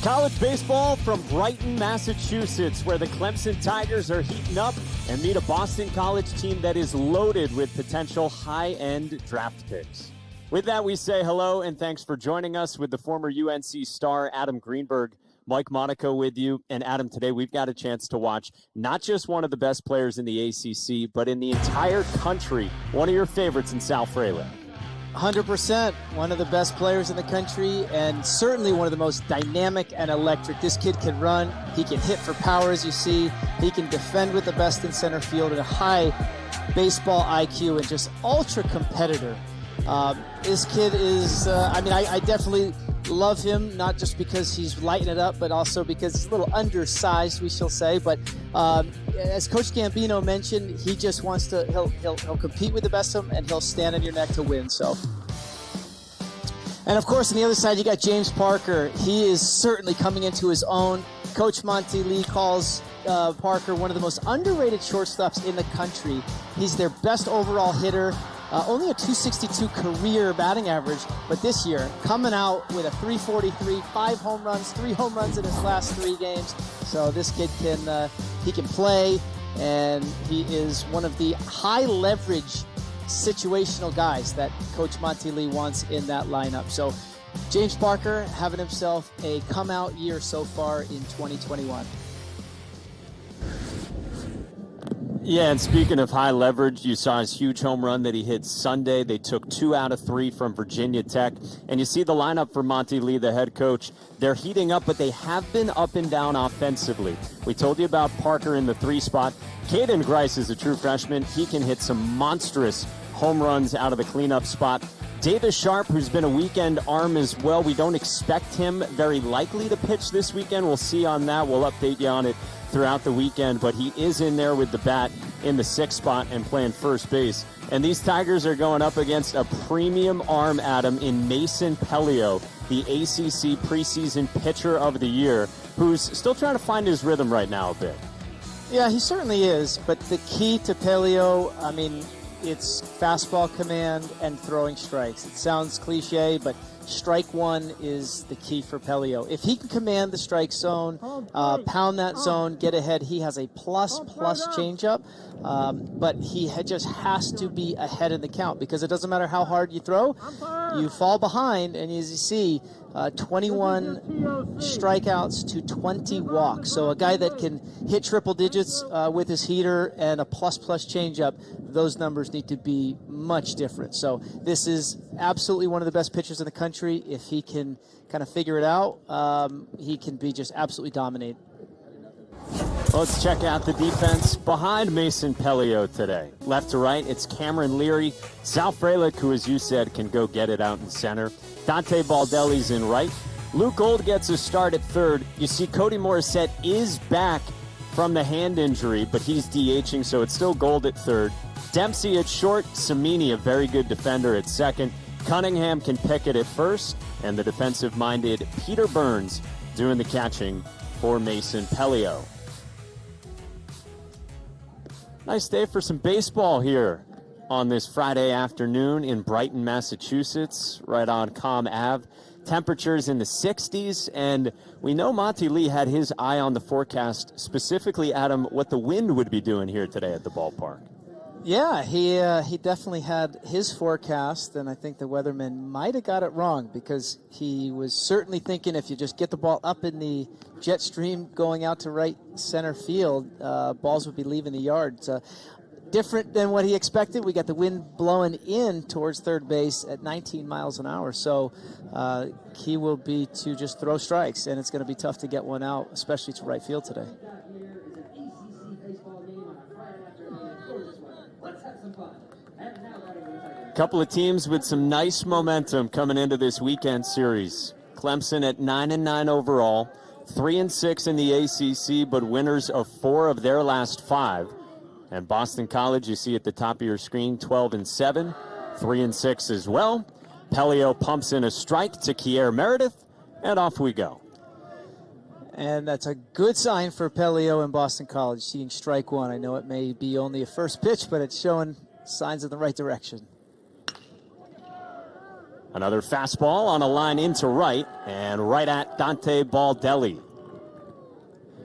College baseball from Brighton, Massachusetts, where the Clemson Tigers are heating up and meet a Boston College team that is loaded with potential high-end draft picks. With that, we say hello and thanks for joining us with the former UNC star Adam Greenberg. Mike Monaco with you. And Adam, today we've got a chance to watch not just one of the best players in the ACC, but in the entire country, one of your favorites in Sal Frelick. 100%, one of the best players in the country, and certainly one of the most dynamic and electric. This kid can run, he can hit for power, as you see, he can defend with the best in center field, and a high baseball IQ, and just ultra competitor. This kid is, I definitely love him, not just because he's lighting it up, but also because he's a little undersized, we shall say. But as Coach Gambino mentioned, he just wants to, he'll compete with the best of them, and he'll stand on your neck to win. So, and of course, on the other side, you got James Parker. He is certainly coming into his own. Coach Monty Lee calls Parker one of the most underrated shortstops in the country. He's their best overall hitter. Only a .262 career batting average, but this year coming out with a .343, 5 home runs, 3 home runs in his last 3 games. So this kid can play, and he is one of the high leverage situational guys that Coach Monty Lee wants in that lineup. So James Parker having himself a come out year so far in 2021. Yeah, and speaking of high leverage, you saw his huge home run that he hit Sunday. They took 2 out of 3 from Virginia Tech. And you see the lineup for Monty Lee, the head coach. They're heating up, but they have been up and down offensively. We told you about Parker in the 3 spot. Caden Grice is a true freshman. He can hit some monstrous home runs out of the cleanup spot. Davis Sharp, who's been a weekend arm as well. We don't expect him very likely to pitch this weekend. We'll see on that. We'll update you on it throughout the weekend, but he is in there with the bat in the 6th spot and playing first base. And these Tigers are going up against a premium arm, Adam, in Mason Pelio, the ACC preseason pitcher of the year, who's still trying to find his rhythm right now a bit. Yeah, he certainly is, but the key to Pelio, it's fastball command and throwing strikes. It sounds cliche, but strike one is the key for Pelio. If he can command the strike zone, pound that zone, get ahead, he has a plus changeup, but he just has to be ahead in the count, because it doesn't matter how hard you throw, you fall behind, and as you see, 21 strikeouts to 20 walks. So a guy that can hit triple digits with his heater and a plus changeup, those numbers need to be much different. So this is absolutely one of the best pitchers in the country. If he can kind of figure it out, he can be just absolutely dominate. Let's check out the defense behind Mason Pelio today. Left to right, it's Cameron Leary. Sal Frelick, who, as you said, can go get it out in center. Dante Baldelli's in right. Luke Gold gets a start at third. You see Cody Morissette is back from the hand injury, but he's DHing, so it's still Gold at third. Dempsey at short. Samini, a very good defender, at second. Cunningham can pick it at first. And the defensive-minded Peter Burns doing the catching for Mason Pelio. Nice day for some baseball here on this Friday afternoon in Brighton, Massachusetts, right on Comm Ave. Temperatures in the 60s, and we know Monty Lee had his eye on the forecast, specifically, Adam, what the wind would be doing here today at the ballpark. Yeah, he definitely had his forecast, and I think the weatherman might have got it wrong, because he was certainly thinking if you just get the ball up in the jet stream going out to right center field, balls would be leaving the yard. Different than what he expected. We got the wind blowing in towards third base at 19 miles an hour, so key will be to just throw strikes, and it's going to be tough to get one out, especially to right field today. Couple of teams with some nice momentum coming into this weekend series. Clemson at 9-9 overall, 3-6 in the ACC, but winners of 4 of their last 5. And Boston College, you see at the top of your screen, 12-7, 3-6 as well. Pelio pumps in a strike to Kier Meredith, and off we go. And that's a good sign for Pelio and Boston College, seeing strike one. I know it may be only a first pitch, but it's showing signs in the right direction. Another fastball on a line into right, and right at Dante Baldelli.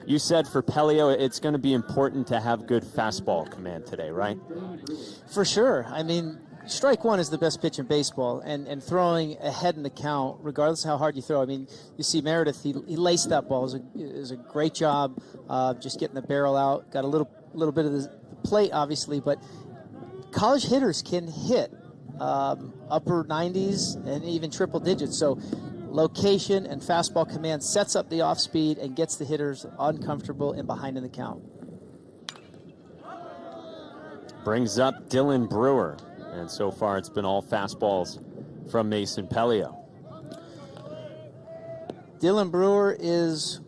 You said for Pelio, it's going to be important to have good fastball command today, right? For sure. I mean, strike one is the best pitch in baseball, and throwing ahead in the count, regardless of how hard you throw. I mean, you see Meredith, he laced that ball. It was a great job just getting the barrel out. Got a little bit of the plate, obviously, but college hitters can hit upper 90s and even triple digits. So location and fastball command sets up the off speed and gets the hitters uncomfortable and behind in the count. Brings up Dylan Brewer. And so far, it's been all fastballs from Mason Pelio. Dylan Brewer is,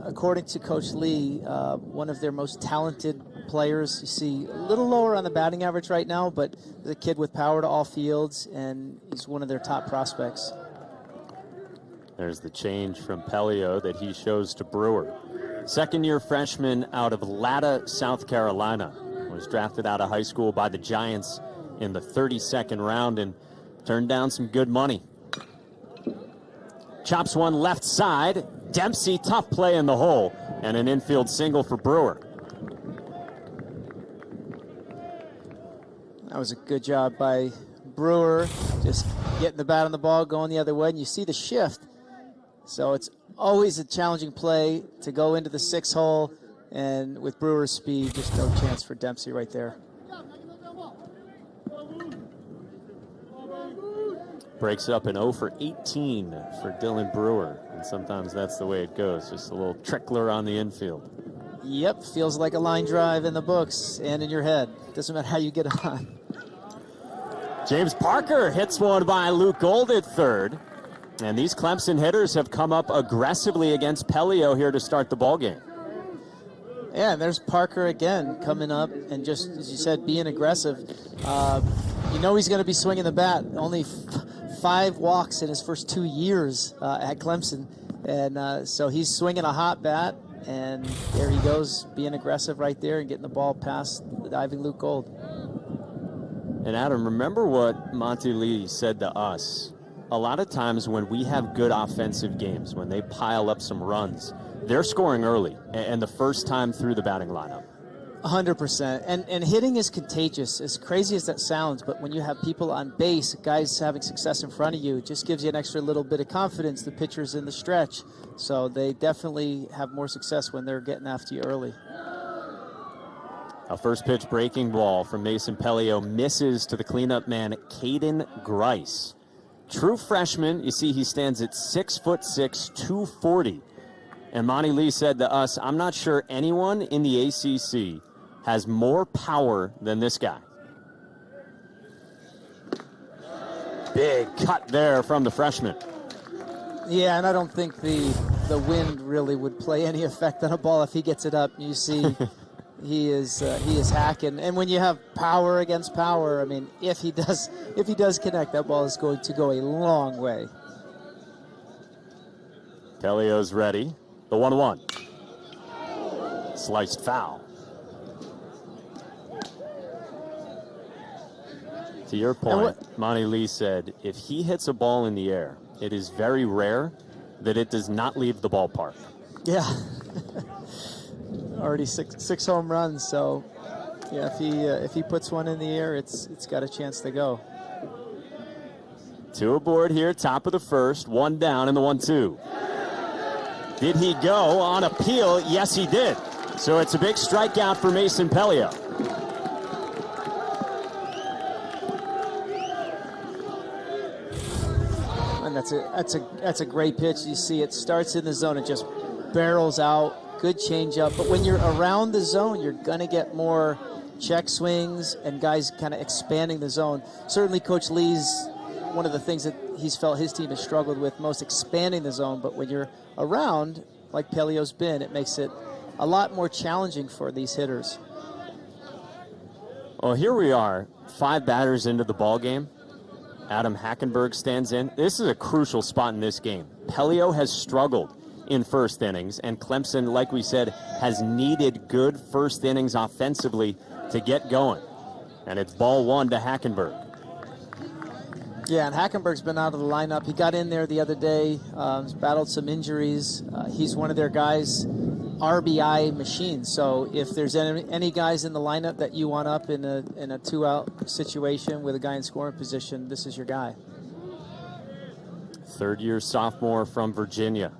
according to Coach Lee, one of their most talented players. You see a little lower on the batting average right now, but the kid with power to all fields, and he's one of their top prospects. There's the change from Pelio that he shows to Brewer. Second-year freshman out of Latta, South Carolina. Was drafted out of high school by the Giants in the 32nd round and turned down some good money. Chops one left side. Dempsey, tough play in the hole, and an infield single for Brewer. That was a good job by Brewer, just getting the bat on the ball, going the other way, and you see the shift. So it's always a challenging play to go into the 6 hole, and with Brewer's speed, just no chance for Dempsey right there. Breaks it up in 0 for 18 for Dylan Brewer. And sometimes that's the way it goes. Just a little trickler on the infield. Yep, feels like a line drive in the books and in your head. Doesn't matter how you get on. James Parker hits one by Luke Gold at third. And these Clemson hitters have come up aggressively against Pelio here to start the ballgame. Yeah, and there's Parker again coming up and just, as you said, being aggressive. You know he's going to be swinging the bat. Only 5 walks in his first 2 years at Clemson. And so he's swinging a hot bat, and there he goes, being aggressive right there and getting the ball past the diving Luke Gold. And Adam, remember what Monty Lee said to us. A lot of times when we have good offensive games, when they pile up some runs, they're scoring early and the first time through the batting lineup. 100%. And hitting is contagious, as crazy as that sounds, but when you have people on base, guys having success in front of you, it just gives you an extra little bit of confidence, the pitchers in the stretch. So they definitely have more success when they're getting after you early. A first pitch breaking ball from Mason Pelio misses to the cleanup man, Caden Grice. True freshman, you see he stands at 6'6", 240. And Monty Lee said to us, I'm not sure anyone in the ACC has more power than this guy. Big cut there from the freshman. Yeah, and I don't think the wind really would play any effect on a ball if he gets it up. You see he is hacking. And when you have power against power, I mean, if he does connect, that ball is going to go a long way. Pelio's ready. The 1-1. Sliced foul. To your point, Monty Lee said, if he hits a ball in the air, it is very rare that it does not leave the ballpark. Yeah. Already six home runs, so yeah, if he puts one in the air, it's got a chance to go. 2 aboard here, top of the first, 1 down in the 1-2. Did he go on appeal? Yes, he did. So it's a big strikeout for Mason Pelio. And that's a great pitch. You see it starts in the zone, it just barrels out. Good changeup. But when you're around the zone, you're going to get more check swings and guys kind of expanding the zone. Certainly Coach Lee's one of the things that he's felt his team has struggled with most, expanding the zone. But when you're around, like Pelio's been, it makes it a lot more challenging for these hitters. Well, here we are, 5 batters into the ball game. Adam Hackenberg stands in. This is a crucial spot in this game. Pelio has struggled in first innings, and Clemson, like we said, has needed good first innings offensively to get going. And it's ball 1 to Hackenberg. Yeah, and Hackenberg's been out of the lineup. He got in there the other day, battled some injuries. He's one of their guys, RBI machines. So if there's any guys in the lineup that you want up in a two-out situation with a guy in scoring position, this is your guy. Third-year sophomore from Virginia.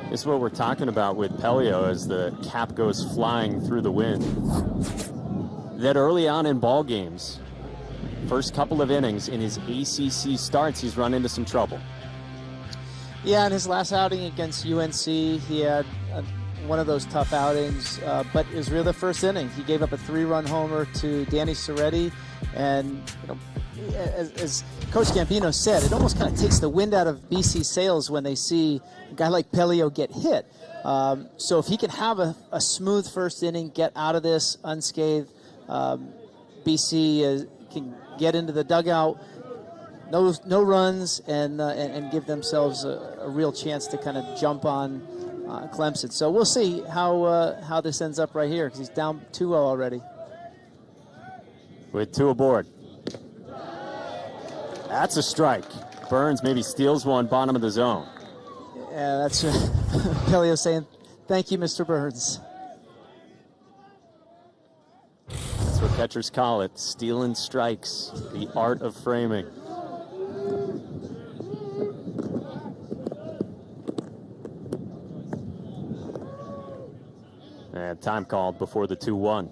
This is what we're talking about with Pelio as the cap goes flying through the wind. That early on in ball games, first couple of innings in his ACC starts, he's run into some trouble. Yeah, in his last outing against UNC, he had one of those tough outings, but it was really the first inning. He gave up a 3-run homer to Danny Soretti, and as Coach Gambino said, it almost kind of takes the wind out of BC sails when they see a guy like Pelio get hit. So if he can have a smooth first inning, get out of this unscathed, BC can get into the dugout, no runs, and give themselves a real chance to kind of jump on Clemson. So we'll see how this ends up right here, because he's down 2-0 already. With 2 aboard. That's a strike. Burns maybe steals one, bottom of the zone. Yeah, that's Pelio saying, "Thank you, Mr. Burns." That's what catchers call it, stealing strikes, the art of framing. And time called before the 2-1.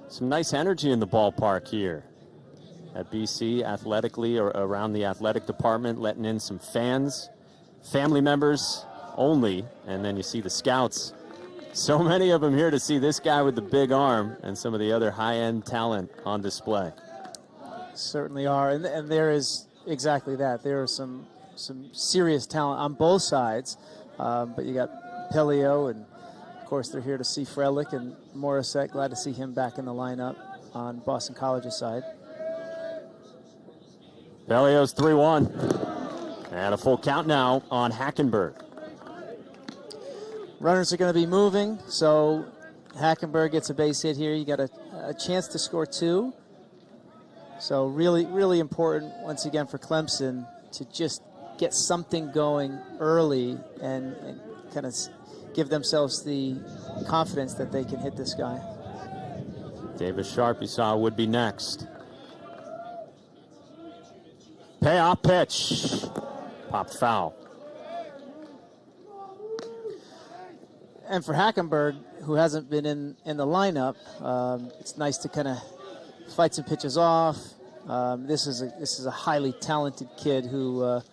Some nice energy in the ballpark here at BC, athletically, or around the athletic department, letting in some fans, family members only, and then you see the scouts. So many of them here to see this guy with the big arm and some of the other high-end talent on display. Certainly are, and there is exactly that. There are some serious talent on both sides, but you got Pelio, and of course they're here to see Frelick and Morissette. Glad to see him back in the lineup on Boston College's side. Pelio's 3-1, and a full count now on Hackenberg. Runners are going to be moving, so Hackenberg gets a base hit here. You got a chance to score 2. So really, really important once again for Clemson to just get something going early and kind of give themselves the confidence that they can hit this guy. Davis Sharp, you saw, would be next. Payoff pitch. Popped foul. And for Hackenberg, who hasn't been in the lineup, it's nice to kind of fight some pitches off. This is a highly talented kid who's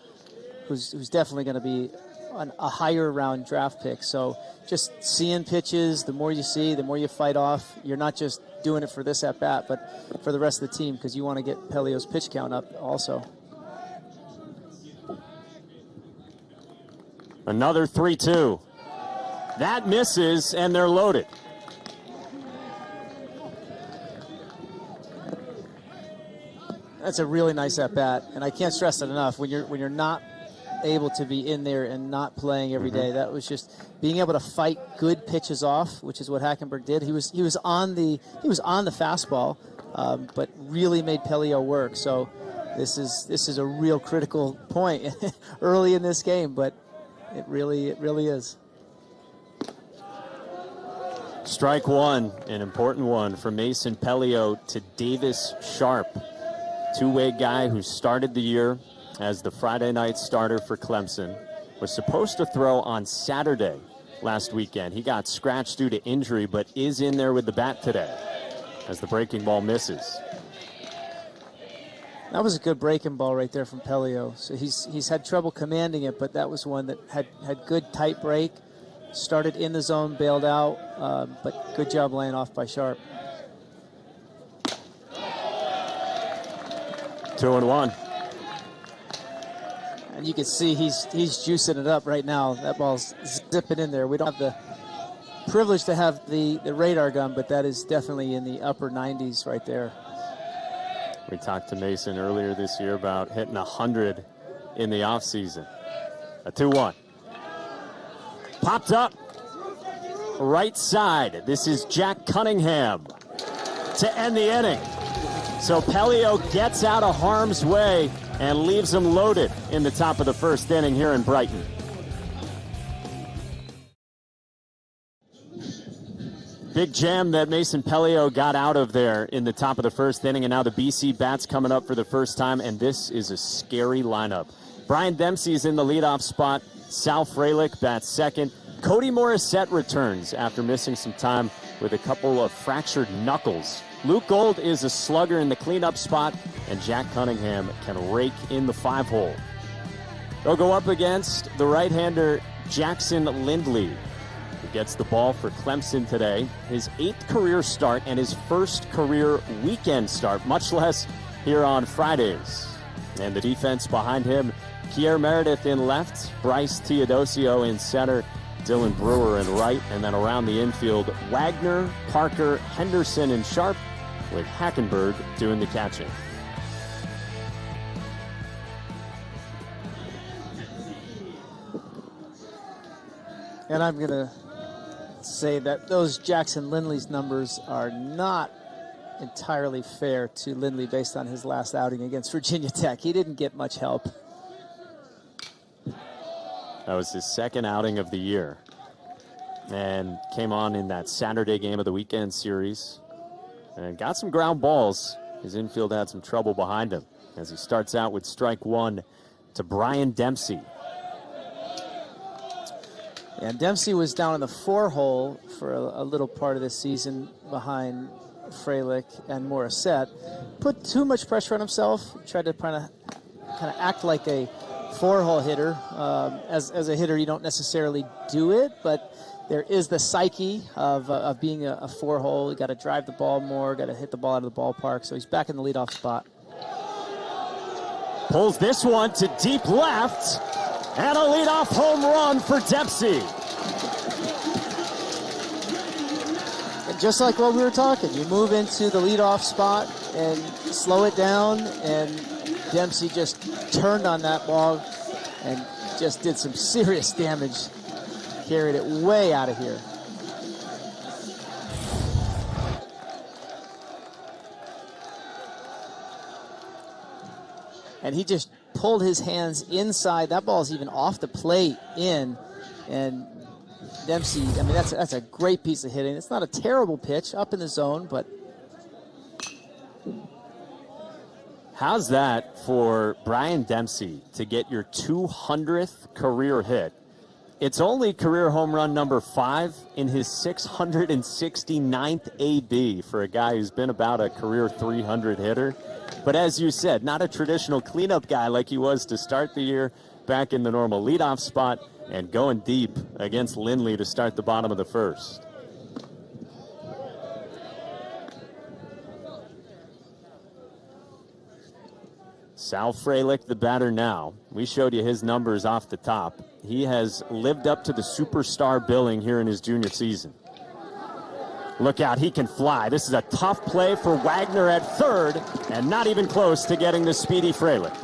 definitely going to be a higher round draft pick. So just seeing pitches, the more you see, the more you fight off. You're not just doing it for this at bat, but for the rest of the team, because you want to get Pelio's pitch count up also. Another 3-2. That misses, and they're loaded. That's a really nice at bat, and I can't stress it enough. When you're not able to be in there and not playing every day, that was just being able to fight good pitches off, which is what Hackenberg did. He was on the fastball, but really made Pelio work. So this is a real critical point early in this game, but it really is. Strike one, an important one for Mason Pelio to Davis Sharp. Two-way guy who started the year as the Friday night starter for Clemson. Was supposed to throw on Saturday last weekend. He got scratched due to injury, but is in there with the bat today as the breaking ball misses. That was a good breaking ball right there from Pelio. So he's had trouble commanding it, but that was one that had good tight break. Started in the zone, bailed out, but good job laying off by Sharp. 2-1. And you can see he's juicing it up right now. That ball's zipping in there. We don't have the privilege to have the radar gun, but that is definitely in the upper 90s right there. We talked to Mason earlier this year about hitting 100 in the offseason. A 2-1. Popped up. right side. This is Jack Cunningham to end the inning. So Pelio gets out of harm's way and leaves him loaded in the top of the first inning here in Brighton. Big jam that Mason Pelio got out of there in the top of the first inning, and now the BC bats coming up for the first time, and this is a scary lineup. Brian Dempsey's in the leadoff spot. Sal Frelick bats second. Cody Morissette returns after missing some time with a couple of fractured knuckles. Luke Gold is a slugger in the cleanup spot, and Jack Cunningham can rake in the 5-hole. They'll go up against the right-hander Jackson Lindley, who gets the ball for Clemson today. His 8th career start and his first career weekend start, much less here on Fridays. And the defense behind him, Kier Meredith in left, Bryce Teodosio in center, Dylan Brewer in right, and then around the infield, Wagner, Parker, Henderson, and Sharp, with Hackenberg doing the catching. And I'm going to say that those Jackson Lindley's numbers are not entirely fair to Lindley based on his last outing against Virginia Tech. He didn't get much help. That was his second outing of the year, and came on in that Saturday game of the weekend series and got some ground balls. His infield had some trouble behind him as he starts out with strike one to Brian Dempsey. And Dempsey was down in the 4-hole for a little part of this season behind Frelick and Morissette. Put too much pressure on himself. Tried to kind of act like a 4-hole hitter. As a hitter, you don't necessarily do it, but there is the psyche of being a 4-hole. You got to drive the ball more, got to hit the ball out of the ballpark. So he's back in the leadoff spot. Pulls this one to deep left, and a leadoff home run for Dempsey. And just like what we were talking, you move into the leadoff spot and slow it down, and Dempsey just turned on that ball and just did some serious damage. Carried it way out of here. And he just pulled his hands inside. That ball's even off the plate in. And Dempsey, I mean, that's a great piece of hitting. It's not a terrible pitch up in the zone, but how's that for Brian Dempsey to get your 200th career hit? It's only career home run number 5 in his 669th AB for a guy who's been about a career 300 hitter. But as you said, not a traditional cleanup guy like he was to start the year, back in the normal leadoff spot and going deep against Lindley to start the bottom of the first. Sal Frelick, the batter now. We showed you his numbers off the top. He has lived up to the superstar billing here in his junior season. Look out, he can fly. This is a tough play for Wagner at third, and not even close to getting the speedy Frelick.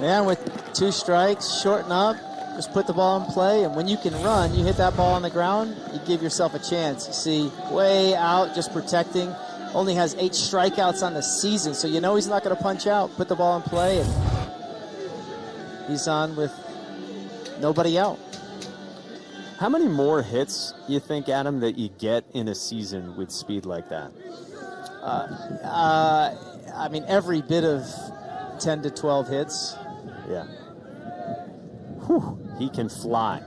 And with 2 strikes, shorten up, just put the ball in play, and when you can run, you hit that ball on the ground, you give yourself a chance. You see, way out, just protecting. Only has 8 strikeouts on the season, so you know he's not going to punch out. Put the ball in play, and he's on with nobody out. How many more hits you think, Adam, that you get in a season with speed like that? I mean, every bit of 10 to 12 hits. Yeah. Whew, he can fly.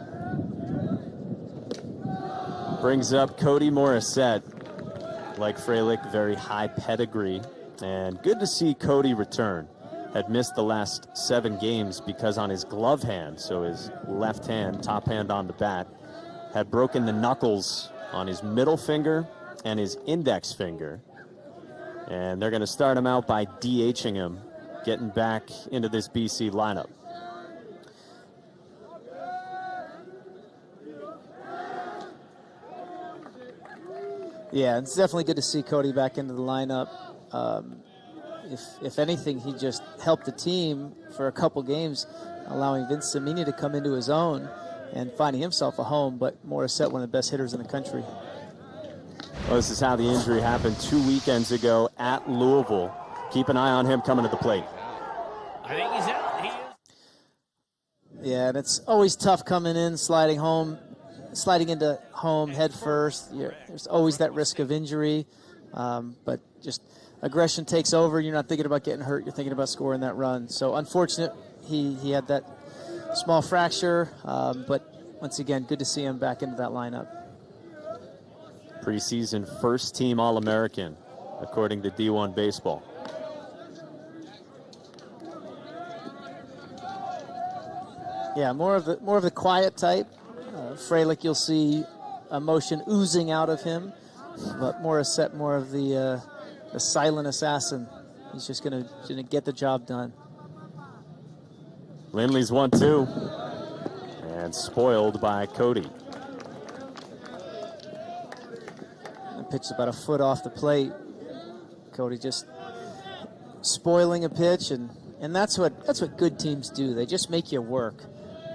Brings up Cody Morissette. Like Frelick, very high pedigree. And good to see Cody return. Had missed the last 7 games because on his glove hand, so his left hand, top hand on the bat, had broken the knuckles on his middle finger and his index finger. And they're going to start him out by DHing him, getting back into this BC lineup. Yeah, it's definitely good to see Cody back into the lineup. If anything, he just helped the team for a couple games, allowing Vince Cimini to come into his own. and finding himself a home, but Morissette, one of the best hitters in the country. Well, this is how the injury happened 2 weekends ago at Louisville. Keep an eye on him coming to the plate. I think he's out. He is. Yeah, and it's always tough coming in, sliding into home head first. There's always that risk of injury, but just aggression takes over. You're not thinking about getting hurt. You're thinking about scoring that run. So unfortunate, he had that small fracture, but once again, good to see him back into that lineup. Preseason first-team All-American, according to D1 Baseball. Yeah, more of the quiet type. Frelick, you'll see emotion oozing out of him, but Morissette, more of the silent assassin. He's just gonna get the job done. Lindley's 1-2, and spoiled by Cody. The pitch is about a foot off the plate. Cody just spoiling a pitch, and that's what good teams do. They just make you work.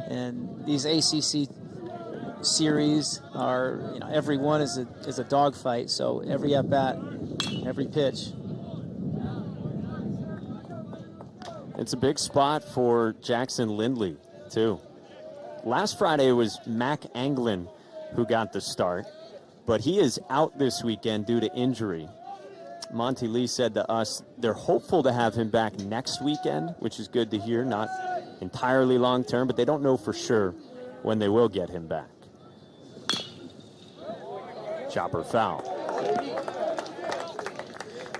And these ACC series are, every one is a dogfight. So every at bat, every pitch. It's a big spot for Jackson Lindley too. Last Friday it was Mac Anglin who got the start, but he is out this weekend due to injury. Monty Lee said to us they're hopeful to have him back next weekend, which is good to hear. Not entirely long term, but they don't know for sure when they will get him back. Chopper foul.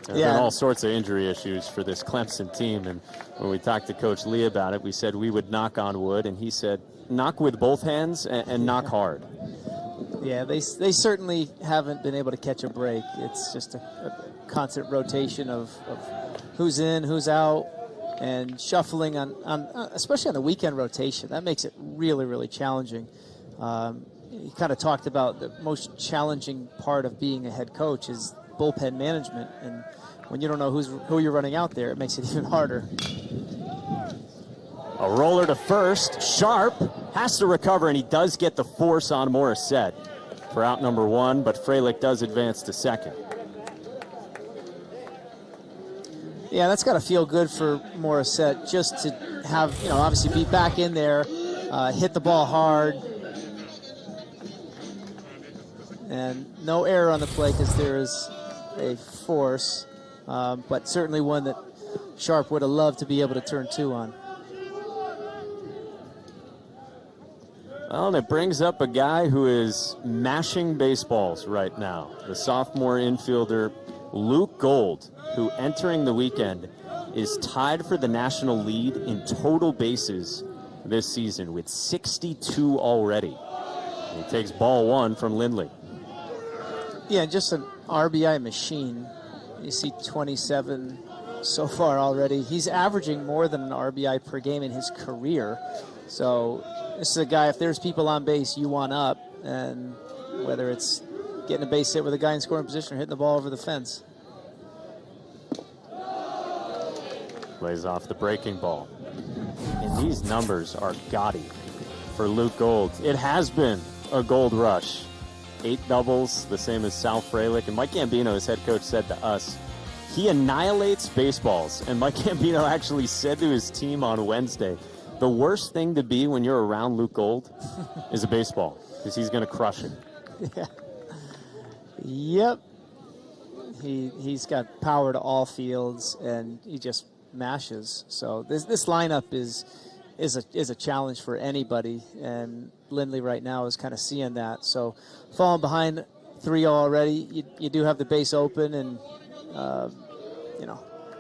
There have been all sorts of injury issues for this Clemson team, and when we talked to Coach Lee about it, we said we would knock on wood, and he said knock with both hands and knock hard. Yeah, they certainly haven't been able to catch a break. It's just a constant rotation of who's in, who's out, and shuffling on especially on the weekend rotation. That makes it really, really challenging. You kind of talked about the most challenging part of being a head coach is bullpen management, and when you don't know who you're running out there, it makes it even harder. A roller to first. Sharp has to recover, and he does get the force on Morissette for out number one, but Frelick does advance to second. Yeah, that's got to feel good for Morissette just to have, obviously be back in there, hit the ball hard, and no error on the play because there is a force, but certainly one that Sharp would have loved to be able to turn two on. Well, and it brings up a guy who is mashing baseballs right now. The sophomore infielder, Luke Gold, who entering the weekend is tied for the national lead in total bases this season with 62 already. He takes ball one from Lindley. Yeah, just an RBI machine. You see 27 so far already. He's averaging more than an RBI per game in his career. So this is a guy, if there's people on base, you want up, and whether it's getting a base hit with a guy in scoring position or hitting the ball over the fence. Plays off the breaking ball. And these numbers are gaudy for Luke Gold. It has been a gold rush. 8 doubles, the same as Sal Frelick. And Mike Gambino, his head coach, said to us, he annihilates baseballs. And Mike Gambino actually said to his team on Wednesday, the worst thing to be when you're around Luke Gold is a baseball, because he's going to crush it. Yeah. Yep. He's got power to all fields, and he just mashes. So this lineup is a challenge for anybody, and Lindley right now is kind of seeing that. So falling behind 3-0 already, you do have the base open, and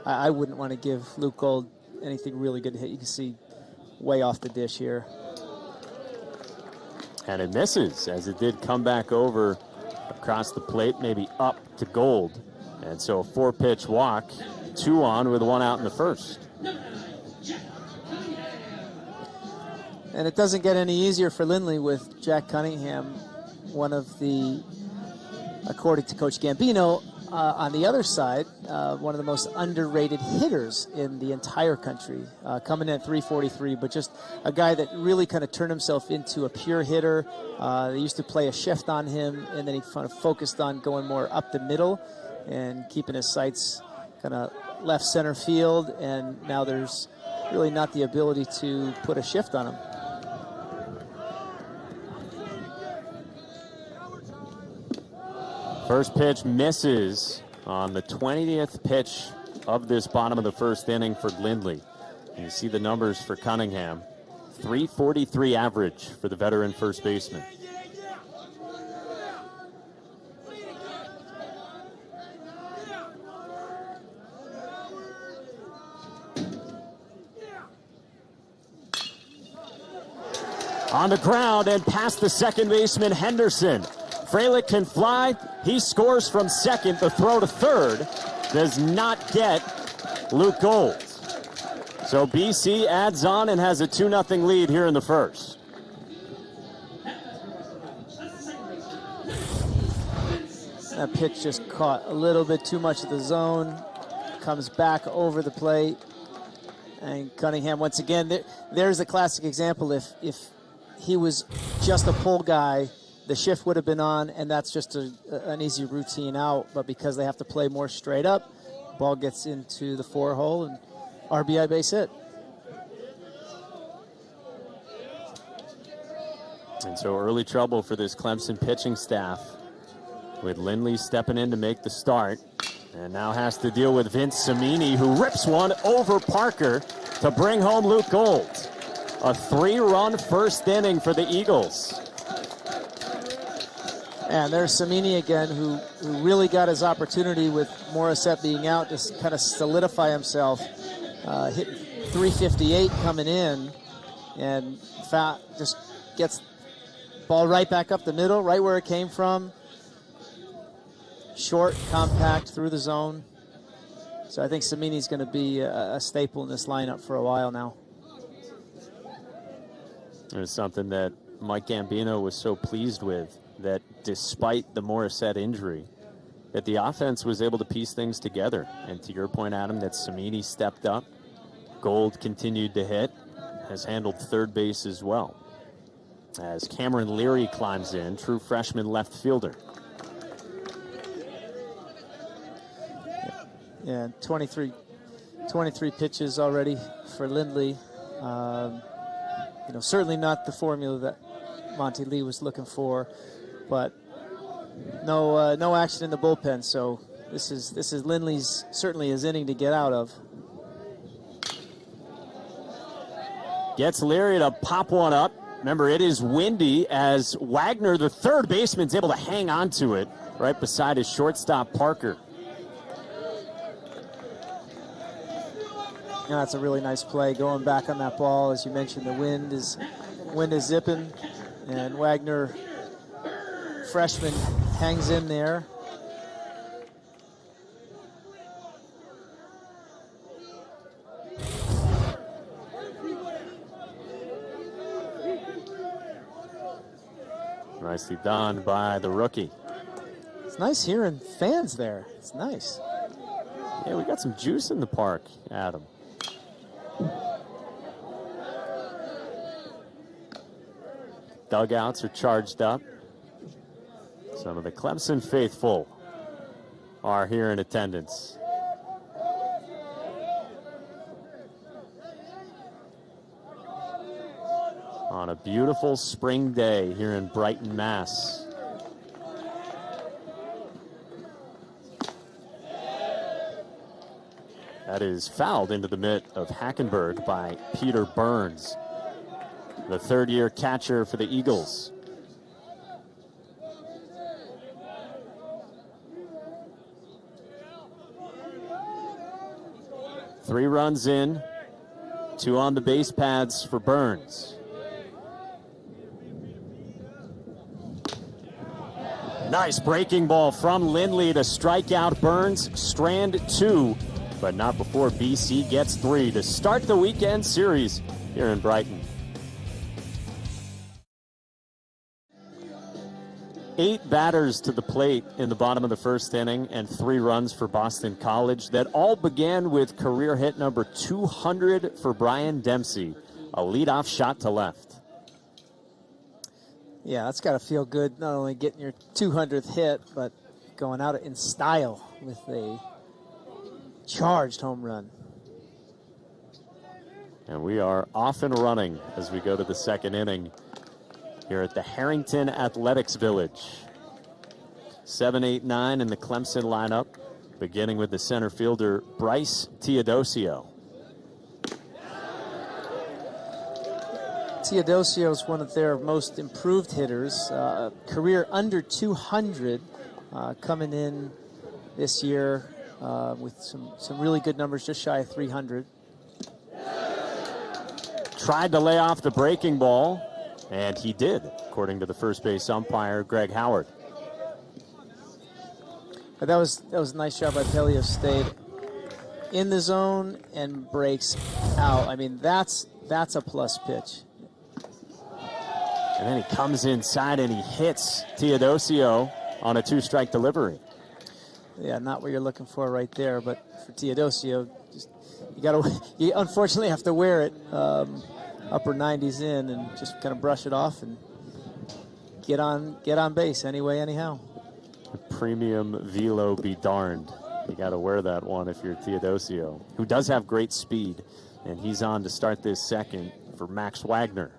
I wouldn't want to give Luke Gold anything really good to hit. You can see way off the dish here. And it misses, as it did come back over across the plate, maybe up to Gold. And so a 4-pitch walk, 2 on with 1 out in the first. And it doesn't get any easier for Lindley with Jack Cunningham, one of the, according to Coach Gambino, on the other side, one of the most underrated hitters in the entire country, coming in at 343, but just a guy that really kind of turned himself into a pure hitter. They used to play a shift on him, and then he kind of focused on going more up the middle and keeping his sights kind of left center field, and now there's really not the ability to put a shift on him. First pitch misses on the 20th pitch of this bottom of the first inning for Lindley. And you see the numbers for Cunningham. 343 average for the veteran first baseman. On the ground and past the second baseman, Henderson. Frelick can fly. He scores from second. The throw to third does not get Luke Gold. So BC adds on and has a 2-0 lead here in the first. That pitch just caught a little bit too much of the zone. Comes back over the plate. And Cunningham, once again, there's a classic example. If he was just a pull guy, the shift would have been on, and that's just an easy routine out. But because they have to play more straight up, ball gets into the 4-hole, and RBI base hit. And so early trouble for this Clemson pitching staff, with Lindley stepping in to make the start. And now has to deal with Vince Cimini, who rips one over Parker to bring home Luke Gold. A 3-run first inning for the Eagles. And there's Cimini again, who really got his opportunity with Morissette being out to kind of solidify himself. Hitting 358 coming in, and just gets ball right back up the middle, right where it came from. Short, compact, through the zone. So I think Cimini's going to be a staple in this lineup for a while now. There's something that Mike Gambino was so pleased with, that despite the Morissette injury, that the offense was able to piece things together. And to your point, Adam, that Cimini stepped up. Gold continued to hit, has handled third base as well. As Cameron Leary climbs in, true freshman left fielder. Yeah, 23 pitches already for Lindley. Certainly not the formula that Monty Lee was looking for, but no action in the bullpen. So this is Lindley's certainly his inning to get out of. Gets Leary to pop one up. Remember, it is windy as Wagner, the third baseman, is able to hang on to it right beside his shortstop Parker. Yeah, that's a really nice play going back on that ball. As you mentioned, the wind is zipping, and Wagner, freshman, hangs in there. Nicely done by the rookie. It's nice hearing fans there. It's nice. Yeah, we got some juice in the park, Adam. Dugouts are charged up. Some of the Clemson faithful are here in attendance. On a beautiful spring day here in Brighton, Mass. That is fouled into the mitt of Hackenberg by Peter Burns, the third-year catcher for the Eagles. Three runs in, two on the base paths for Burns. Nice breaking ball from Lindley to strike out Burns. Strand two, but not before BC gets three to start the weekend series here in Brighton. 8 batters to the plate in the bottom of the first inning and 3 runs for Boston College. That all began with career hit number 200 for Brian Dempsey, a leadoff shot to left. Yeah, that's got to feel good, not only getting your 200th hit, but going out in style with a charged home run. And we are off and running as we go to the second inning here at the Harrington Athletics Village. 7, 8, 9 in the Clemson lineup, beginning with the center fielder Bryce Teodosio. Teodosio is one of their most improved hitters, career under 200, coming in this year with some really good numbers, just shy of 300. Tried to lay off the breaking ball, and he did, according to the first base umpire, Greg Howard. But that was a nice job by Pelio. Stayed in the zone and breaks out. I mean, that's a plus pitch. And then he comes inside and he hits Teodosio on a 2-strike delivery. Yeah, not what you're looking for right there. But for Teodosio, you unfortunately have to wear it upper 90s in and just kind of brush it off and get on base anyway, anyhow. Premium velo be darned. You got to wear that one if you're Teodosio, who does have great speed, and he's on to start this second for Max Wagner.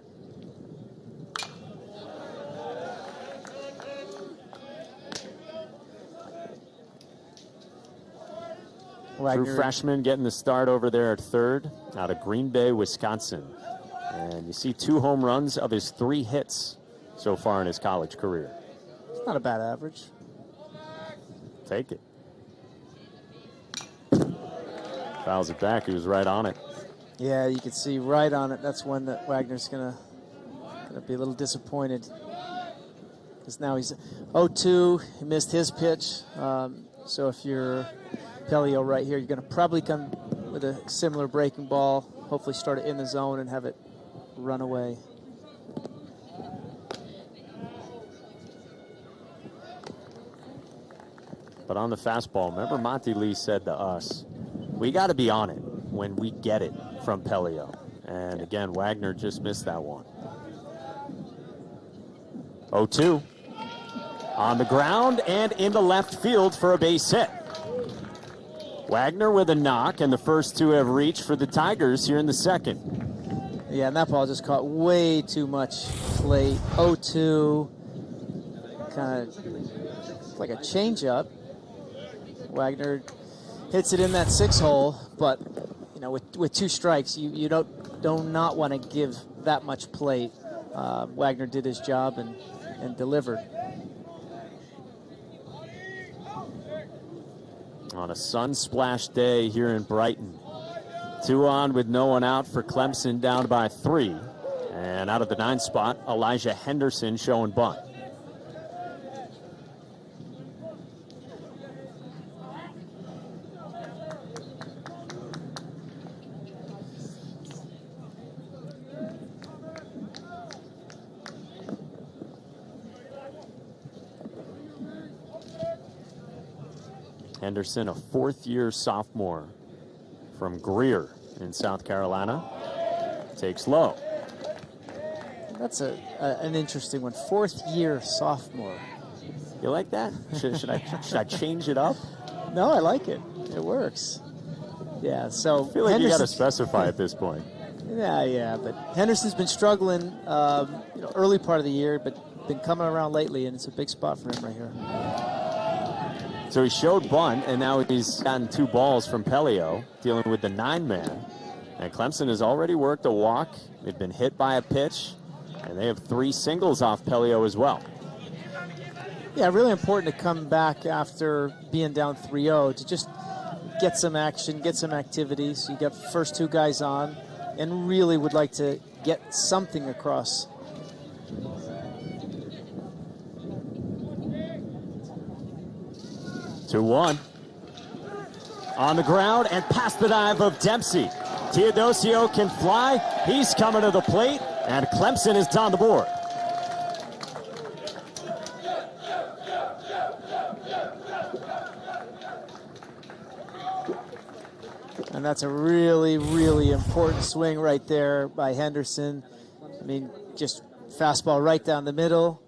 True freshman getting the start over there at third out of Green Bay, Wisconsin. And you see 2 home runs of his 3 hits so far in his college career. It's not a bad average. Take it. Fouls it back. He was right on it. Yeah, you can see right on it. That's one that Wagner's gonna be a little disappointed, because now he's 0-2. He missed his pitch. So if you're Pelio right here, you're going to probably come with a similar breaking ball, hopefully start it in the zone and have it run away. But on the fastball, remember Monty Lee said to us, we got to be on it when we get it from Pelio. And again, Wagner just missed that one. 0-2. On the ground and into left field for a base hit. Wagner with a knock, and the first 2 have reached for the Tigers here in the second. Yeah, and that ball just caught way too much plate. 0-2. Kind of like a changeup. Wagner hits it in that 6-hole, but you know, with 2 strikes, you do not want to give that much plate. Wagner did his job and delivered. On a sun-splashed day here in Brighton. 2 on with no one out for Clemson, down by 3. And out of the 9th spot, Elijah Henderson showing bunt. Henderson, a 4th-year sophomore from Greer in South Carolina, takes low. That's an interesting one. 4th-year sophomore. You like that? Should I change it up? No, I like it. It works. Yeah. So I feel like you got to specify at this point. Yeah. But Henderson's been struggling, early part of the year, but been coming around lately, and it's a big spot for him right here. So he showed bunt, and now he's gotten 2 balls from Pelio, dealing with the 9-man. And Clemson has already worked a walk. They've been hit by a pitch, and they have 3 singles off Pelio as well. Yeah, really important to come back after being down 3-0 to just get some action, get some activity. So you got the first 2 guys on, and really would like to get something across. Two 1 on the ground and past the dive of Dempsey. Teodosio can fly. He's coming to the plate, and Clemson is on the board. that's a really, really important swing right there by Henderson. I mean, just fastball right down the middle.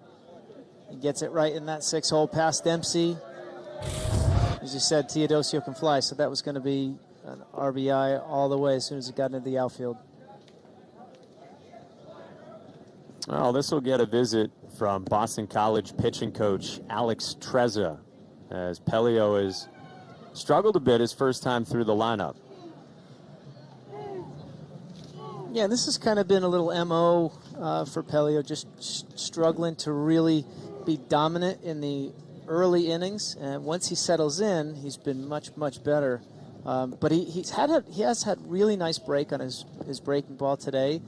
He gets it right in that 6-hole past Dempsey. As you said, Teodosio can fly, so that was going to be an RBI all the way as soon as it got into the outfield. Well, this will get a visit from Boston College pitching coach Alex Trezza, as Pelio has struggled a bit his first time through the lineup. Yeah, this has kind of been a little MO for Pelio, just struggling to really be dominant in the early innings. And once he settles in, he's been much, much better. But he has had really nice break on his breaking ball today.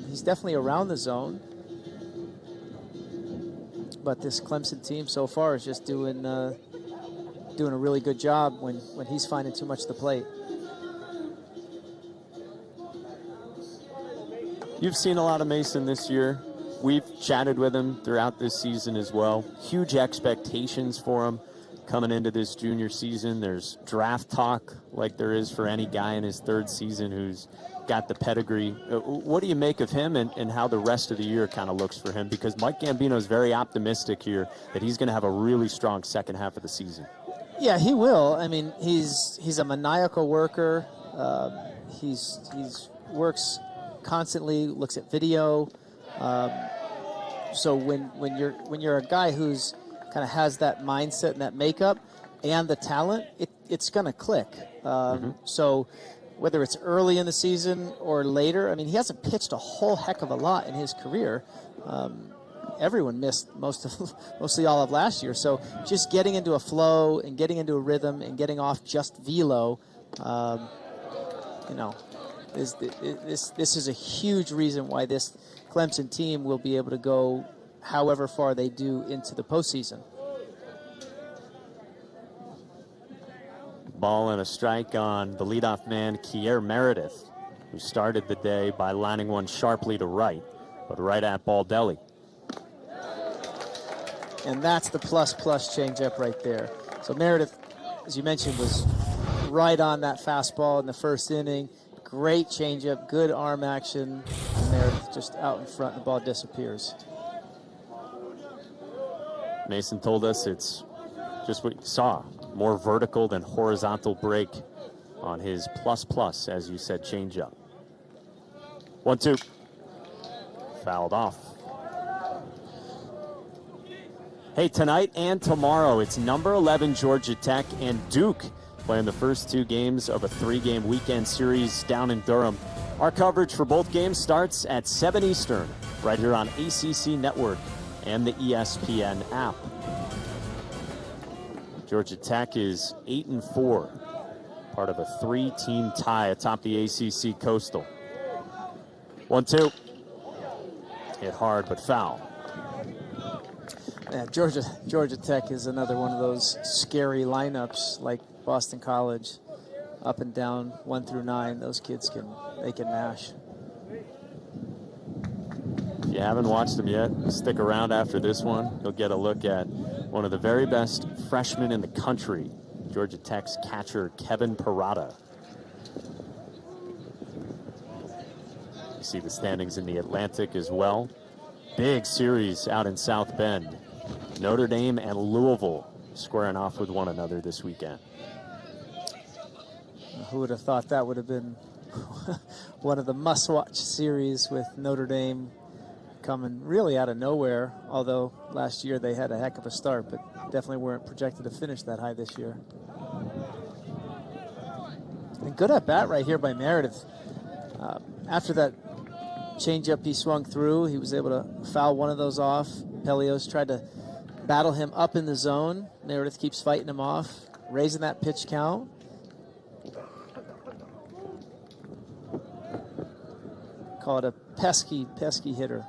He's definitely around the zone. But this Clemson team so far is just doing a really good job when he's finding too much to the plate. You've seen a lot of Mason this year. We've chatted with him throughout this season as well. Huge expectations for him coming into this junior season. There's draft talk like there is for any guy in his third season who's got the pedigree. What do you make of him and how the rest of the year kind of looks for him? Because Mike Gambino is very optimistic here that he's going to have a really strong second half of the season. Yeah, he will. I mean, he's a maniacal worker. He's works constantly, looks at video. So when you're a guy who's kind of has that mindset and that makeup and the talent, it's going to click. So whether it's early in the season or later, I mean, he hasn't pitched a whole heck of a lot in his career. Everyone missed mostly all of last year. So just getting into a flow and getting into a rhythm and getting off just velo, this is a huge reason why this Clemson team will be able to go however far they do into the postseason. Ball and a strike on the leadoff man, Kier Meredith, who started the day by lining one sharply to right, but right at Baldelli. And that's the plus changeup right there. So Meredith, as you mentioned, was right on that fastball in the first inning. Great changeup, good arm action. And Meredith just out in front, the ball disappears. Mason told us it's just what you saw. More vertical than horizontal break on his plus, as you said, changeup. 1-2. Fouled off. Hey, tonight and tomorrow, it's number 11 Georgia Tech and Duke playing the first two games of a 3-game weekend series down in Durham. Our coverage for both games starts at 7 Eastern, right here on ACC Network and the ESPN app. Georgia Tech is 8-4, part of a 3-team tie atop the ACC Coastal. 1-2. Hit hard, but foul. Yeah, Georgia Tech is another one of those scary lineups like Boston College, up and down 1 through 9. Those kids can mash. If you haven't watched them yet, stick around after this one. You'll get a look at one of the very best freshmen in the country, Georgia Tech's catcher Kevin Parada. You see the standings in the Atlantic as well. Big series out in South Bend. Notre Dame and Louisville squaring off with one another this weekend. Who would have thought that would have been one of the must-watch series with Notre Dame coming really out of nowhere, although last year they had a heck of a start, but definitely weren't projected to finish that high this year. And good at bat right here by Meredith. After that changeup he swung through, he was able to foul one of those off. Pelios tried to battle him up in the zone. Meredith keeps fighting him off, raising that pitch count. Call it a pesky hitter.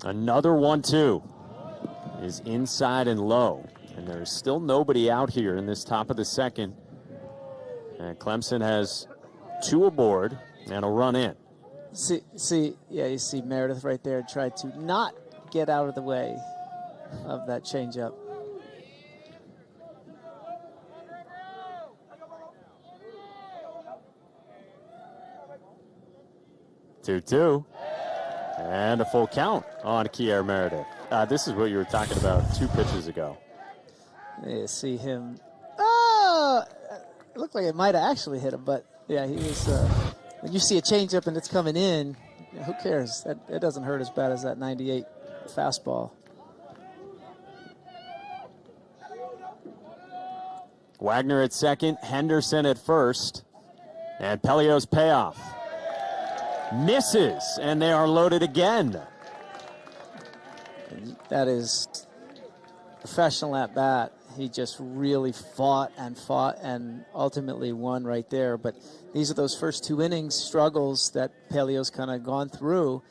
Another 1-2 is inside and low, and there's still nobody out here in this top of the second. And Clemson has 2 aboard and a run in. You see Meredith right there try to not get out of the way of that changeup. 2-2. And a full count on Kier Meredith. This is what you were talking about 2 pitches ago. You see him. It looked like it might have actually hit him, but yeah, he was. When you see a changeup and it's coming in, who cares? It doesn't hurt as bad as that 98 fastball. Wagner at second, Henderson at first, and Pelio's payoff. Misses, and they are loaded again. That is professional at bat. He just really fought and ultimately won right there. But these are those first 2 innings struggles that Pelio's kind of gone through.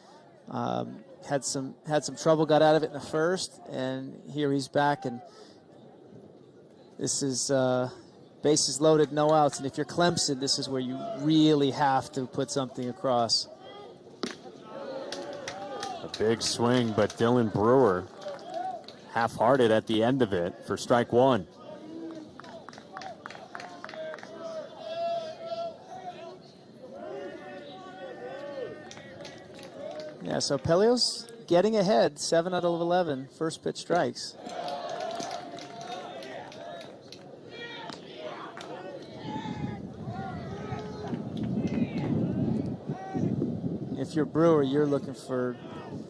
Had some trouble, got out of it in the first, and here he's back. And this is bases loaded, no outs. And if you're Clemson, this is where you really have to put something across. A big swing, but Dylan Brewer half-hearted at the end of it for strike 1. Yeah, so Pelio's getting ahead, 7 out of 11, first pitch strikes. If you're Brewer, you're looking for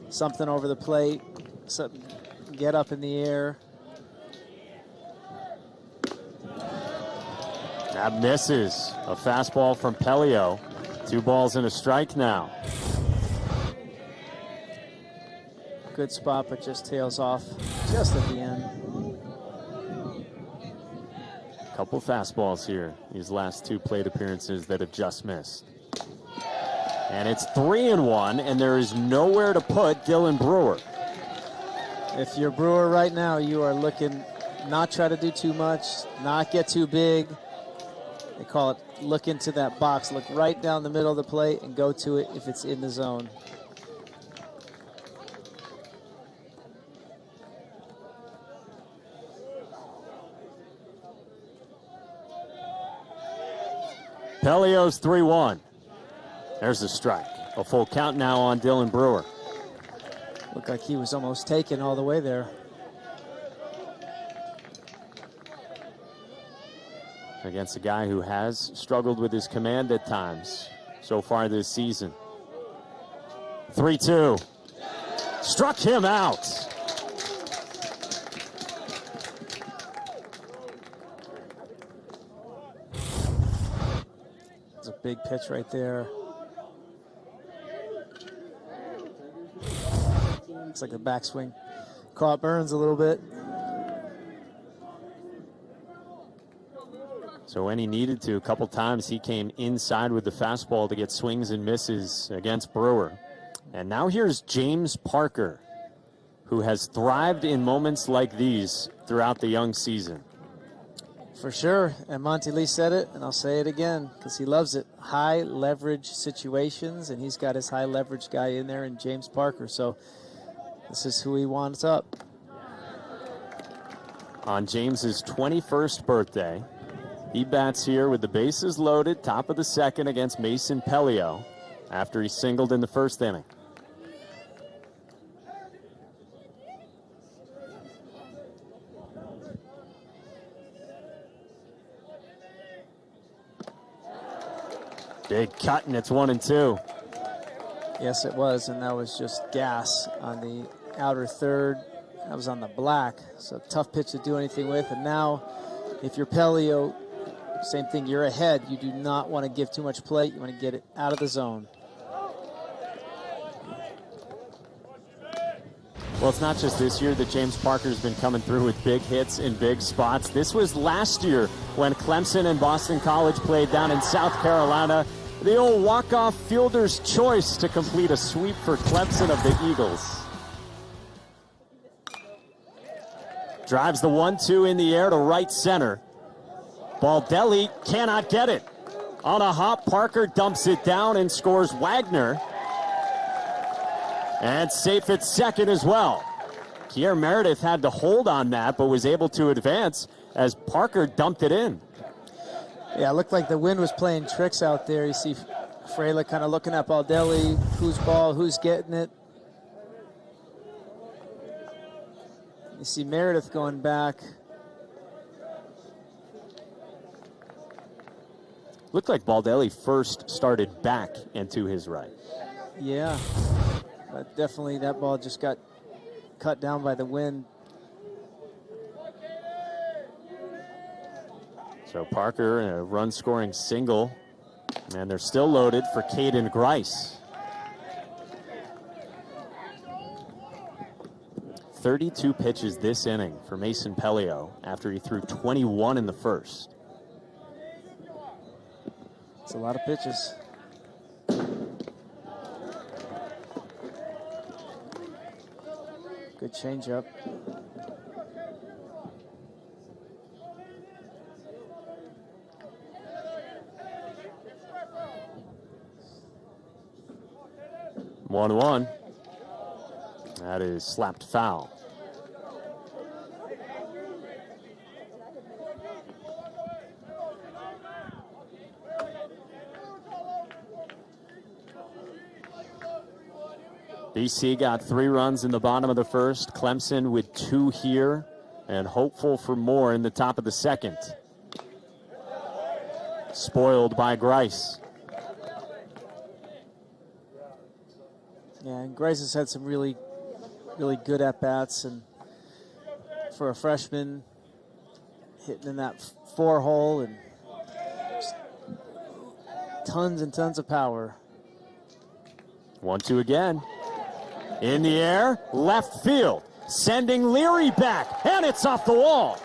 something over the plate, something get up in the air. That misses. A fastball from Pelio. 2 balls and a strike now. Good spot, but just tails off just at the end. Couple fastballs here, these last 2 plate appearances that have just missed. And it's 3-1, and there is nowhere to put Dylan Brewer. If you're Brewer right now, you are looking, not try to do too much, not get too big. They call it look into that box, look right down the middle of the plate and go to it if it's in the zone. Pelio's 3-1. There's a strike. A full count now on Dylan Brewer. Looked like he was almost taken all the way there. Against a guy who has struggled with his command at times so far this season. 3-2. Struck him out. It's a big pitch right there. Looks like the backswing caught Burns a little bit. So when he needed to, a couple times he came inside with the fastball to get swings and misses against Brewer. And now here's James Parker, who has thrived in moments like these throughout the young season. For sure, and Monty Lee said it, and I'll say it again, because he loves it. High leverage situations, and he's got his high leverage guy in there in James Parker. So this is who he wants up. On James's 21st birthday, he bats here with the bases loaded, top of the second against Mason Pelio after he singled in the first inning. Big cut, and it's 1-2. Yes, it was, and that was just gas on the outer third. That was on the black, so tough pitch to do anything with. And now, if you're Pelio, same thing, you're ahead. You do not want to give too much plate. You want to get it out of the zone. Well, it's not just this year that James Parker's been coming through with big hits in big spots. This was last year when Clemson and Boston College played down in South Carolina. The old walk-off fielder's choice to complete a sweep for Clemson of the Eagles. Drives the 1-2 in the air to right center. Baldelli cannot get it. On a hop, Parker dumps it down and scores Wagner. And safe at second as well. Kier Meredith had to hold on that, but was able to advance as Parker dumped it in. Yeah, it looked like the wind was playing tricks out there. You see Fraley kind of looking at Baldelli, whose ball, who's getting it. You see Meredith going back. Looked like Baldelli first started back and to his right. Yeah, but definitely that ball just got cut down by the wind. So Parker, a run-scoring single, and they're still loaded for Caden Grice. 32 pitches this inning for Mason Pelio after he threw 21 in the first. It's a lot of pitches. Good changeup. One one. That is slapped foul. BC got 3 runs in the bottom of the first. Clemson with 2 here and hopeful for more in the top of the second. Spoiled by Grice. Yeah, and Grice has had some really good at-bats, and for a freshman, hitting in that 4-hole and just tons and tons of power. 1-2 again. In the air, left field, sending Leary back, and it's off the wall.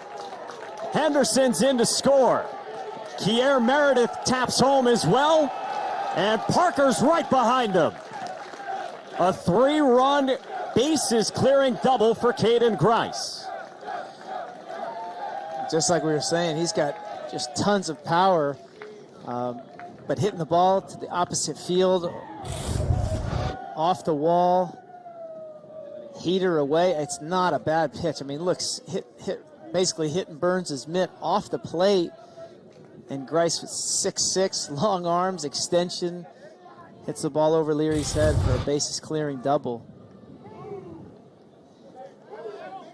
Henderson's in to score. Kier Meredith taps home as well, and Parker's right behind him. A 3-run bases-clearing double for Caden Grice. Just like we were saying, he's got just tons of power, but hitting the ball to the opposite field, off the wall, heater away. It's not a bad pitch. I mean, looks basically hitting Burns' mitt off the plate, and Grice with 6'6", long arms, extension, hits the ball over Leary's head for a bases-clearing double.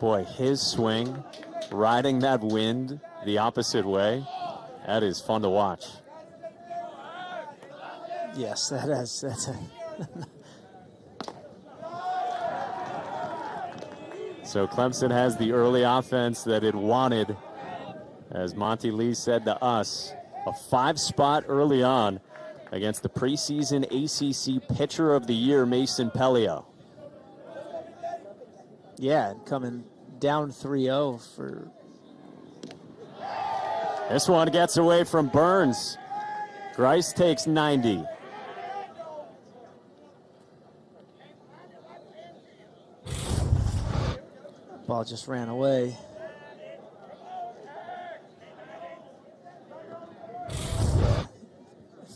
Boy, his swing, riding that wind the opposite way, that is fun to watch. Yes, that's a So Clemson has the early offense that it wanted. As Monty Lee said to us, a 5-spot early on against the preseason ACC Pitcher of the Year, Mason Pelio. Yeah, coming down 3-0 for... This one gets away from Burns. Grice takes 90. Ball just ran away.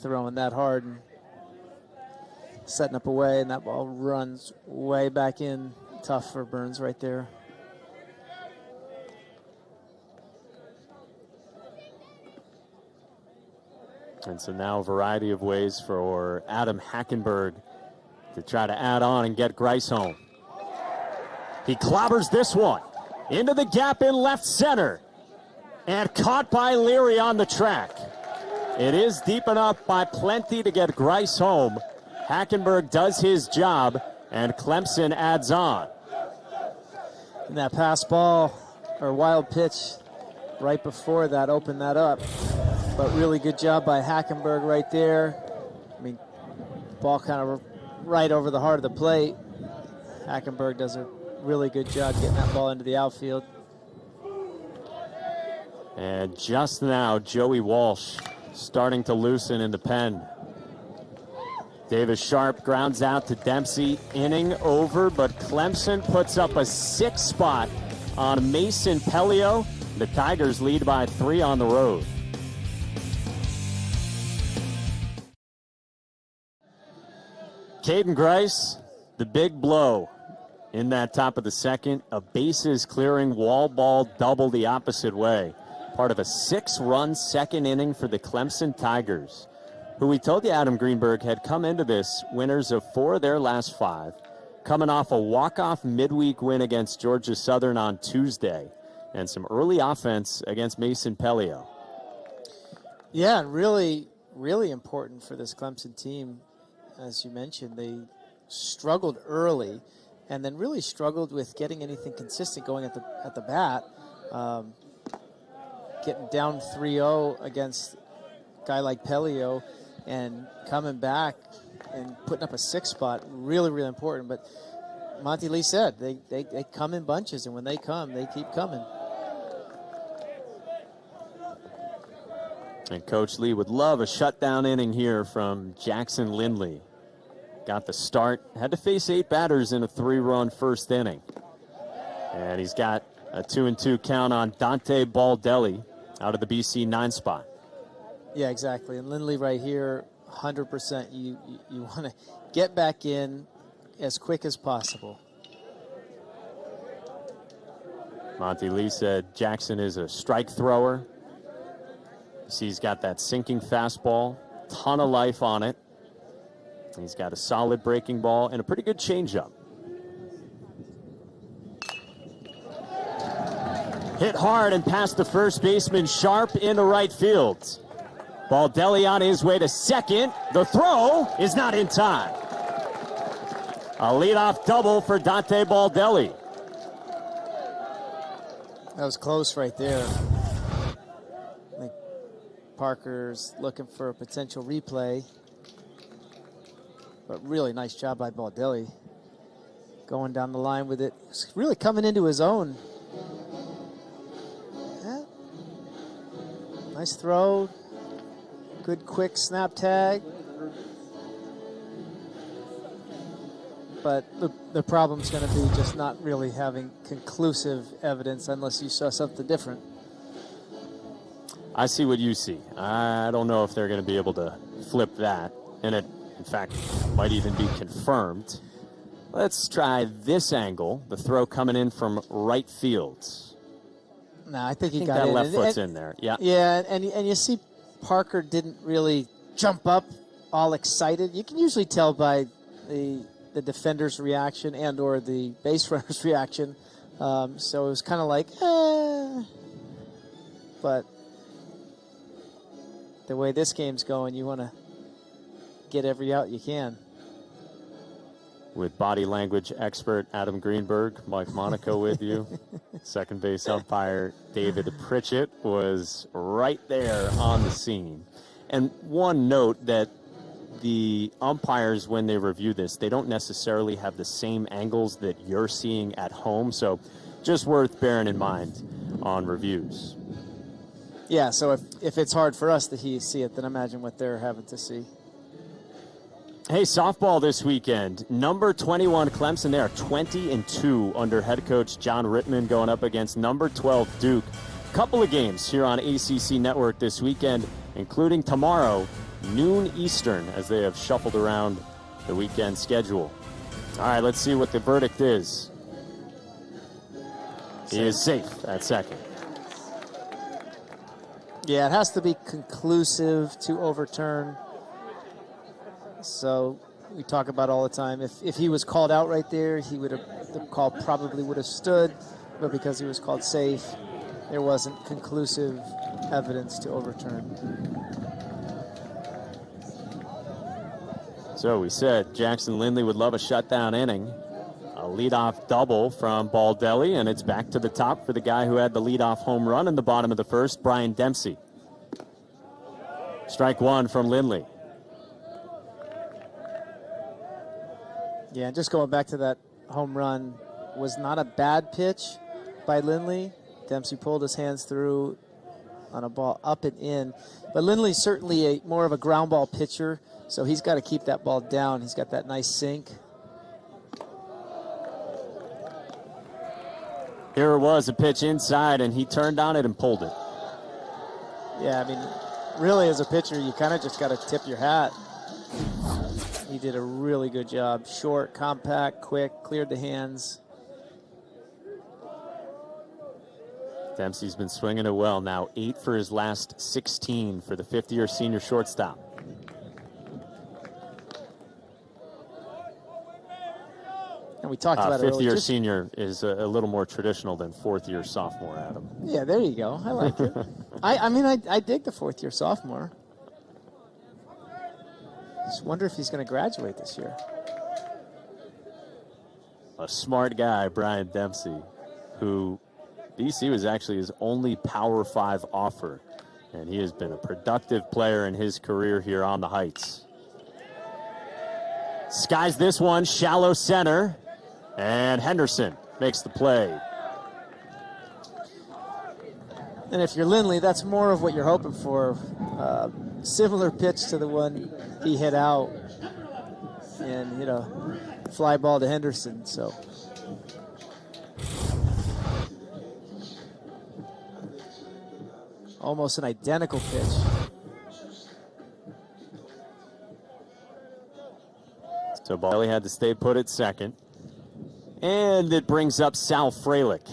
Throwing that hard and setting up away, and that ball runs way back in. Tough for Burns right there. And so now a variety of ways for Adam Hackenberg to try to add on and get Grice home. He clobbers this one into the gap in left center and caught by Leary on the track. It is deep enough by plenty to get Grice home. Hackenberg does his job, and Clemson adds on. And that pass ball or wild pitch right before that opened that up. But really good job by Hackenberg right there. I mean, ball kind of right over the heart of the plate. Hackenberg does a really good job getting that ball into the outfield. And just now, Joey Walsh starting to loosen in the pen. Davis Sharp grounds out to Dempsey. Inning over, but Clemson puts up a 6-spot on Mason Pelio. The Tigers lead by 3 on the road. Caden Grice, the big blow in that top of the second. A bases clearing wall ball double the opposite way. Part of a 6-run second inning for the Clemson Tigers, who who we told you, Adam Greenberg, had come into this winners of 4 of their last 5, coming off a walk-off midweek win against Georgia Southern on Tuesday, and some early offense against Mason Pelio. Yeah, and really, really important for this Clemson team. As you mentioned, they struggled early and then really struggled with getting anything consistent going at the bat. Getting down 3-0 against a guy like Pelio and coming back and putting up a 6 spot, really, really important. But Monty Lee said they come in bunches, and when they come, they keep coming. And Coach Lee would love a shutdown inning here from Jackson Lindley. Got the start, had to face 8 batters in a 3-run first inning. And he's got a 2-2 count on Dante Baldelli out of the BC 9 spot. Yeah, exactly. And Lindley right here, 100%. You want to get back in as quick as possible. Monty Lee said Jackson is a strike thrower. You see he's got that sinking fastball, ton of life on it. He's got a solid breaking ball and a pretty good changeup. Hit hard and past the first baseman, Sharp into right field. Baldelli on his way to second. The throw is not in time. A leadoff double for Dante Baldelli. That was close right there. I think Parker's looking for a potential replay. But really nice job by Baldelli. Going down the line with it. He's really coming into his own. Yeah. Nice throw. Good quick snap tag. But the problem's going to be just not really having conclusive evidence unless you saw something different. I see what you see. I don't know if they're going to be able to flip that. And it, in fact, might even be confirmed. Let's try this angle. The throw coming in from right field. No, I think he got that in. left foot's in there. Yeah. Yeah, and you see Parker didn't really jump up all excited. You can usually tell by the defender's reaction and or the base runner's reaction. So it was kind of like, But the way this game's going, you want to get every out you can. With body language expert Adam Greenberg, Mike Monaco with you. Second base umpire David Pritchett was right there on the scene. And one note that the umpires, when they review this, they don't necessarily have the same angles that you're seeing at home. So just worth bearing in mind on reviews. Yeah, so if it's hard for us to see it, then imagine what they're having to see. Hey, softball this weekend. Number 21 Clemson, they are 20-2 under head coach John Rittman going up against number 12 Duke. Couple of games here on ACC Network this weekend, including tomorrow, noon Eastern, as they have shuffled around the weekend schedule. All right, let's see what the verdict is. He is safe at second. Yeah, it has to be conclusive to overturn. So we talk about all the time. If he was called out right there, the call probably would have stood. But because he was called safe, there wasn't conclusive evidence to overturn. So we said Jackson Lindley would love a shutdown inning. A leadoff double from Baldelli, and it's back to the top for the guy who had the leadoff home run in the bottom of the first, Brian Dempsey. Strike one from Lindley. Yeah, just going back to that home run, was not a bad pitch by Lindley. Dempsey pulled his hands through on a ball up and in. But Lindley's certainly more of a ground ball pitcher, so he's got to keep that ball down. He's got that nice sink. Here it was, a pitch inside, and he turned on it and pulled it. Yeah, I mean, really as a pitcher, you kind of just got to tip your hat. He did a really good job. Short, compact, quick, cleared the hands. Dempsey's been swinging it well now. 8 for his last 16 for the fifth-year senior shortstop. we talked about it earlier. Fifth-year senior is a little more traditional than fourth-year sophomore, Adam. Yeah, there you go. I like it. I dig the fourth-year sophomore. Just wonder if he's going to graduate this year. A smart guy, Brian Dempsey, who BC was actually his only Power 5 offer, and he has been a productive player in his career here on the Heights. Skies this one, shallow center, and Henderson makes the play. And if you're Lindley, that's more of what you're hoping for. Similar pitch to the one he hit out, and fly ball to Henderson. So almost an identical pitch. So Bailey had to stay put at second. And it brings up Sal Fralick,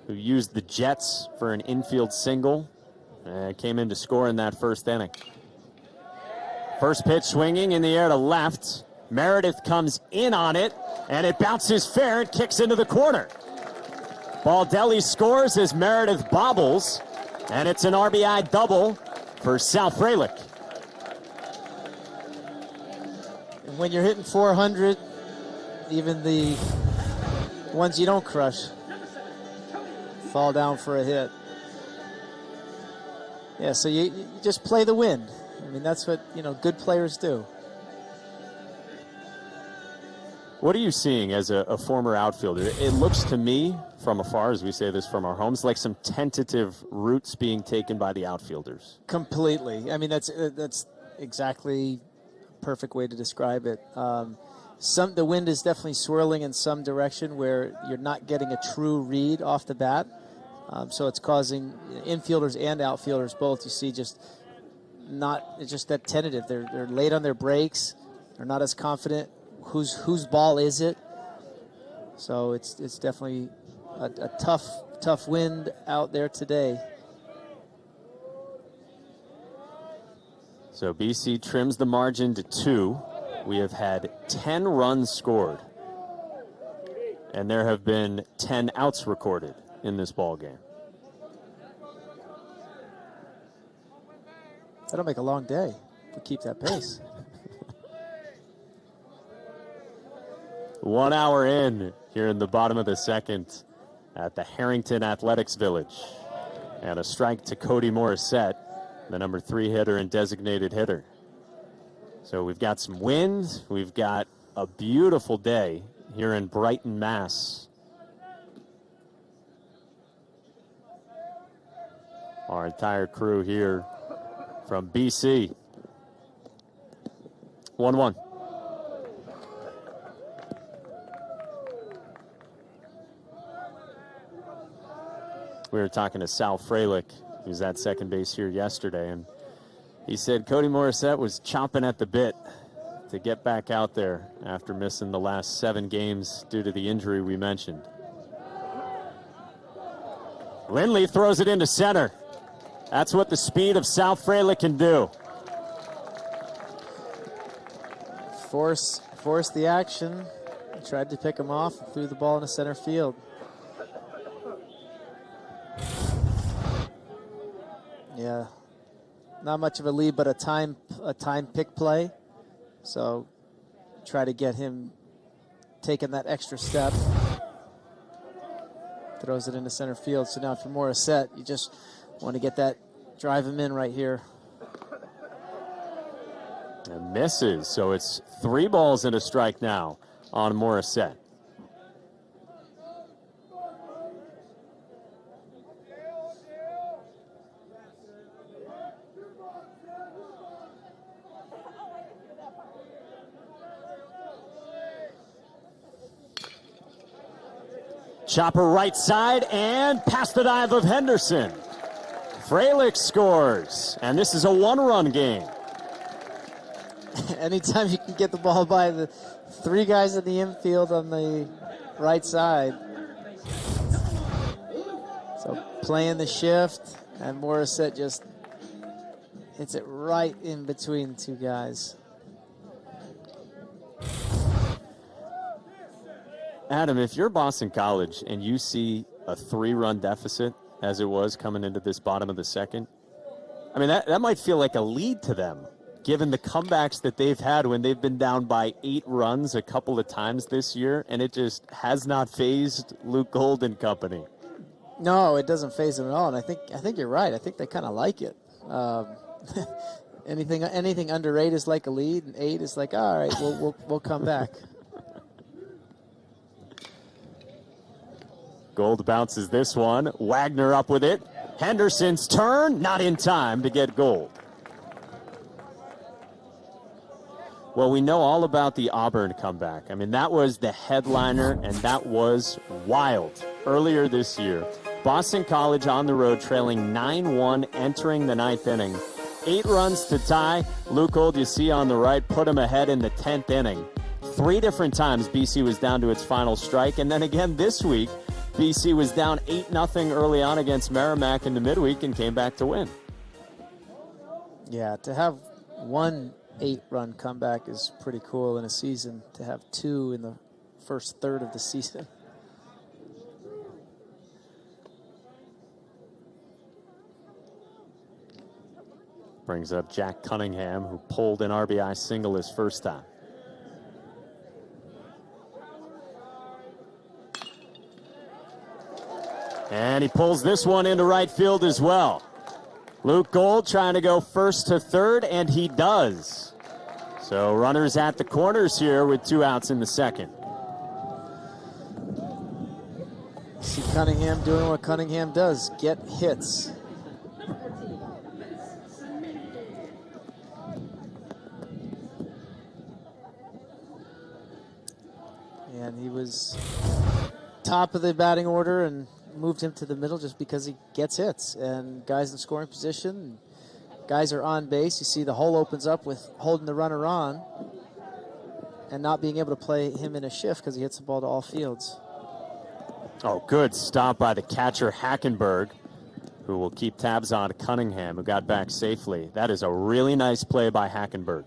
who used the Jets for an infield single and came in to score in that first inning. First pitch swinging in the air to left. Meredith comes in on it, and it bounces fair and kicks into the corner. Baldelli scores as Meredith bobbles, and it's an RBI double for Sal Fralick. And when you're hitting 400, even the ones you don't crush fall down for a hit. Yeah, so you just play the wind. I mean, that's what, good players do. What are you seeing as a former outfielder? It looks to me, from afar, as we say this from our homes, like some tentative routes being taken by the outfielders. Completely. I mean, that's exactly a perfect way to describe it. The wind is definitely swirling in some direction where you're not getting a true read off the bat. So it's causing infielders and outfielders both, you see, it's just that tentative. They're late on their breaks. They're not as confident. Whose ball is it? So it's definitely a tough wind out there today. So BC trims the margin to 2. We have had 10 runs scored, and there have been 10 outs recorded in this ball game. That'll make a long day if we keep that pace. 1 hour in here in the bottom of the second at the Harrington Athletics Village. And a strike to Cody Morissette, the number 3 hitter and designated hitter. So we've got some wind. We've got a beautiful day here in Brighton, Mass. Our entire crew here from BC. 1-1. We were talking to Sal Fralick, who's at second base here yesterday, and he said Cody Morissette was chomping at the bit to get back out there after missing the last 7 games due to the injury we mentioned. Lindley throws it into center. That's what the speed of Sal Fralick can do. Force the action. Tried to pick him off and threw the ball into center field. Yeah, not much of a lead, but a time pick play. So try to get him taking that extra step. Throws it into center field. So now for Morissette, you just want to get that, drive him in right here. And misses, so it's 3 balls and a strike now on Morissette. Chopper right side and past the dive of Henderson. Fralick scores, and this is a 1-run game. Anytime you can get the ball by the 3 guys in the infield on the right side. So playing the shift, and Morissette just hits it right in between the 2 guys. Adam, if you're Boston College and you see a 3-run deficit, as it was coming into this bottom of the second, I mean, that might feel like a lead to them, given the comebacks that they've had when they've been down by 8 runs a couple of times this year, and it just has not fazed Luke Gold and company. No, it doesn't faze them at all, and I think you're right. I think they kind of like it. Anything under 8 is like a lead, and 8 is like, all right, we'll come back. Gold bounces this one. Wagner up with it. Henderson's turn, not in time to get Gold. Well, we know all about the Auburn comeback. I mean, that was the headliner, and that was wild earlier this year. Boston College on the road trailing 9-1 entering the 9th inning. 8 runs to tie. Luke Gold, you see on the right, put him ahead in the 10th inning. 3 different times BC was down to its final strike, and then again this week, BC was down 8-0 early on against Merrimack in the midweek and came back to win. Yeah, to have one 8-run comeback is pretty cool in a season. To have 2 in the first third of the season. Brings up Jack Cunningham, who pulled an RBI single his first time. And he pulls this one into right field as well. Luke Gold trying to go first to third, and he does. So runners at the corners here with 2 outs in the second. See Cunningham doing what Cunningham does, get hits. And he was top of the batting order and moved him to the middle just because he gets hits. And guys in scoring position, guys are on base. You see the hole opens up with holding the runner on and not being able to play him in a shift because he hits the ball to all fields. Oh, good stop by the catcher Hackenberg, who will keep tabs on Cunningham, who got back safely. That is a really nice play by Hackenberg.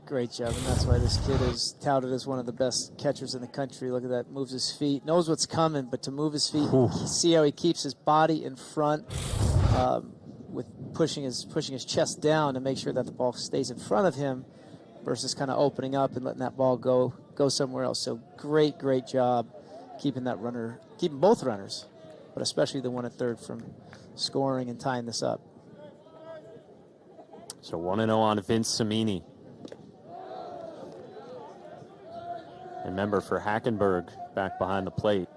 Great job, and that's why this kid is touted as one of the best catchers in the country. Look at that, moves his feet, knows what's coming, but to move his feet, see how he keeps his body in front with pushing his chest down to make sure that the ball stays in front of him versus kind of opening up and letting that ball go somewhere else. So great job keeping both runners, but especially the one at third from scoring and tying this up. So 1-0 on Vince Cimini. Remember, for Hackenberg back behind the plate,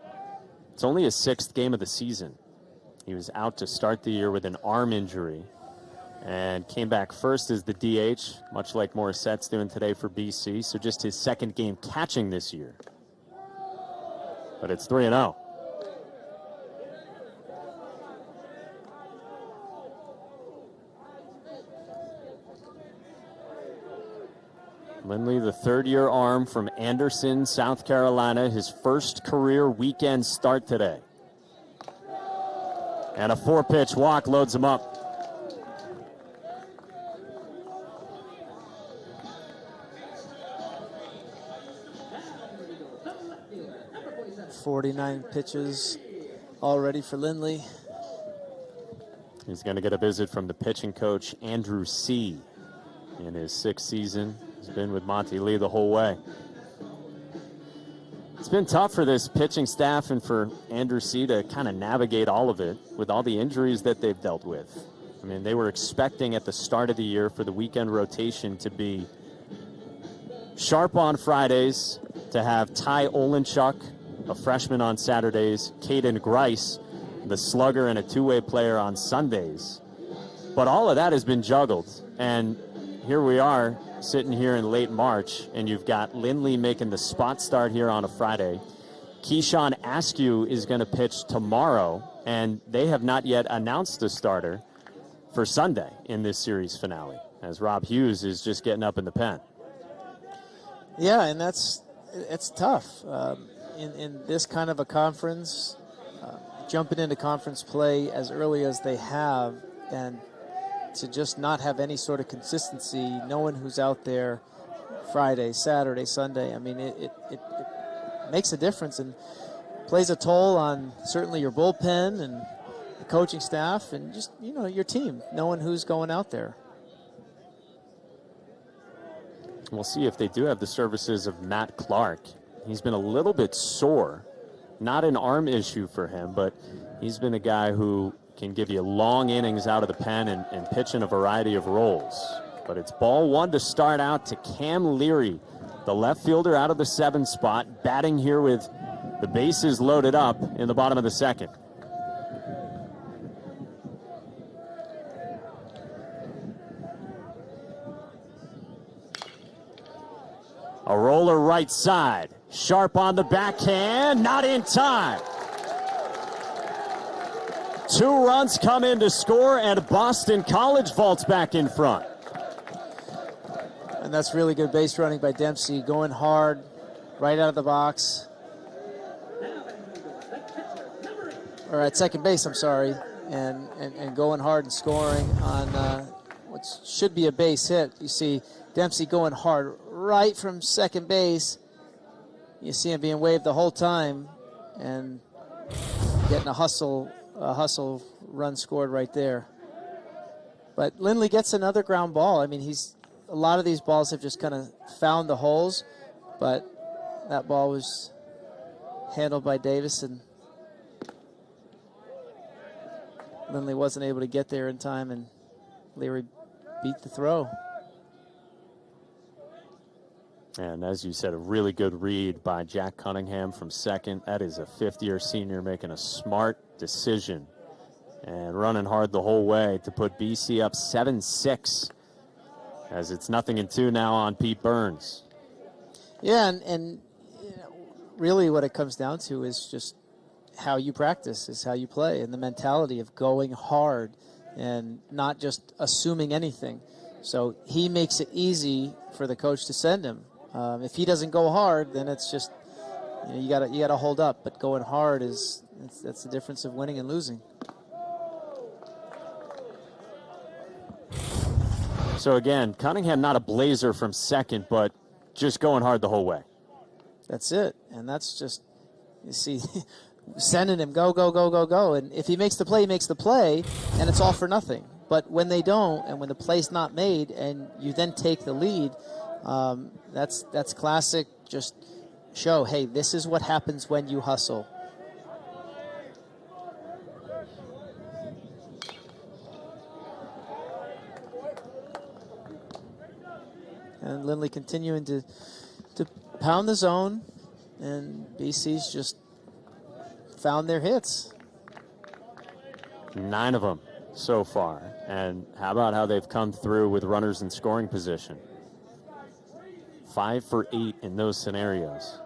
it's only his 6th game of the season. He was out to start the year with an arm injury and came back first as the DH, much like Morissette's doing today for BC. So just his 2nd game catching this year. But it's 3-0. Lindley, the 3rd-year arm from Anderson, South Carolina, his first career weekend start today. And a 4-pitch walk loads him up. "49 pitches already for Lindley." He's going to get a visit from the pitching coach, Andrew C. in his 6th season. He's been with Monty Lee the whole way. It's been tough for this pitching staff and for Andrew C. to kind of navigate all of it with all the injuries that they've dealt with. I mean, they were expecting at the start of the year for the weekend rotation to be sharp on Fridays, to have Ty Olenchuk, a freshman, on Saturdays, Caden Grice, the slugger and a two-way player, on Sundays. But all of that has been juggled, and here we are sitting here in late March, and you've got Lindley making the spot start here on a Friday. Keyshawn Askew is going to pitch tomorrow, and they have not yet announced a starter for Sunday in this series finale, as Rob Hughes is just getting up in the pen. Yeah, and it's tough. In this kind of a conference, jumping into conference play as early as they have, and to just not have any sort of consistency, no one who's out there Friday, Saturday, Sunday. I mean, makes a difference and plays a toll on certainly your bullpen and the coaching staff and just, your team, knowing who's going out there. We'll see if they do have the services of Matt Clark. He's been a little bit sore. Not an arm issue for him, but he's been a guy who can give you long innings out of the pen and pitch in a variety of roles. But it's ball one to start out to Cam Leary, the left fielder out of the 7 spot, batting here with the bases loaded up in the bottom of the second. A roller right side. Sharp on the backhand, not in time. 2 runs come in to score, and Boston College vaults back in front. And that's really good base running by Dempsey, going hard right out of the box. Or at second base, I'm sorry, and going hard and scoring on what should be a base hit. You see Dempsey going hard right from second base. You see him being waved the whole time and getting a hustle run scored right there. But Lindley gets another ground ball. I mean, a lot of these balls have just kind of found the holes, but that ball was handled by Davis, and Lindley wasn't able to get there in time, and Leary beat the throw. And as you said, a really good read by Jack Cunningham from second. That is a fifth-year senior making a smart decision and running hard the whole way to put BC up 7-6 as it's 0-2 now on Pete Burns. Yeah, and really what it comes down to is just how you practice, is how you play, and the mentality of going hard and not just assuming anything. So he makes it easy for the coach to send him. If he doesn't go hard, then it's just you gotta hold up. But going hard that's the difference of winning and losing. So again, Cunningham not a blazer from second, but just going hard the whole way. That's it, and that's just, you see, sending him go, and if he makes the play, he makes the play, and it's all for nothing. But when they don't, and when the play's not made, and you then take the lead, that's classic. Just show, hey, this is what happens when you hustle. And Lindley continuing to pound the zone, and BC's just found their hits. 9 of them so far. And how about how they've come through with runners in scoring position? 5 for 8 in those scenarios.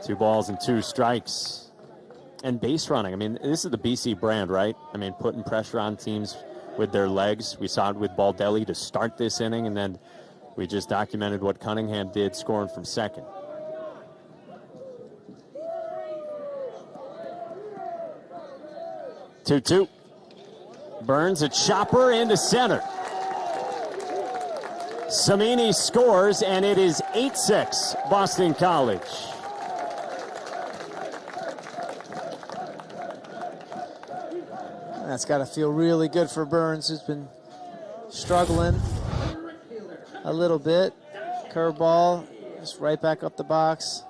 2 balls and 2 strikes. And base running. I mean, this is the BC brand, right? I mean, putting pressure on teams with their legs. We saw it with Baldelli to start this inning, and then we just documented what Cunningham did scoring from second. Two. Burns a chopper into center. Samini scores, and it is 8-6 Boston College. That's got to feel really good for Burns, who's been struggling a little bit. Curveball, just right back up the box.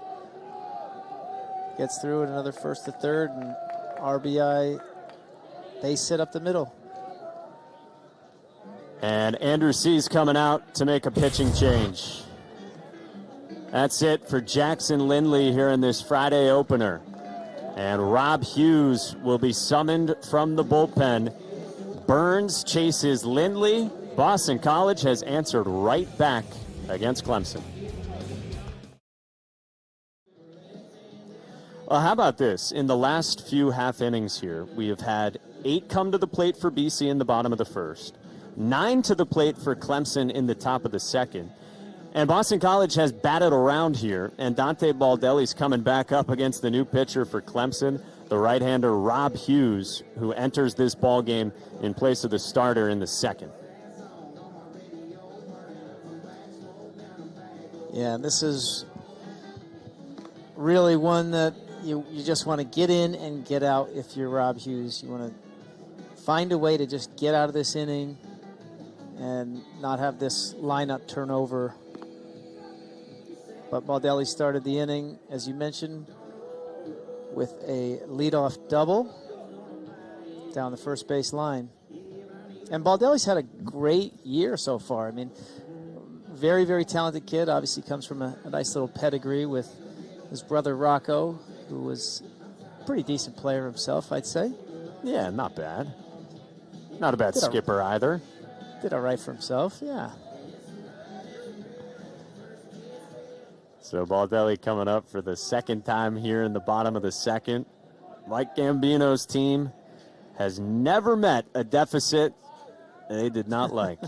Gets through it, another first to third, and RBI. They sit up the middle. And Andrew C's coming out to make a pitching change. That's it for Jackson Lindley here in this Friday opener. And Rob Hughes will be summoned from the bullpen. Burns chases Lindley. Boston College has answered right back against Clemson. Well, how about this? In the last few half innings here, we have had 8 come to the plate for BC in the bottom of the first, 9 to the plate for Clemson in the top of the second. And Boston College has batted around here, and Dante Baldelli's coming back up against the new pitcher for Clemson, the right-hander Rob Hughes, who enters this ball game in place of the starter in the second. Yeah, and this is really one that you just want to get in and get out if you're Rob Hughes. You want to find a way to just get out of this inning and not have this lineup turnover. But Baldelli started the inning, as you mentioned, with a leadoff double down the first base line. And Baldelli's had a great year so far. I mean, very, very talented kid. Obviously comes from a nice little pedigree with his brother Rocco, who was a pretty decent player himself, I'd say. Yeah, not bad. Not a bad skipper either. Did all right for himself, yeah. So Baldelli coming up for the second time here in the bottom of the second. Mike Gambino's team has never met a deficit they did not like.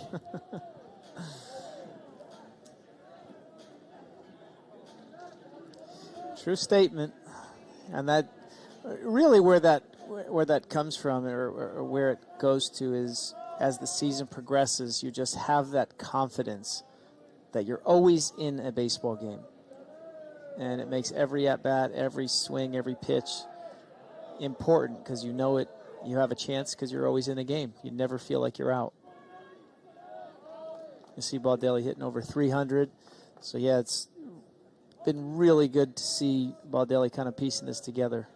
True statement. And that really where that comes from or where it goes to is as the season progresses, you just have that confidence that you're always in a baseball game. And it makes every at-bat, every swing, every pitch important because you know it. You have a chance because you're always in a game. You never feel like you're out. You see Baldelli hitting over 300. So, yeah, it's been really good to see Baldelli kind of piecing this together.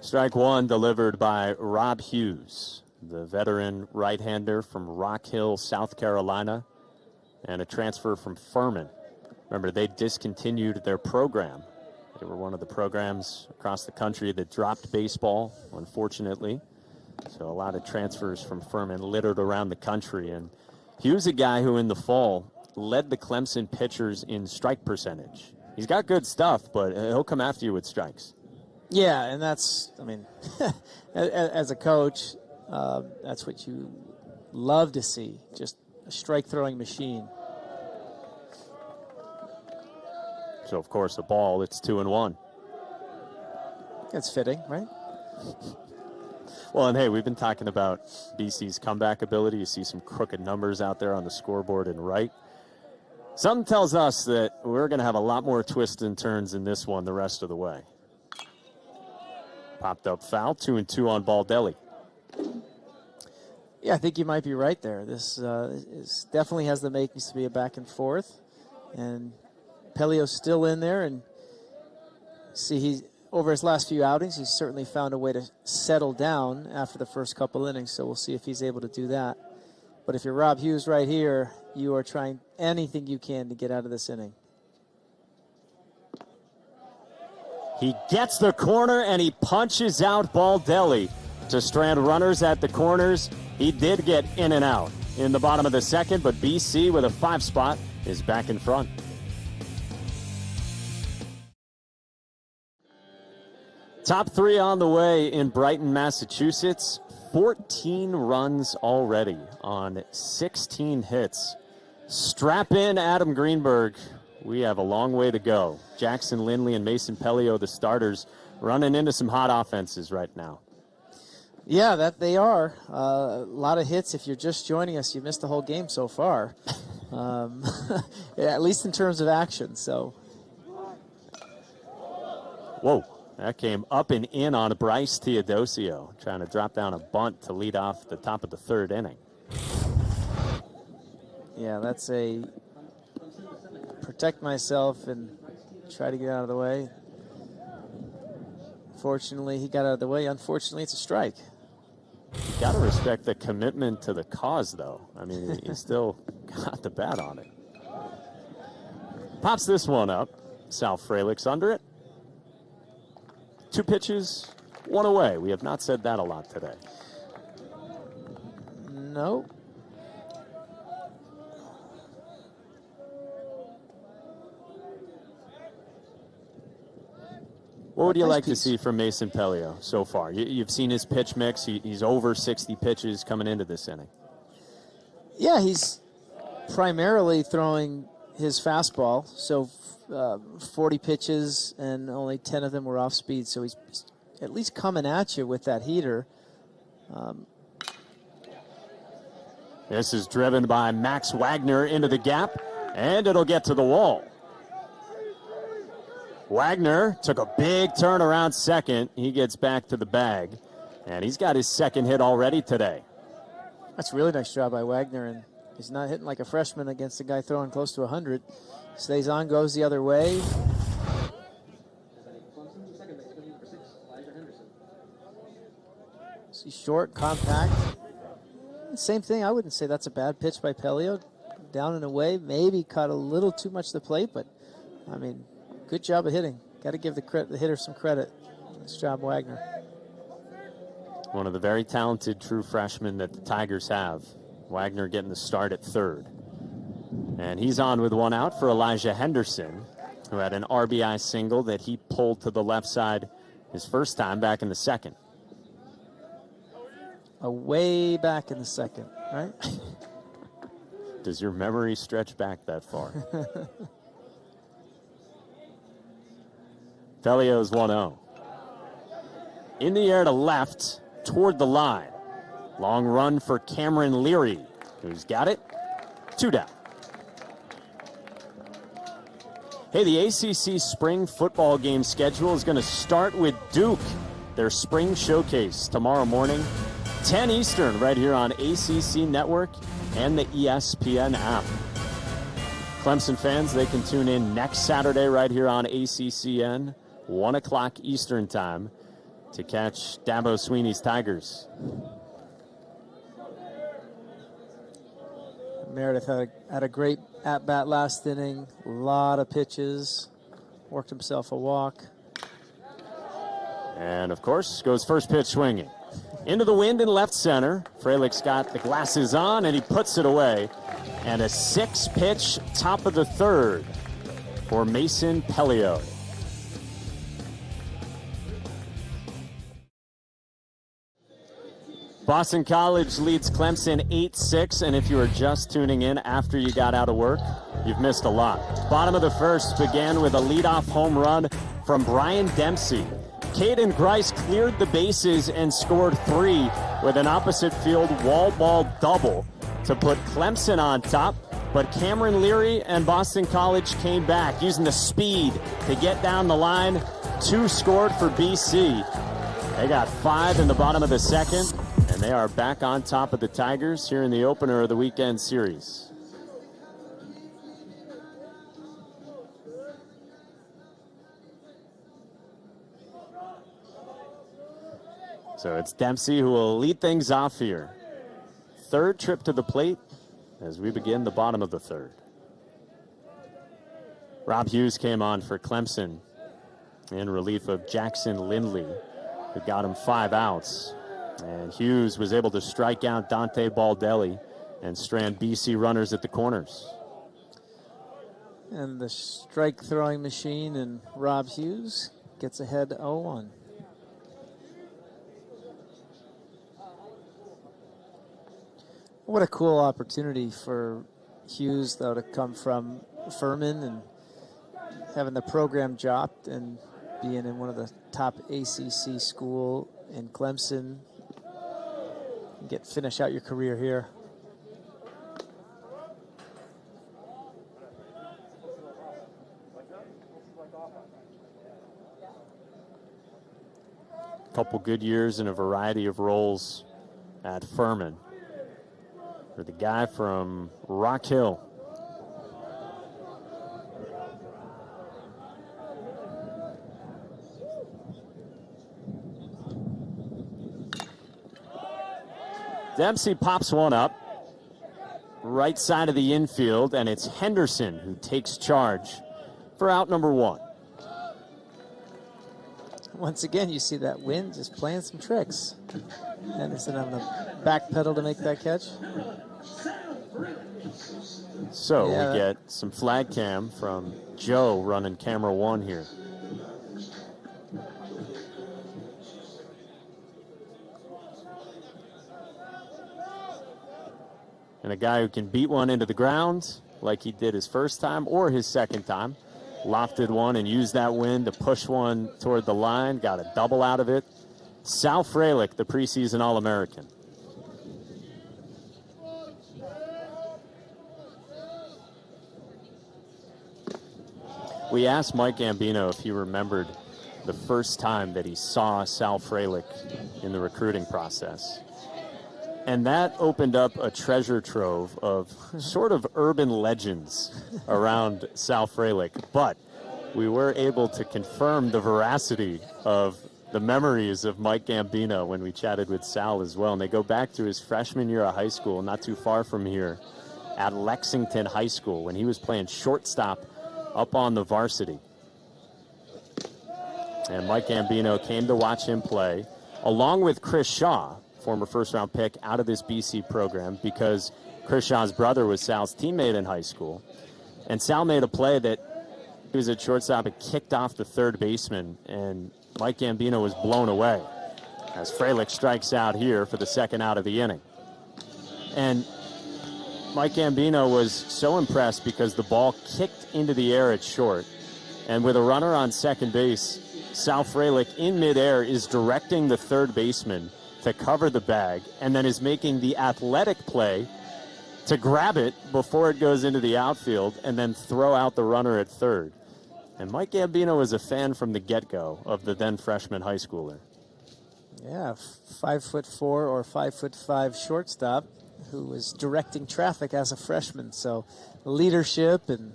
Strike one delivered by Rob Hughes, the veteran right-hander from Rock Hill, South Carolina, and a transfer from Furman. Remember, they discontinued their program. They were one of the programs across the country that dropped baseball, unfortunately. So a lot of transfers from Furman littered around the country. And Hughes, a guy who in the fall led the Clemson pitchers in strike percentage. He's got good stuff, but he'll come after you with strikes. Yeah, and that's, I mean, as a coach, that's what you love to see, just a strike-throwing machine. So, of course, the ball, it's 2-1. That's fitting, right? Well, and hey, we've been talking about BC's comeback ability. You see some crooked numbers out there on the scoreboard and right. Something tells us that we're going to have a lot more twists and turns in this one the rest of the way. Popped up foul, 2-2 on Baldelli. Yeah, I think you might be right there. This definitely has the makings to be a back and forth. And Pelio's still in there, and see, he's over his last few outings, he's certainly found a way to settle down after the first couple innings, so we'll see if he's able to do that. But if you're Rob Hughes right here, you are trying anything you can to get out of this inning. He gets the corner, and he punches out Baldelli to strand runners at the corners. He did get in and out in the bottom of the second, but BC with a 5 spot is back in front. Top 3 on the way in Brighton, Massachusetts. 14 runs already on 16 hits. Strap in, Adam Greenberg. We have a long way to go. Jackson Lindley and Mason Pelio, the starters, running into some hot offenses right now. Yeah, that they are. A lot of hits. If you're just joining us, you missed the whole game so far. Yeah, at least in terms of action. So. Whoa. That came up and in on Bryce Teodosio, trying to drop down a bunt to lead off the top of the third inning. Yeah, that's a protect myself and try to get out of the way. Fortunately, he got out of the way. Unfortunately, it's a strike. You got to respect the commitment to the cause, though. I mean, he still got the bat on it. Pops this one up. Sal Frelick's under it. 2 pitches, 1 away. We have not said that a lot today. No. What would you like to see from Mason Pelio so far? You've seen his pitch mix. He's over 60 pitches coming into this inning. Yeah, he's primarily throwing his fastball. So 40 pitches and only 10 of them were off speed. So he's at least coming at you with that heater. This is driven by Max Wagner into the gap, and it'll get to the wall. Wagner took a big turn around second. He gets back to the bag, and he's got his second hit already today. That's a really nice job by Wagner, and he's not hitting like a freshman against a guy throwing close to 100. Stays on, goes the other way. He's short, compact. Same thing, I wouldn't say that's a bad pitch by Pelio. Down and away, maybe caught a little too much to the plate, but, I mean, good job of hitting. Got to give the hitter some credit. Nice job, Wagner. One of the very talented true freshmen that the Tigers have. Wagner getting the start at third. And he's on with one out for Elijah Henderson, who had an RBI single that he pulled to the left side his first time back in the second. Way back in the second, right? Does your memory stretch back that far? Pelio's 1-0. In the air to left, toward the line. Long run for Cameron Leary, who's got it. 2 down. Hey, the ACC spring football game schedule is going to start with Duke, their spring showcase tomorrow morning, 10 Eastern, right here on ACC Network and the ESPN app. Clemson fans, they can tune in next Saturday right here on ACCN, 1 o'clock Eastern time, to catch Dabo Swinney's Tigers. Meredith had a great at-bat last inning. A lot of pitches. Worked himself a walk. And, of course, goes first pitch swinging. Into the wind in left center. Frelick's got the glasses on, and he puts it away. And a 6-pitch top of the third for Mason Pelio. Boston College leads Clemson 8-6, and if you are just tuning in after you got out of work, you've missed a lot. Bottom of the first began with a leadoff home run from Brian Dempsey. Caden Grice cleared the bases and scored 3 with an opposite field wall ball double to put Clemson on top, but Cameron Leary and Boston College came back using the speed to get down the line. 2 scored for BC. They got 5 in the bottom of the second, and they are back on top of the Tigers here in the opener of the weekend series. So it's Dempsey who will lead things off here. Third trip to the plate as we begin the bottom of the third. Rob Hughes came on for Clemson in relief of Jackson Lindley, who got him 5 outs. And Hughes was able to strike out Dante Baldelli and strand BC runners at the corners. And the strike throwing machine and Rob Hughes gets ahead 0-1. What a cool opportunity for Hughes, though, to come from Furman and having the program dropped and being in one of the top ACC school in Clemson. Finish out your career here. Couple good years in a variety of roles at Furman. For the guy from Rock Hill. Dempsey pops one up. Right side of the infield, and it's Henderson who takes charge for out number 1. Once again, you see that wind just playing some tricks. Henderson having to back pedal to make that catch. So we get some flag cam from Joe running camera 1 here. And a guy who can beat one into the ground like he did his first time or his second time. Lofted one and used that wind to push one toward the line. Got a double out of it. Sal Frelick, the preseason All-American. We asked Mike Gambino if he remembered the first time that he saw Sal Frelick in the recruiting process. And that opened up a treasure trove of sort of urban legends around Sal Frelick. But we were able to confirm the veracity of the memories of Mike Gambino when we chatted with Sal as well. And they go back to his freshman year of high school, not too far from here, at Lexington High School, when he was playing shortstop up on the varsity. And Mike Gambino came to watch him play, along with Chris Shaw, former first-round pick out of this BC program, because Chris Shaw's brother was Sal's teammate in high school. And Sal made a play that he was at shortstop and kicked off the third baseman, and Mike Gambino was blown away as Frelick strikes out here for the second out of the inning. And Mike Gambino was so impressed because the ball kicked into the air at short, and with a runner on second base, Sal Frelick in midair is directing the third baseman to cover the bag, and then is making the athletic play to grab it before it goes into the outfield and then throw out the runner at third. And Mike Gambino was a fan from the get-go of the then freshman high schooler. Yeah, 5'4" or 5'5" shortstop who was directing traffic as a freshman. So leadership and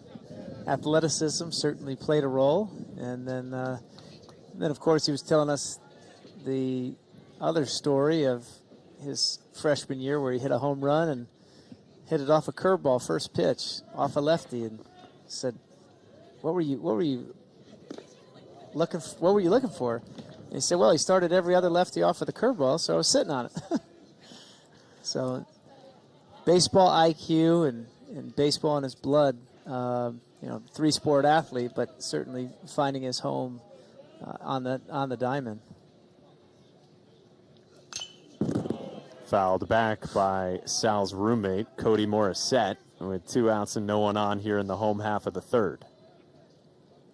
athleticism certainly played a role. And then of course, he was telling us the other story of his freshman year where he hit a home run and hit it off a curveball first pitch off a lefty, and said, what were you looking for? And he said, well, he started every other lefty off with a curveball, so I was sitting on it. So baseball IQ and baseball in his blood, three-sport athlete, but certainly finding his home on the diamond. Fouled back by Sal's roommate, Cody Morissette, with 2 outs and no one on here in the home half of the third.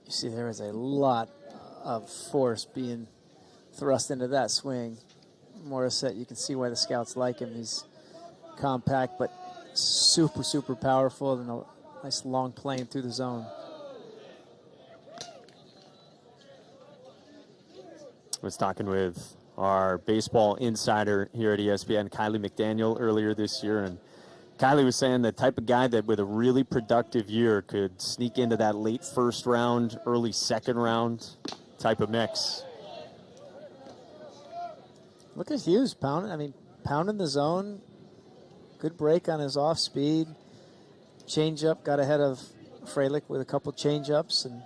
You see there is a lot of force being thrust into that swing. Morissette, you can see why the scouts like him. He's compact, but super, super powerful, and a nice long plane through the zone. I was talking with our baseball insider here at ESPN, Kylie McDaniel, earlier this year, and Kylie was saying the type of guy that with a really productive year could sneak into that late first round, early second round type of mix. Look at Hughes pounding the zone. Good break on his off speed. Changeup, got ahead of Frelick with a couple changeups, and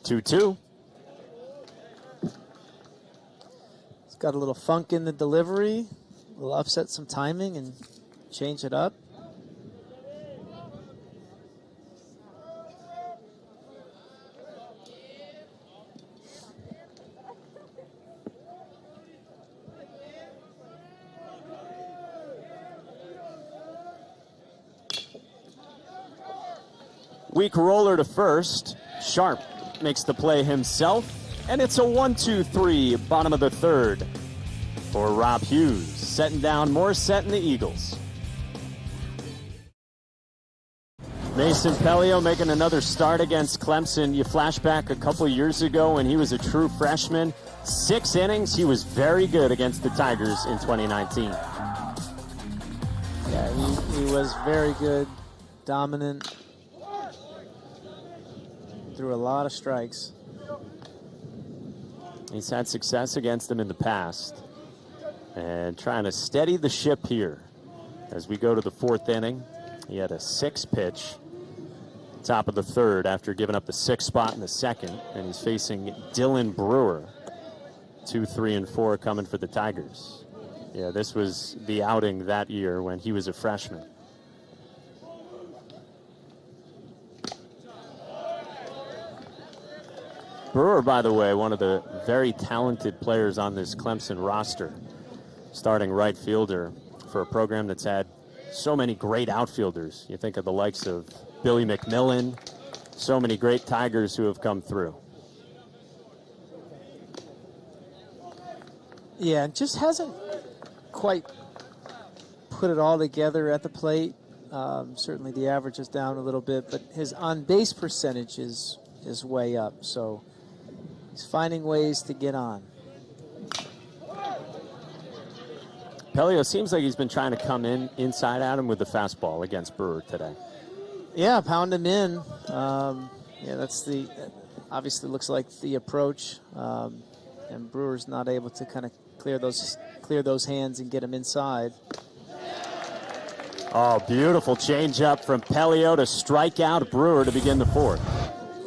2-2. It's got a little funk in the delivery. We'll upset some timing and change it up. Weak roller to first. Sharp makes the play himself, and it's a 1-2-3, bottom of the third for Rob Hughes, setting down Morissette and the Eagles. Mason Pelio making another start against Clemson. You flash back a couple years ago when he was a true freshman. 6 innings, he was very good against the Tigers in 2019. Yeah, he was very good, dominant. Threw a lot of strikes. He's had success against them in the past. And trying to steady the ship here as we go to the 4th inning. He had a 6-pitch, top of the 3rd, after giving up the 6th spot in the 2nd. And he's facing Dylan Brewer. 2, 3, and 4 coming for the Tigers. Yeah, this was the outing that year when he was a freshman. Brewer, by the way, one of the very talented players on this Clemson roster. Starting right fielder for a program that's had so many great outfielders. You think of the likes of Billy McMillan, so many great Tigers who have come through. Yeah, just hasn't quite put it all together at the plate. Certainly the average is down a little bit, but his on-base percentage is way up. So he's finding ways to get on. Pelio seems like he's been trying to come inside at him with the fastball against Brewer today. Yeah, pound him in. That's obviously looks like the approach. And Brewer's not able to kind of clear those hands and get him inside. Oh, beautiful changeup from Pelio to strike out Brewer to begin the fourth.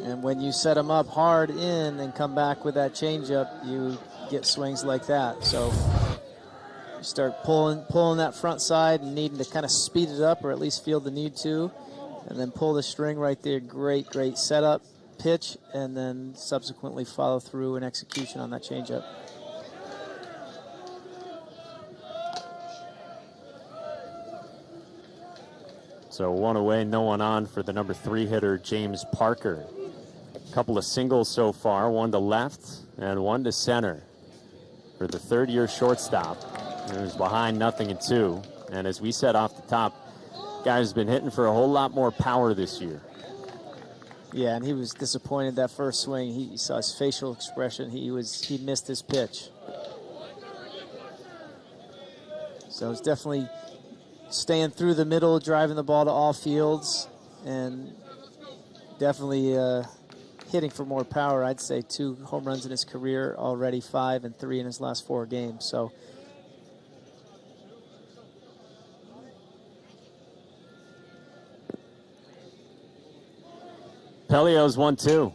And when you set him up hard in and come back with that changeup, you get swings like that. So you start pulling that front side and needing to kind of speed it up or at least feel the need to. And then pull the string right there. Great setup, pitch, and then subsequently follow through and execution on that changeup. So one away, no one on for the number 3 hitter, James Parker. A couple of singles so far, one to left and one to center for the third-year shortstop. He was behind 0-2. And as we said off the top, guy's been hitting for a whole lot more power this year. Yeah, and he was disappointed that first swing. He saw his facial expression. He missed his pitch. So it's definitely staying through the middle, driving the ball to all fields, and definitely hitting for more power. I'd say 2 home runs in his career already, 5 and 3 in his last 4 games. So Pelio's 1-2.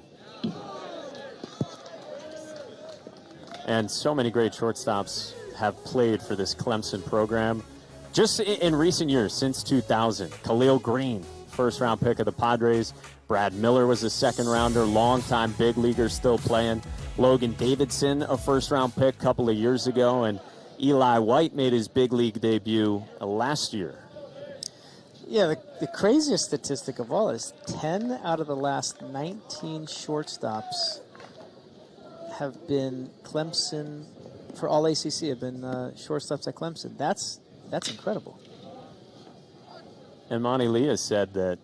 And so many great shortstops have played for this Clemson program. Just in recent years, since 2000, Khalil Green, first-round pick of the Padres. Brad Miller was a second-rounder, longtime big leaguer still playing. Logan Davidson, a first-round pick a couple of years ago. And Eli White made his big league debut last year. yeah, the craziest statistic of all is 10 out of the last 19 shortstops have been Clemson, for all ACC, have been shortstops at Clemson. That's incredible. And Monty Lee has said that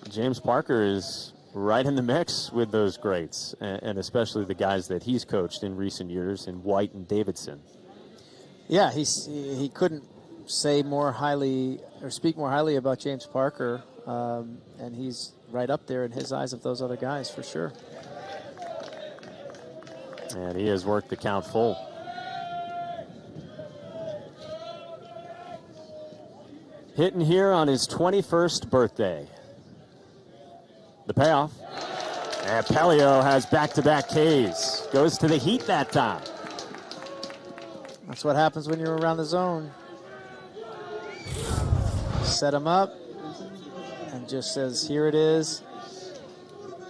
James Parker is right in the mix with those greats, and especially the guys that he's coached in recent years in White and Davidson. Yeah, he couldn't say more highly or speak more highly about James Parker, and he's right up there in his eyes of those other guys for sure. And he has worked the count full. Hitting here on his 21st birthday. The payoff. And Pelio has back-to-back Ks. Goes to the Heat that time. That's what happens when you're around the zone. Set him up and just says, here it is.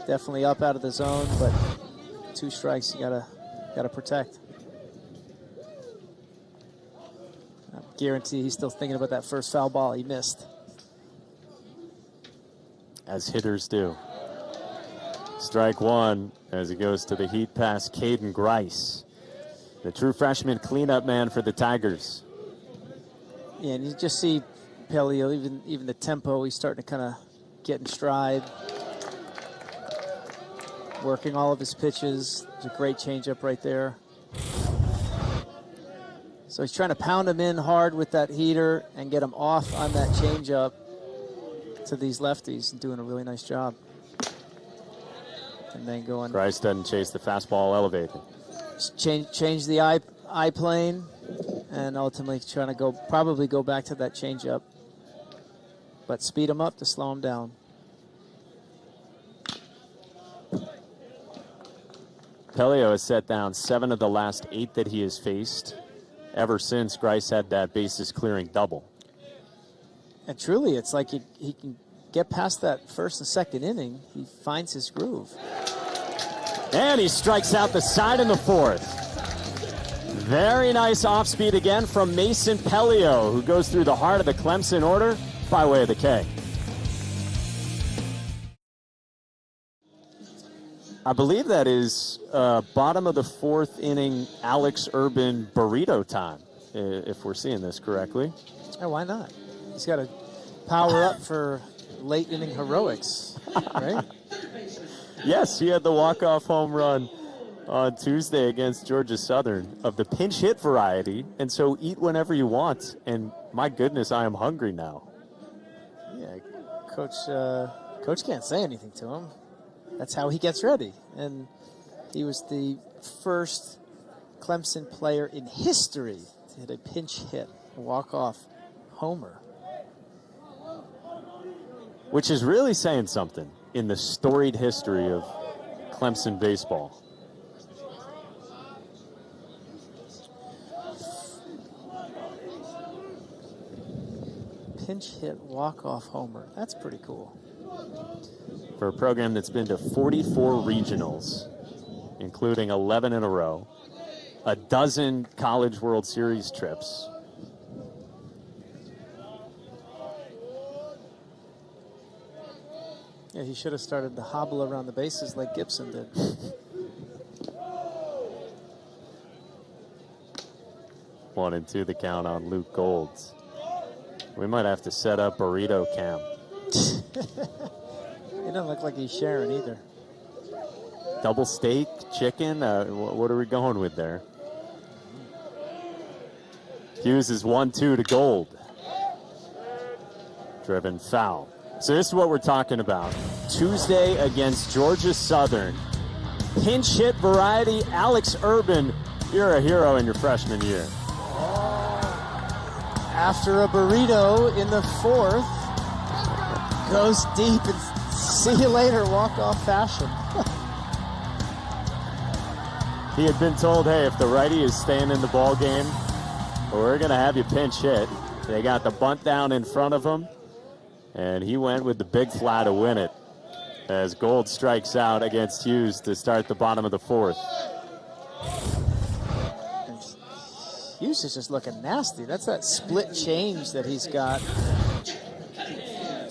Definitely up out of the zone, but 2 strikes you gotta protect. I guarantee he's still thinking about that first foul ball he missed. As hitters do. Strike 1 as it goes to the Heat past Caden Grice, the true freshman cleanup man for the Tigers. Yeah, and you just see Pelio, even the tempo, he's starting to kind of get in stride. Working all of his pitches. There's a great changeup right there. So he's trying to pound him in hard with that heater and get him off on that changeup to these lefties, and doing a really nice job. And then going. Grice doesn't chase the fastball elevated. Change the eye plane, and ultimately trying to probably go back to that changeup, but speed him up to slow him down. Pelio has set down 7 of the last 8 that he has faced ever since Grice had that bases clearing double. And truly, it's like he can get past that first and second inning. He finds his groove. And he strikes out the side in the 4th. Very nice off speed again from Mason Pelio, who goes through the heart of the Clemson order by way of the K. I believe that is bottom of the 4th inning Alex Urban burrito time, if we're seeing this correctly. Oh, why not? He's got a power up for late inning heroics, right? Yes, he had the walk-off home run on Tuesday against Georgia Southern of the pinch hit variety, and so eat whenever you want. And my goodness, I am hungry now. Yeah, Coach can't say anything to him. That's how he gets ready. And he was the first Clemson player in history to hit a pinch hit, a walk-off homer. Which is really saying something in the storied history of Clemson baseball. Pinch hit, walk-off homer. That's pretty cool. For a program that's been to 44 regionals, including 11 in a row, a dozen College World Series trips. Yeah, he should have started to hobble around the bases like Gibson did. One and two the count on Luke Golds. We might have to set up burrito cam. He doesn't look like he's sharing either. Double steak, chicken, what are we going with there? Hughes is 1-2 to Gold. Driven foul. So this is what we're talking about. Tuesday against Georgia Southern. Pinch hit variety, Alex Urban. You're a hero in your freshman year. After a burrito in the fourth, goes deep and see you later, walk-off fashion. He had been told, hey, if the righty is staying in the ball game, we're going to have you pinch hit. They got the bunt down in front of him, and he went with the big fly to win it as Gold strikes out against Hughes to start the bottom of the fourth. Hughes is just looking nasty. That's that split change that he's got.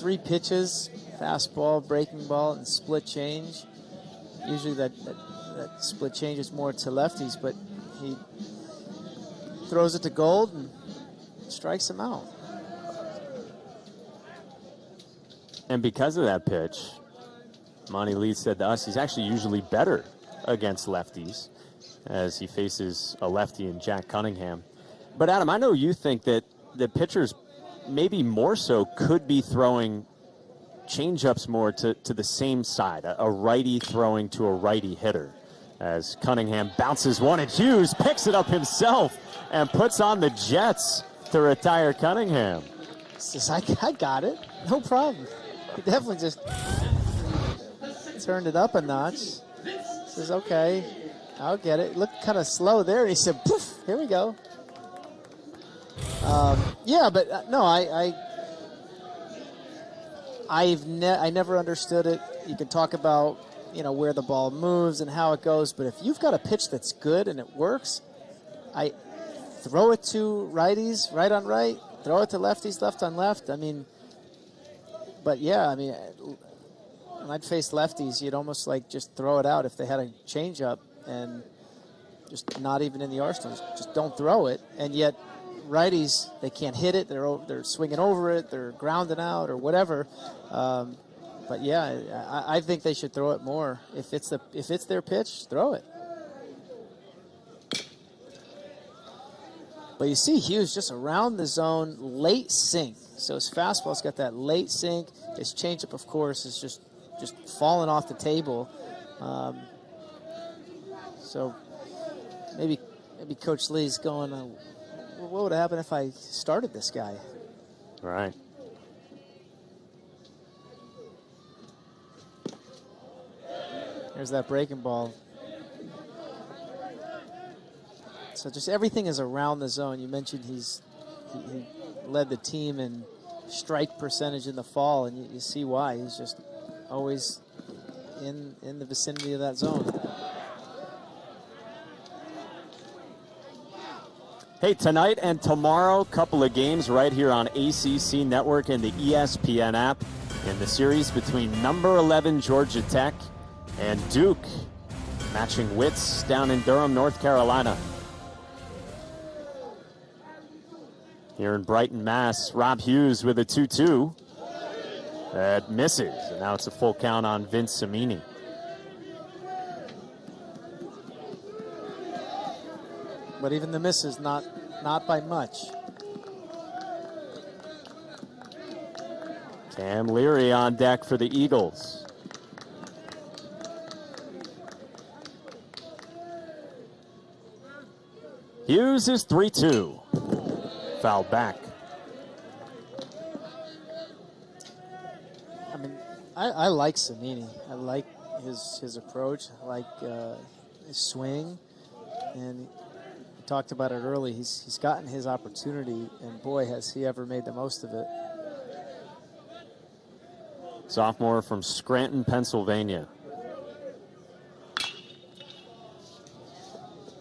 3 pitches, fastball, breaking ball, and split change. Usually that split change is more to lefties, but he throws it to Gold and strikes him out. And because of that pitch, Monty Lee said to us he's actually usually better against lefties as he faces a lefty in Jack Cunningham. But Adam, I know you think that the pitchers maybe more so could be throwing changeups more to the same side, a righty throwing to a righty hitter. As Cunningham bounces one and Hughes picks it up himself and puts on the Jets to retire Cunningham. Says, I got it. No problem. He definitely just turned it up a notch. Says, okay, I'll get it. Looked kind of slow there. And he said, poof, here we go. Yeah, but no, I never understood it. You can talk about, where the ball moves and how it goes, but if you've got a pitch that's good and it works, I throw it to righties, right on right, throw it to lefties, left on left. But yeah, when I'd face lefties, you'd almost like just throw it out if they had a changeup and just not even in the arsenal. Just don't throw it. And yet righties, they can't hit it. They're swinging over it. They're grounding out or whatever. But yeah, I think they should throw it more. If it's their pitch, throw it. But you see Hughes just around the zone, late sink. So his fastball's got that late sink. His changeup, of course, is just falling off the table. So maybe Coach Lee's going, what would happen if I started this guy? Right. There's that breaking ball. So just everything is around the zone. You mentioned he led the team in strike percentage in the fall, and you see why. He's just always in the vicinity of that zone. Hey, tonight and tomorrow, couple of games right here on ACC Network and the ESPN app in the series between number 11 Georgia Tech and Duke, matching wits down in Durham, North Carolina. Here in Brighton, Mass, Rob Hughes with a 2-2. That misses, and now it's a full count on Vince Cimini. But even the misses, not by much. Cam Leary on deck for the Eagles. Hughes is 3-2. Foul back. I mean, I like Cimini. I like his approach. I like his swing. And we talked about it early. He's gotten his opportunity, and boy, has he ever made the most of it. Sophomore from Scranton, Pennsylvania.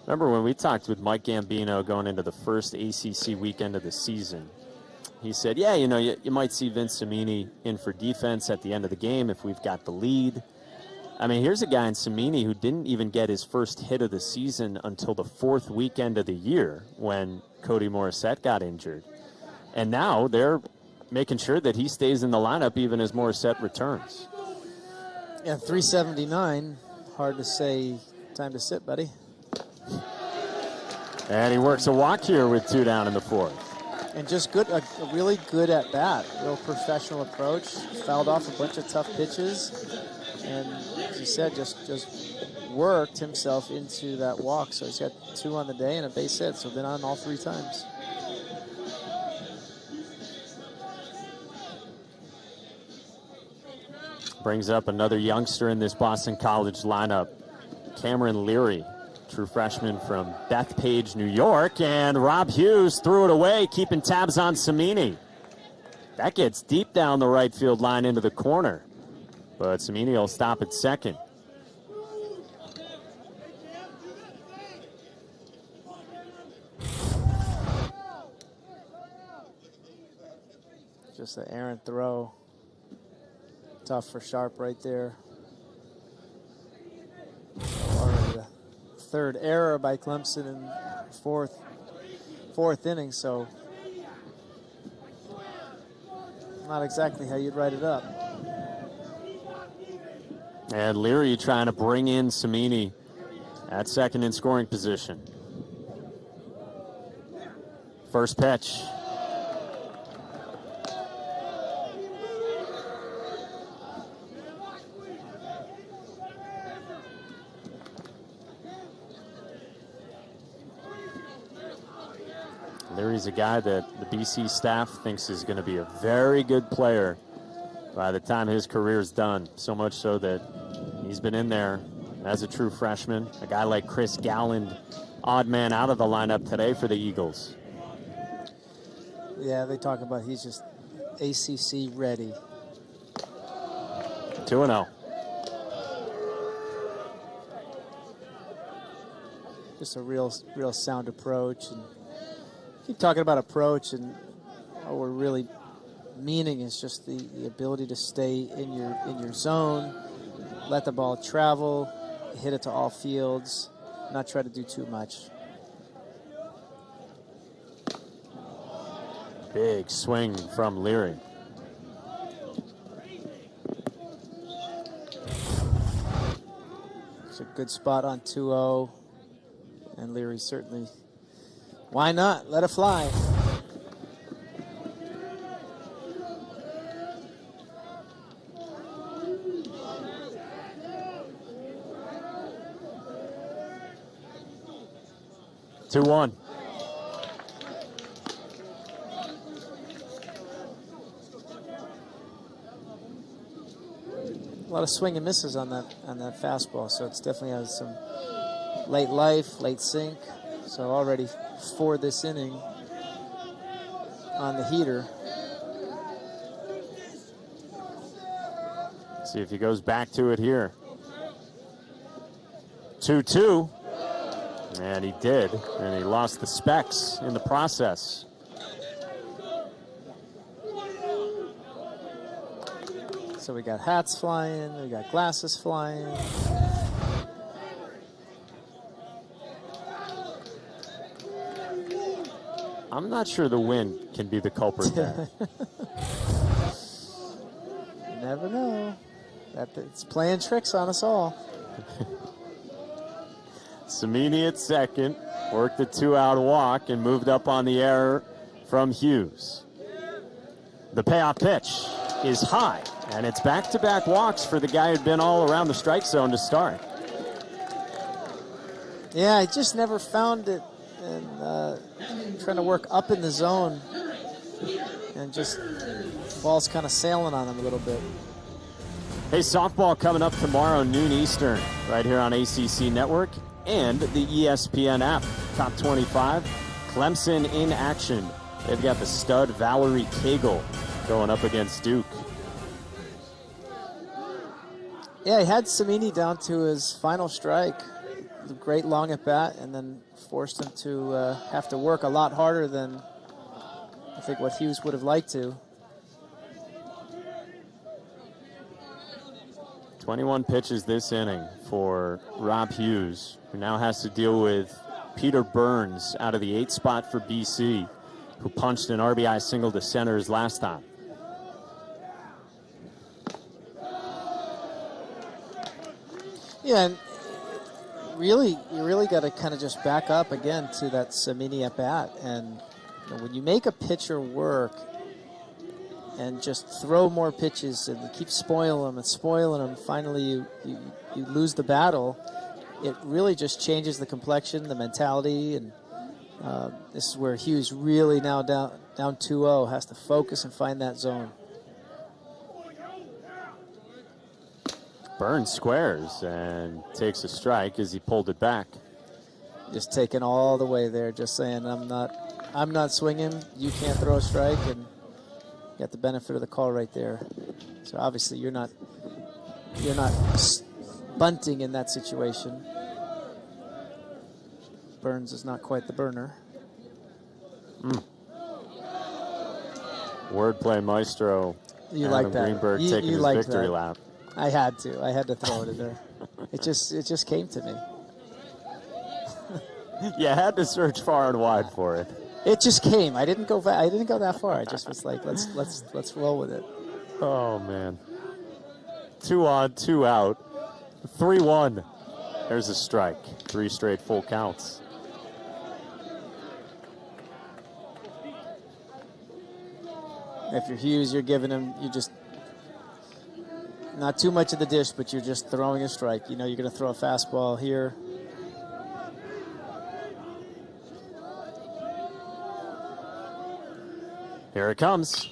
Remember when we talked with Mike Gambino going into the first ACC weekend of the season? He said, yeah, you know, you might see Vince Cimini in for defense at the end of the game if we've got the lead. I mean, here's a guy in Cimini who didn't even get his first hit of the season until the fourth weekend of the year when Cody Morissette got injured. And now they're making sure that he stays in the lineup even as Morissette returns. Yeah, 379. Hard to say time to sit, buddy. And he works a walk here with 2 down in the fourth. And just good, a really good at bat. Real professional approach. Fouled off a bunch of tough pitches. And as you said, just worked himself into that walk. So he's got 2 on the day and a base hit. So been on all 3 times. Brings up another youngster in this Boston College lineup, Cameron Leary, true freshman from Bethpage, New York. And Rob Hughes threw it away, keeping tabs on Cimini. That gets deep down the right field line into the corner. But Cimini will stop at second. Just an errant throw. Tough for Sharp right there. Already the 3rd error by Clemson in fourth inning, so not exactly how you'd write it up. And Leary trying to bring in Cimini at second in scoring position. First pitch. Leary's a guy that the BC staff thinks is going to be a very good player by the time his career's done. So much so that he's been in there as a true freshman. A guy like Chris Galland, odd man out of the lineup today for the Eagles. Yeah, they talk about he's just ACC ready. 2-0. Just a real sound approach. And keep talking about approach, and what we're really meaning is just the ability to stay in your zone, let the ball travel, hit it to all fields, not try to do too much. Big swing from Leary. It's a good spot on 2-0, and Leary certainly, why not? Let it fly. Two one. A lot of swing and misses on that fastball, so it's definitely has some late life, late sink. So already for this inning on the heater. See if he goes back to it here. 2-2. And he did, and he lost the specs in the process. So we got hats flying, we got glasses flying. I'm not sure the wind can be the culprit there. never know. It's playing tricks on us all. Samini at second, worked the 2-out walk and moved up on the error from Hughes. The payoff pitch is high, and it's back-to-back walks for the guy who'd been all around the strike zone to start. Yeah, I just never found it, and trying to work up in the zone, and just ball's kind of sailing on him a little bit. Hey, softball coming up tomorrow, noon Eastern, right here on ACC Network and the ESPN app. Top 25, Clemson in action. They've got the stud Valerie Cagle going up against Duke. Yeah, he had Samini down to his final strike. Great long at bat, and then forced him to have to work a lot harder than I think what Hughes would have liked to. 21 pitches this inning for Rob Hughes, who now has to deal with Peter Burns out of the 8th spot for BC, who punched an RBI single to centers last time. Yeah, and you really got to kind of just back up again to that Samini at bat. And when you make a pitcher work and just throw more pitches and you keep spoiling them, finally you lose the battle. It really just changes the complexion, the mentality, and this is where Hughes really now down 2-0 has to focus and find that zone. Burns squares and takes a strike as he pulled it back. Just taking all the way there, just saying I'm not swinging. You can't throw a strike, and got the benefit of the call right there. So obviously you're not bunting in that situation. Burns is not quite the burner. Wordplay maestro. You Adam like that? Greenberg You taking his like victory that. lap. I had to throw it in there. It just came to me. You had to search far and wide for it. It just came. I didn't go that far. I just was like, let's roll with it. Oh man. 2 on, 2 out. 3-1. There's a strike. 3 straight full counts. If you're Hughes, you're giving him, you just not too much of the dish, but you're just throwing a strike. You know you're going to throw a fastball here. Here it comes.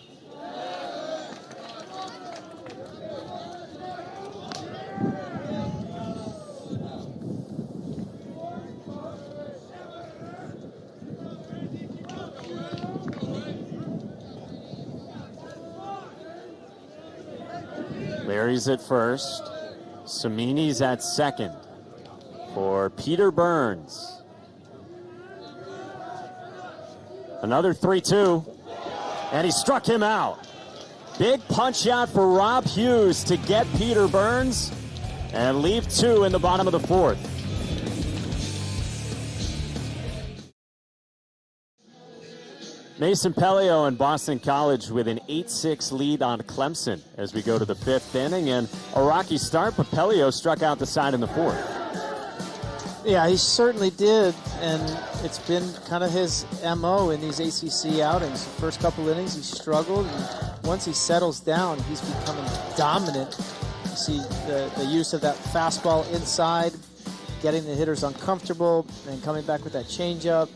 Larry's at first. Samini's at second for Peter Burns. Another 3-2. And he struck him out. Big punch out for Rob Hughes to get Peter Burns and leave 2 in the bottom of the 4th. Mason Pelio and Boston College with an 8-6 lead on Clemson as we go to the 5th inning. And a rocky start, but Pelio struck out the side in the 4th. Yeah, he certainly did, and it's been kind of his MO in these ACC outings. The first couple innings, he struggled, and once he settles down, he's becoming dominant. You see the use of that fastball inside, getting the hitters uncomfortable, and coming back with that changeup,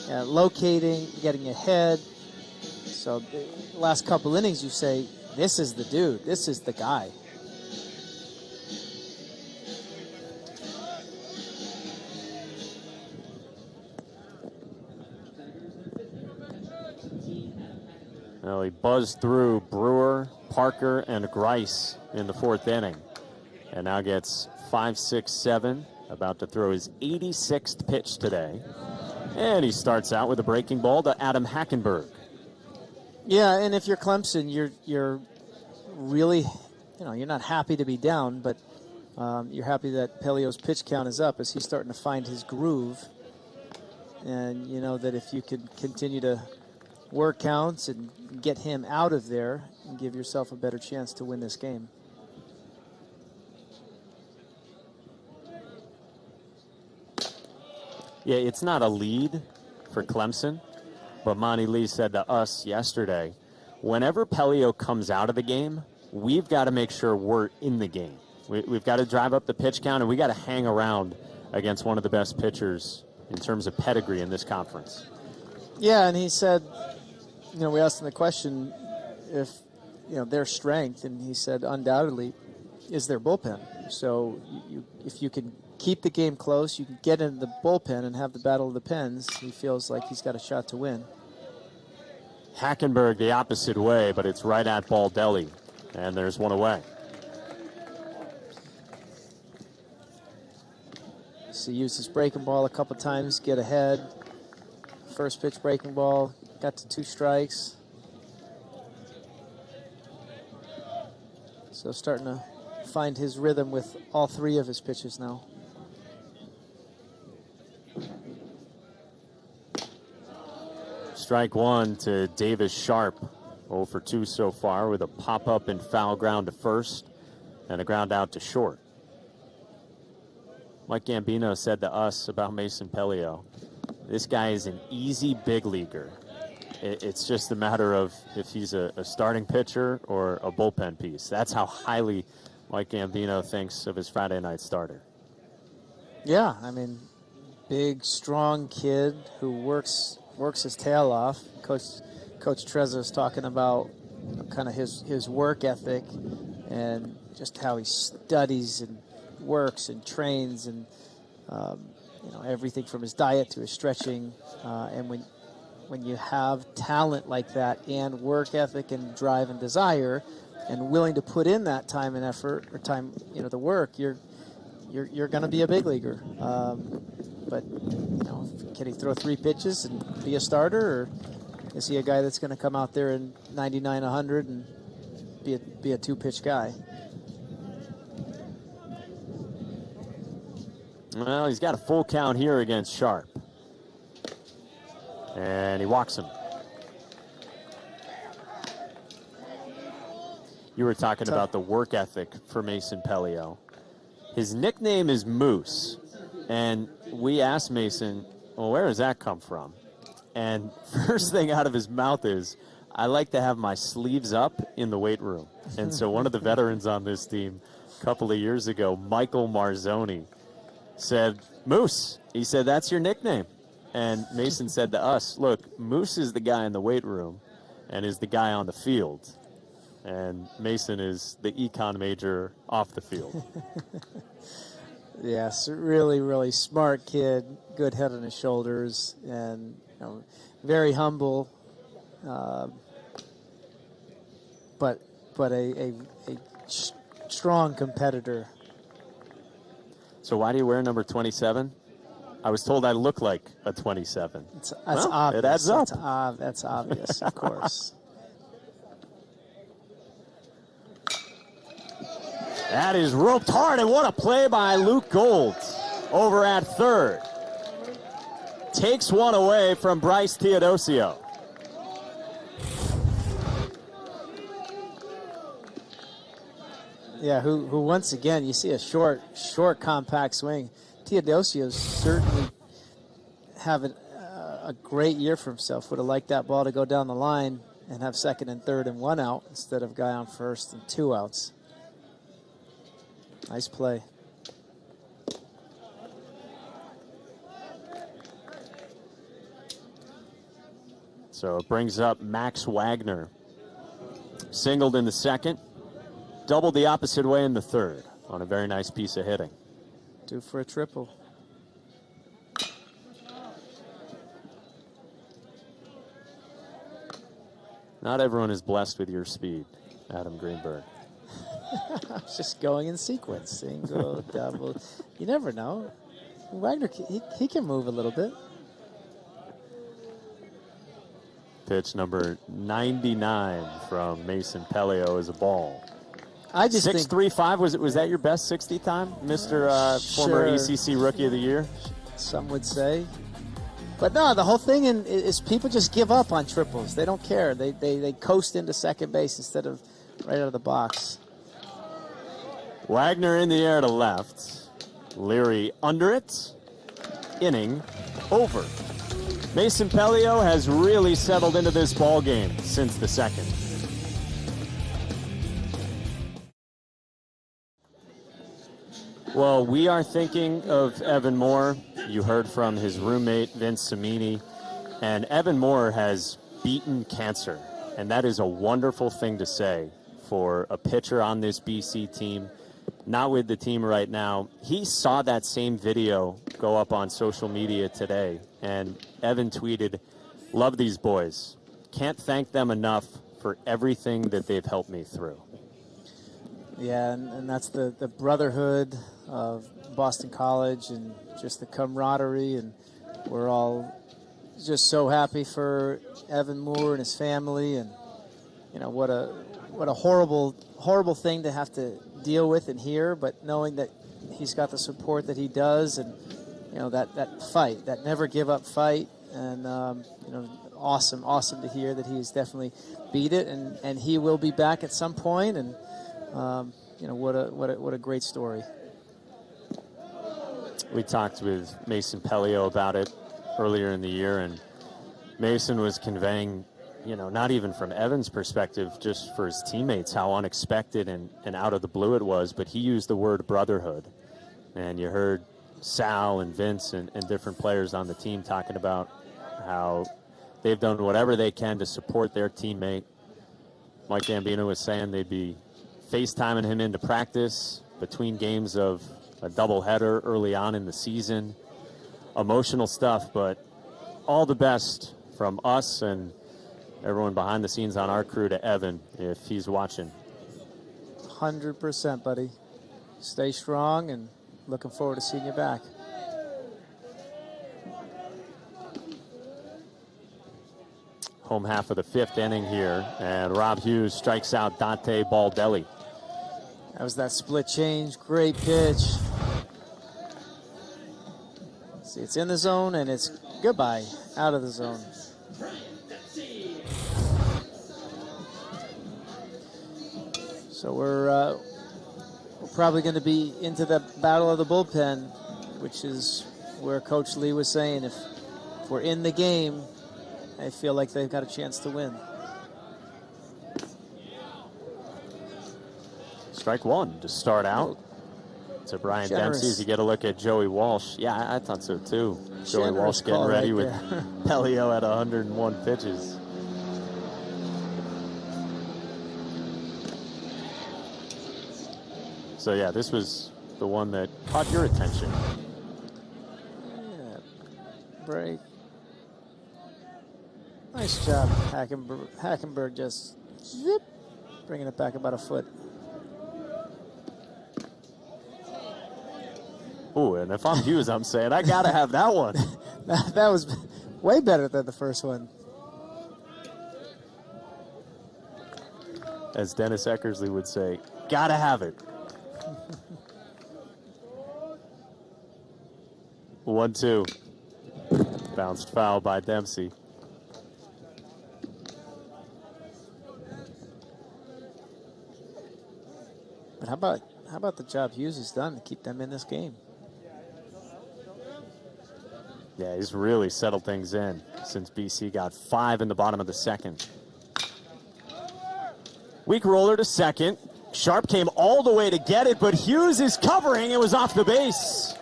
locating, getting ahead. So the last couple innings, you say, this is the dude, this is the guy. Well, he buzzed through Brewer, Parker, and Grice in the 4th inning. And now gets 5, 6, 7. About to throw his 86th pitch today. And he starts out with a breaking ball to Adam Hackenberg. Yeah, and if you're Clemson, you're really, you're not happy to be down, but you're happy that Pelio's pitch count is up as he's starting to find his groove. And you know that if you could continue to work counts and get him out of there and give yourself a better chance to win this game. Yeah, it's not a lead for Clemson, but Monty Lee said to us yesterday, whenever Pelio comes out of the game, we've got to make sure we're in the game. We've got to drive up the pitch count, and we got to hang around against one of the best pitchers in terms of pedigree in this conference. Yeah, and he said, we asked him the question if, their strength, and he said undoubtedly is their bullpen. So if you can keep the game close, you can get into the bullpen and have the battle of the pens, he feels like he's got a shot to win. Hackenberg the opposite way, but it's right at Baldelli, and there's one away. So he used his breaking ball a couple times, get ahead. First pitch breaking ball, got to 2 strikes. So starting to find his rhythm with all 3 of his pitches now. Strike 1 to Davis Sharp. 0 for 2 so far with a pop-up and foul ground to first and a ground out to short. Mike Gambino said to us about Mason Pelio, this guy is an easy big leaguer. It's just a matter of if he's a starting pitcher or a bullpen piece. That's how highly Mike Gambino thinks of his Friday night starter. Yeah, I mean, big, strong kid who works his tail off. Coach Trezor is talking about kind of his work ethic and just how he studies and works and trains and everything from his diet to his stretching. And when you have talent like that and work ethic and drive and desire and willing to put in that time and effort or time, the work, you're going to be a big leaguer. But can he throw 3 pitches and be a starter, or is he a guy that's going to come out there in 99, 100 and be a 2-pitch guy? Well, he's got a full count here against Sharp. And he walks him. You were talking about the work ethic for Mason Pelio. His nickname is Moose. And we asked Mason, well, where does that come from? And first thing out of his mouth is, I like to have my sleeves up in the weight room. And so one of the veterans on this team a couple of years ago, Michael Marzoni, said, Moose. He said, that's your nickname. And Mason said to us, look, Moose is the guy in the weight room and is the guy on the field. And Mason is the econ major off the field. Yes, really, really smart kid, good head on his shoulders, and very humble, but a strong competitor. So why do you wear number 27? I was told I look like a 27. That's obvious. It adds up. That's obvious, of course. That is roped hard, and what a play by Luke Gold over at third. Takes one away from Bryce Theodosio. Yeah, who once again, you see a short, compact swing. Theodosio's certainly having a great year for himself. Would have liked that ball to go down the line and have second and third and 1 out instead of guy on first and 2 outs. Nice play. So it brings up Max Wagner. Singled in the second, doubled the opposite way in the third on a very nice piece of hitting. Due for a triple. Not everyone is blessed with your speed, Adam Greenberg. I was just going in sequence. Single, double. You never know. Wagner, he can move a little bit. Pitch number 99 from Mason Pelio is a ball. I just think 6.35, was that your best 60 time, Mr. Former ECC Rookie of the Year? Some would say. But no, the whole thing is people just give up on triples. They don't care. They coast into second base instead of right out of the box. Wagner in the air to left. Leary under it. Inning. over. Mason Pelio has really settled into this ball game since the second. Well, we are thinking of Evan Moore. You heard from his roommate, Vince Cimini. And Evan Moore has beaten cancer. And that is a wonderful thing to say for a pitcher on this BC team. Not with the team right now. He saw that same video go up on social media today. And Evan tweeted, "Love these boys. Can't thank them enough for everything that they've helped me through." Yeah, and that's the brotherhood of Boston College and just the camaraderie. And we're all just so happy for Evan Moore and his family. And, you know, what a horrible thing to have to deal with and hear, but knowing that he's got the support that he does, and you know that fight, that never give up fight, and you know, awesome to hear that he's definitely beat it, and he will be back at some point, and you know, what a great story. We talked with Mason Pelio about it earlier in the year, and Mason was conveying, you know, not even from Evan's perspective, just for his teammates, how unexpected and out of the blue it was, but he used the word brotherhood. And you heard Sal and Vince and different players on the team talking about how they've done whatever they can to support their teammate. Mike Gambino was saying they'd be FaceTiming him into practice between games of a doubleheader early on in the season. Emotional stuff, but all the best from us and everyone behind the scenes on our crew to Evan, if he's watching. 100%, buddy. Stay strong, and looking forward to seeing you back. Home half of the fifth inning here, and Rob Hughes strikes out Dante Baldelli. That was that split change. Great pitch. See, it's in the zone, and it's goodbye, out of the zone. So we're probably going to be into the battle of the bullpen, which is where Coach Lee was saying if we're in the game, I feel like they've got a chance to win. Strike one to start out. To Brian Dempsey, as you get a look at Joey Walsh. Yeah, I thought so too. Joey Walsh getting ready with Pelio at 101 pitches. So yeah, this was the one that caught your attention. Yeah, break. Nice job, Hackenberg just zip, bringing it back about a foot. Ooh, and if I'm Hughes, I'm saying I gotta have that one. That was way better than the first one. As Dennis Eckersley would say, gotta have it. 1-2. Bounced foul by Dempsey. But how about the job Hughes has done to keep them in this game? Yeah, he's really settled things in since BC got 5 in the bottom of the second. Weak roller to second. Sharp came all the way to get it, but Hughes is covering. It was off the base.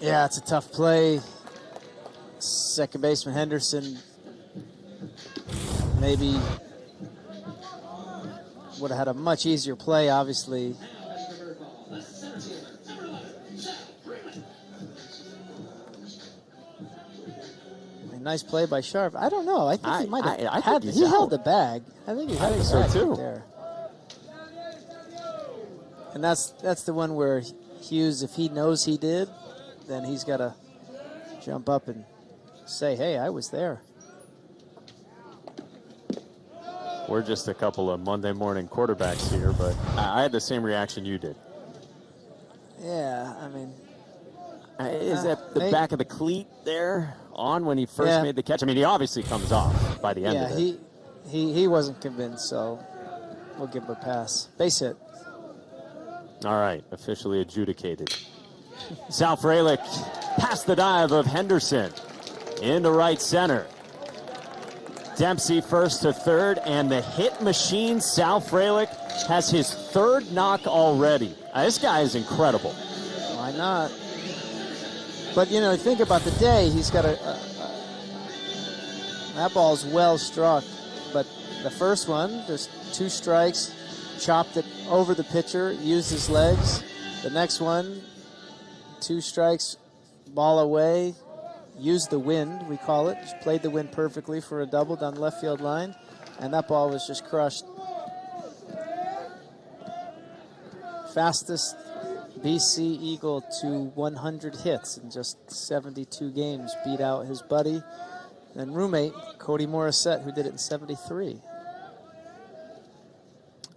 Yeah, it's a tough play. Second baseman Henderson maybe would have had a much easier play, obviously. Nice play by Sharp. I don't know. I think he might have had. He held the bag. I think he had the bag too. Right there. And that's the one where Hughes, if he knows he did, then he's got to jump up and say, "Hey, I was there." We're just a couple of Monday morning quarterbacks here, but I had the same reaction you did. Yeah, I mean, is that the back of the cleat there on when he first made the catch? I mean, he obviously comes off by the end of it. Yeah, he wasn't convinced, so we'll give him a pass. Base hit. All right, officially adjudicated. Sal Frelick past the dive of Henderson into right center. Dempsey first to third, and the hit machine, Sal Frelick, has his third knock already. This guy is incredible. Why not? But, you know, think about the day. He's got that ball's well struck. But the first one, just 2 strikes, chopped it over the pitcher, used his legs. The next one, 2 strikes, ball away, used the wind, we call it. Just played the wind perfectly for a double down the left field line. And that ball was just crushed. Fastest BC Eagle to 100 hits in just 72 games. Beat out his buddy and roommate, Cody Morissette, who did it in 73.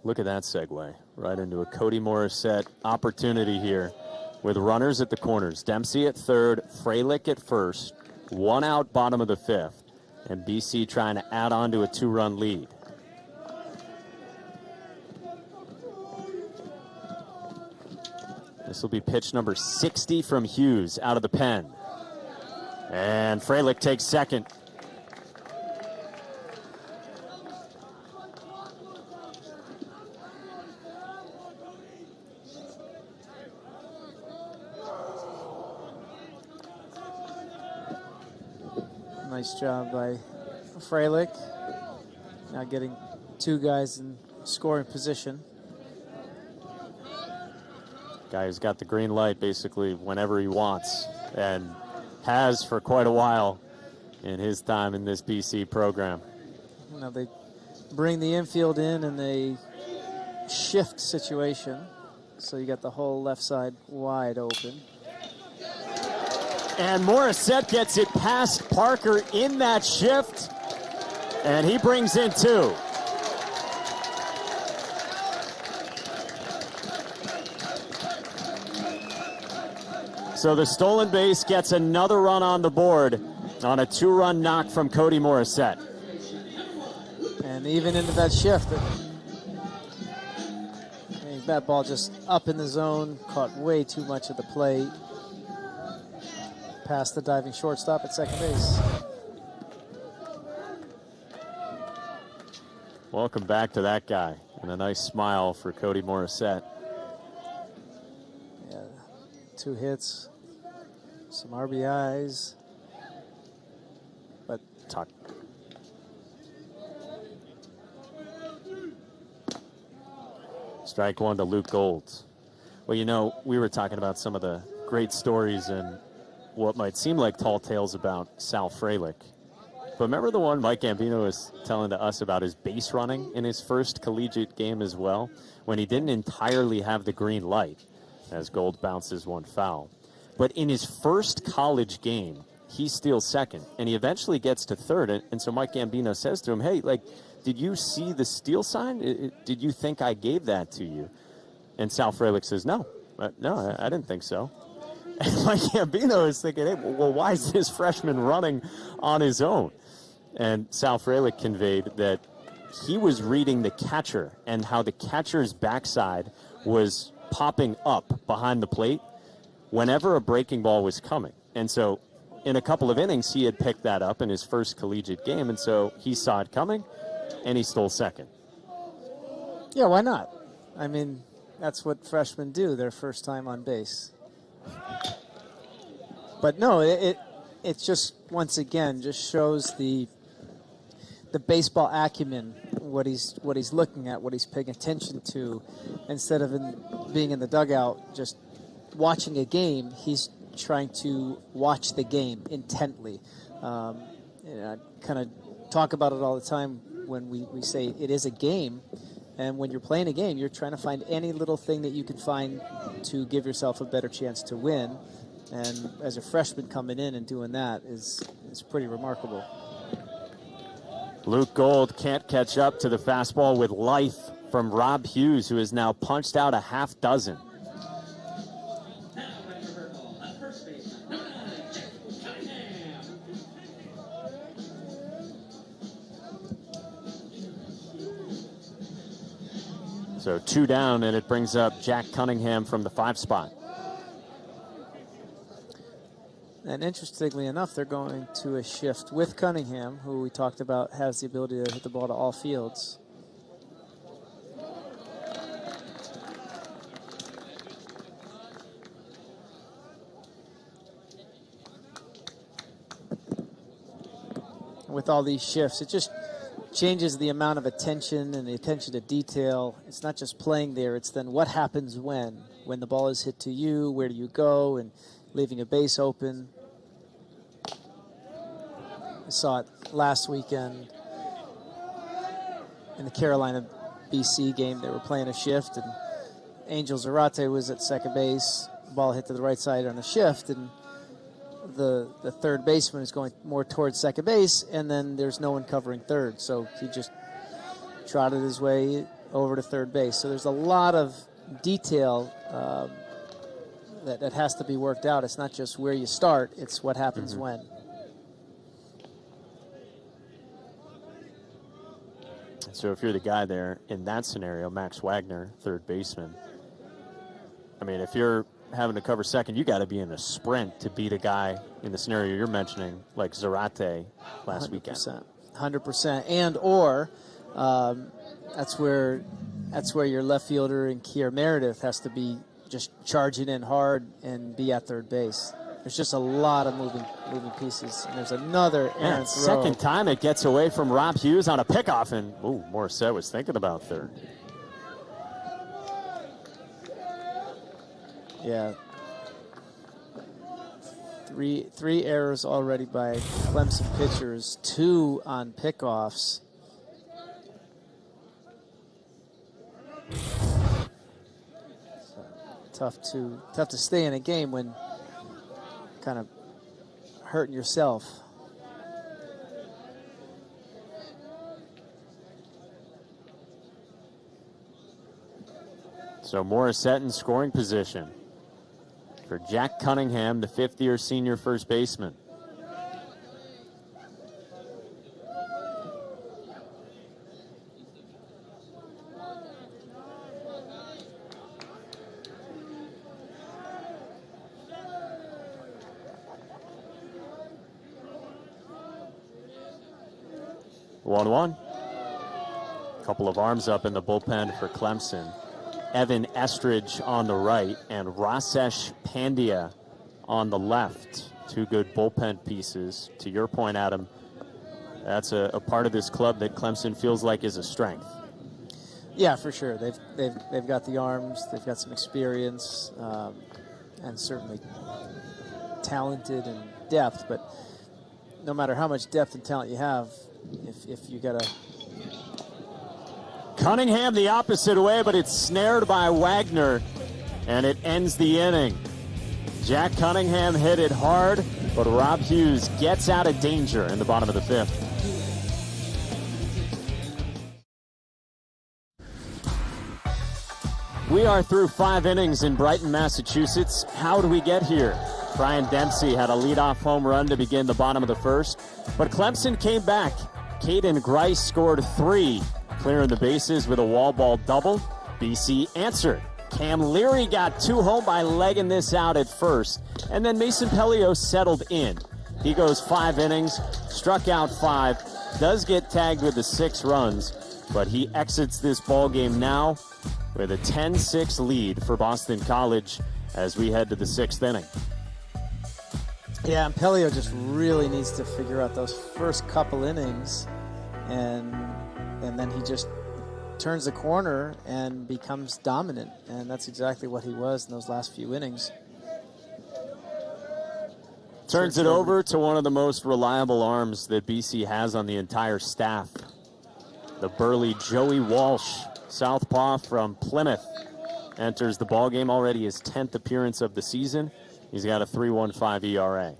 Look at that segue right into a Cody Morissette opportunity here with runners at the corners. Dempsey at third, Frelick at first, 1 out, bottom of the 5th, and BC trying to add on to a 2-run lead. This will be pitch number 60 from Hughes out of the pen. And Frelick takes second. Nice job by Frelick. Now getting 2 guys in scoring position. Guy who's got the green light basically whenever he wants, and has for quite a while in his time in this BC program. You know, they bring the infield in and they shift situation. So you got the whole left side wide open. And Morissette gets it past Parker in that shift, and he brings in 2. So the stolen base gets another run on the board on a 2-run knock from Cody Morissette. And even into that shift, that ball just up in the zone, caught way too much of the plate. Past the diving shortstop at second base. Welcome back to that guy, and a nice smile for Cody Morissette. Yeah, 2 hits, some RBIs, but Tuck. Strike 1 to Luke Gold. Well, you know, we were talking about some of the great stories and what might seem like tall tales about Sal Frelick. But remember the one Mike Gambino was telling to us about his base running in his first collegiate game as well, when he didn't entirely have the green light as Gold bounces 1 foul. But in his first college game, he steals second, and he eventually gets to third. And so Mike Gambino says to him, hey, like, did you see the steal sign? Did you think I gave that to you? And Sal Frelick says, no, I didn't think so. And Mike Gambino is thinking, hey, well, why is this freshman running on his own? And Sal Frelick conveyed that he was reading the catcher and how the catcher's backside was popping up behind the plate whenever a breaking ball was coming. And so in a couple of innings, he had picked that up in his first collegiate game, and so he saw it coming, and he stole second. yeah, why not? I mean, that's what freshmen do their first time on base. But no, it just, once again, just shows the baseball acumen, what he's looking at, what he's paying attention to. Instead of being in the dugout just watching a game, he's trying to watch the game intently. I kind of talk about it all the time when we say it is a game. And when you're playing a game, you're trying to find any little thing that you can find to give yourself a better chance to win. And as a freshman coming in and doing that is pretty remarkable. Luke Gold can't catch up to the fastball with life from Rob Hughes, who has now punched out a half dozen. So 2 down, and it brings up Jack Cunningham from the 5 spot. And interestingly enough, they're going to a shift with Cunningham, who we talked about has the ability to hit the ball to all fields. With all these shifts, it just changes the amount of attention and the attention to detail. It's not just playing there, it's then what happens when the ball is hit to you, where do you go, and leaving a base open. I saw it last weekend in the Carolina BC game. They were playing a shift, and Angel Zarate was at second base. The ball hit to the right side on a shift, and the third baseman is going more towards second base, and then there's no one covering third. So he just trotted his way over to third base. So there's a lot of detail that has to be worked out. It's not just where you start, it's what happens when. So if you're the guy there in that scenario, Max Wagner, third baseman, I mean, if you're having to cover second, you got to be in a sprint to beat a guy in the scenario you're mentioning, like Zarate last 100%, weekend. 100%. And or that's where your left fielder in Kier Meredith has to be just charging in hard and be at third base. There's just a lot of moving pieces. And there's another errant throw. Second time it gets away from Rob Hughes on a pickoff, and Morissette was thinking about third. Yeah. Three errors already by Clemson pitchers, 2 on pickoffs. So tough to stay in a game when kind of hurting yourself. So Morissette in scoring position for Jack Cunningham, the 5th-year senior first baseman. One. Couple of arms up in the bullpen for Clemson. Evan Estridge on the right and Rasesh Pandya on the left. 2 good bullpen pieces. To your point, Adam, that's a part of this club that Clemson feels like is a strength. Yeah, for sure. They've got the arms, they've got some experience, and certainly talented and depth. But no matter how much depth and talent you have, if you got to... Cunningham the opposite way, but it's snared by Wagner, and it ends the inning. Jack Cunningham hit it hard, but Rob Hughes gets out of danger in the bottom of the 5th. We are through 5 innings in Brighton, Massachusetts. How do we get here? Brian Dempsey had a leadoff home run to begin the bottom of the 1st, but Clemson came back. Caden Grice scored 3, clearing the bases with a wall ball double. BC answered. Cam Leary got 2 home by legging this out at first, and then Mason Pelio settled in. He goes 5 innings, struck out 5, does get tagged with the 6 runs, but he exits this ball game now with a 10-6 lead for Boston College as we head to the 6th inning. Yeah, and Pelio just really needs to figure out those first couple innings, and then he just turns the corner and becomes dominant, and that's exactly what he was in those last few innings. Turns it over to one of the most reliable arms that BC has on the entire staff. The burly Joey Walsh, southpaw from Plymouth, enters the ballgame, already his 10th appearance of the season. He's got a 3.15 ERA.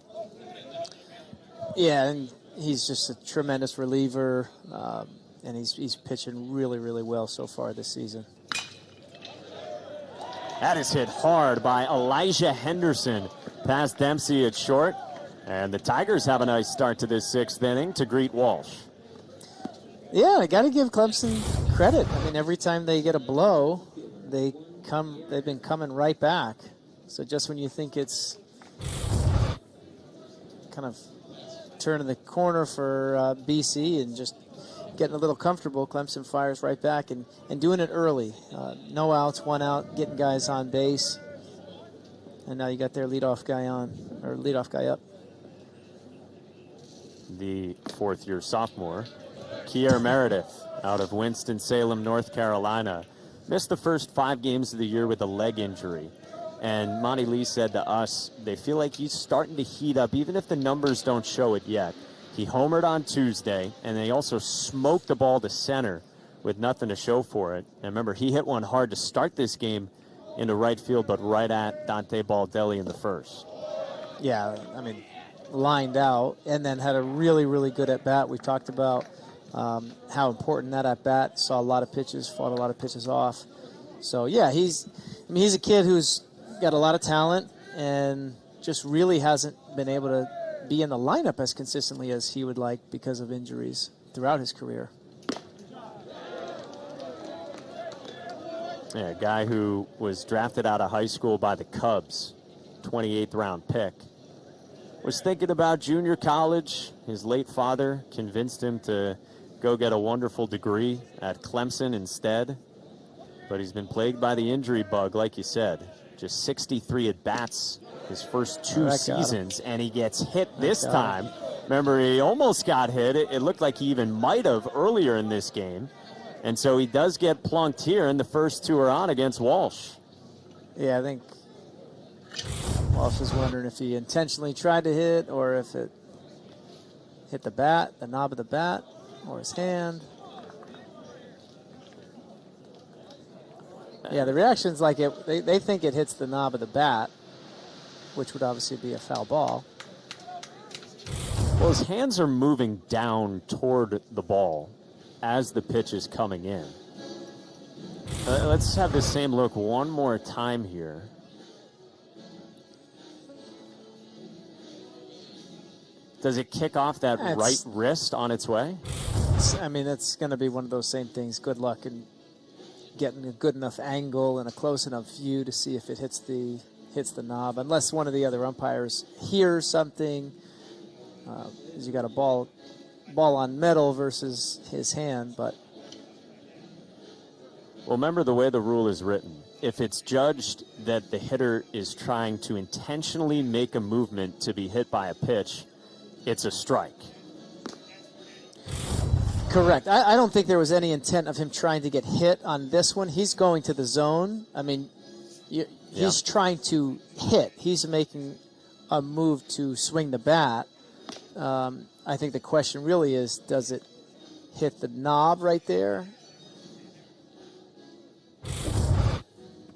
Yeah, and he's just a tremendous reliever, and he's pitching really, really well so far this season. That is hit hard by Elijah Henderson past Dempsey at short. And the Tigers have a nice start to this 6th inning to greet Walsh. Yeah, I got to give Clemson credit. I mean, every time they get a blow, they've been coming right back. So just when you think it's kind of turning the corner for BC and just getting a little comfortable, Clemson fires right back and doing it early. No outs, 1 out, getting guys on base. And now you got their leadoff guy up. The fourth-year sophomore, Kier Meredith, out of Winston-Salem, North Carolina, missed the first 5 games of the year with a leg injury. And Monty Lee said to us, they feel like he's starting to heat up, even if the numbers don't show it yet. He homered on Tuesday, and they also smoked the ball to center with nothing to show for it. And remember, he hit one hard to start this game into right field, but right at Dante Baldelli in the first. Yeah, I mean, lined out, and then had a really, really good at-bat. We talked about how important that at-bat, saw a lot of pitches, fought a lot of pitches off. So, yeah, he's a kid who's got a lot of talent and just really hasn't been able to be in the lineup as consistently as he would like because of injuries throughout his career. Yeah, a guy who was drafted out of high school by the Cubs, 28th round pick. Was thinking about junior college. His late father convinced him to go get a wonderful degree at Clemson instead. But he's been plagued by the injury bug, like you said. Just 63 at-bats his first 2 seasons, and he gets hit this time. Remember, he almost got hit. It looked like he even might have earlier in this game. And so he does get plunked here, and the first 2 are on against Walsh. Yeah, I think Walsh was wondering if he intentionally tried to hit or if it hit the bat, the knob of the bat, or his hand. Yeah, the reaction's like they think it hits the knob of the bat, which would obviously be a foul ball. Well, his hands are moving down toward the ball as the pitch is coming in. Let's have the same look one more time here. Does it kick off that right wrist on its way? I mean, it's going to be one of those same things. Good luck in getting a good enough angle and a close enough view to see if it hits the knob, unless one of the other umpires hears something. Because you got a ball on metal versus his hand, but. Well, remember the way the rule is written. If it's judged that the hitter is trying to intentionally make a movement to be hit by a pitch, it's a strike. Correct. I don't think there was any intent of him trying to get hit on this one. He's going to the zone. I mean, he's trying to hit. He's making a move to swing the bat. I think the question really is, does it hit the knob right there?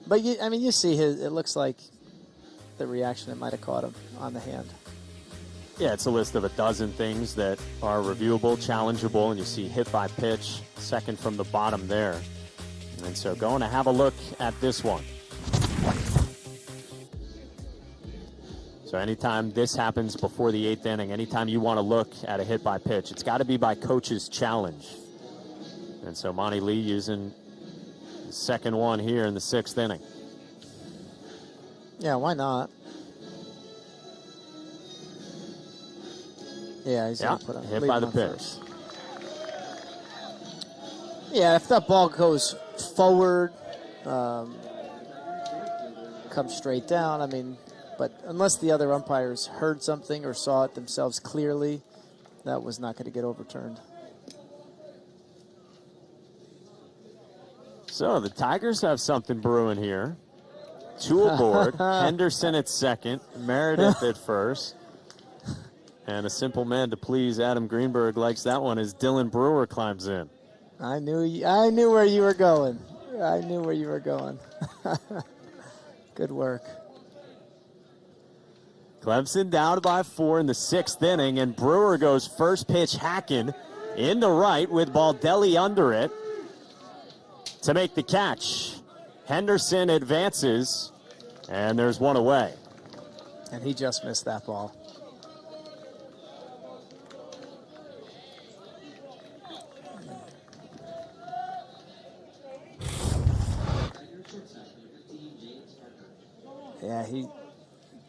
But, you see it looks like the reaction, it might have caught him on the hand. Yeah, it's a list of a dozen things that are reviewable, challengeable, and you see hit by pitch, second from the bottom there. And so going to have a look at this one. So anytime this happens before the 8th inning, anytime you want to look at a hit by pitch, it's got to be by coach's challenge. And so Monty Lee using the second one here in the 6th inning. Yeah, why not? Yeah, he's going to put a hit by the pitch. Yeah, if that ball goes forward, comes straight down, but unless the other umpires heard something or saw it themselves clearly, that was not going to get overturned. So the Tigers have something brewing here. 2 aboard, Henderson at second, Meredith at first. And a simple man to please Adam Greenberg likes that one as Dylan Brewer climbs in. I knew where you were going. Good work. Clemson down by 4 in the 6th inning, and Brewer goes first pitch hacking into right with Baldelli under it to make the catch. Henderson advances, and there's one away. And he just missed that ball.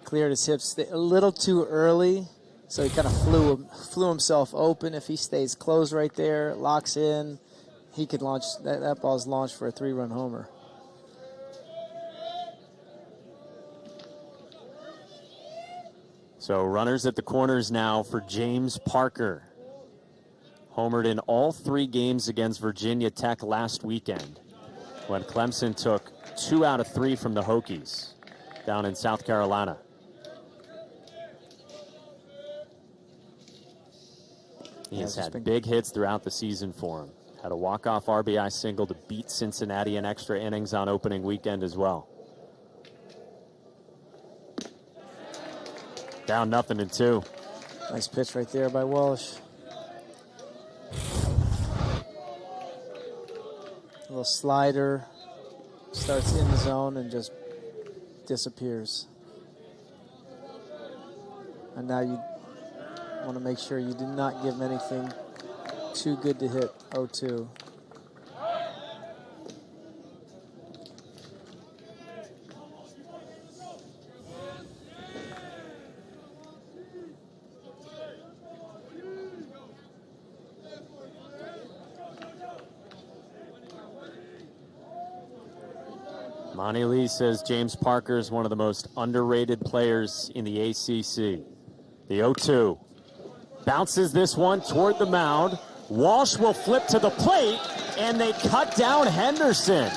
cleared his hips a little too early, so he kind of flew himself open. If he stays closed right there, locks in, he could launch. That ball's launched for a 3-run homer. So runners at the corners now for James Parker. Homered in all 3 games against Virginia Tech last weekend, when Clemson took 2 out of 3 from the Hokies down in South Carolina. He has had big hits throughout the season for him. Had a walk-off RBI single to beat Cincinnati in extra innings on opening weekend as well. Down 0-2. Nice pitch right there by Walsh. A little slider, starts in the zone and just disappears. And now you want to make sure you do not give him anything too good to hit. 0-2. Monty Lee says James Parker is one of the most underrated players in the ACC. The 0-2. Bounces this one toward the mound. Walsh will flip to the plate, and they cut down Henderson.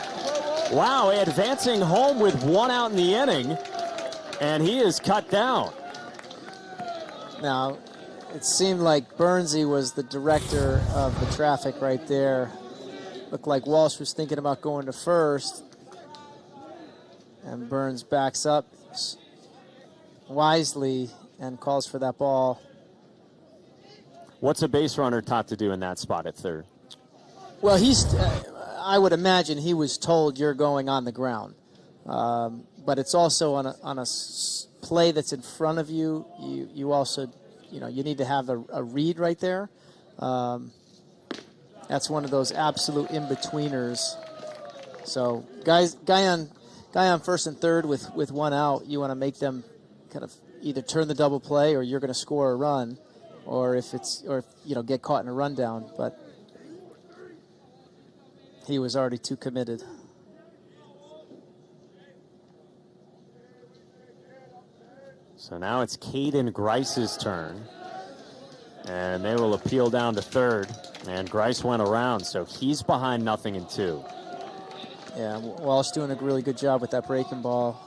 Wow, advancing home with 1 out in the inning, and he is cut down. Now, it seemed like Bernsey was the director of the traffic right there. Looked like Walsh was thinking about going to first. And Burns backs up wisely and calls for that ball. What's a base runner taught to do in that spot at third? Well, I would imagine he was told you're going on the ground. But it's also on a play that's in front of you. You also, you need to have a read right there. That's one of those absolute in-betweeners. So guy on first and third with 1 out, you want to make them kind of either turn the double play or you're going to score a run, or if get caught in a rundown. But he was already too committed. So now it's Caden Grice's turn, and they will appeal down to third. And Grice went around, so he's behind 0-2. Yeah, Walsh doing a really good job with that breaking ball.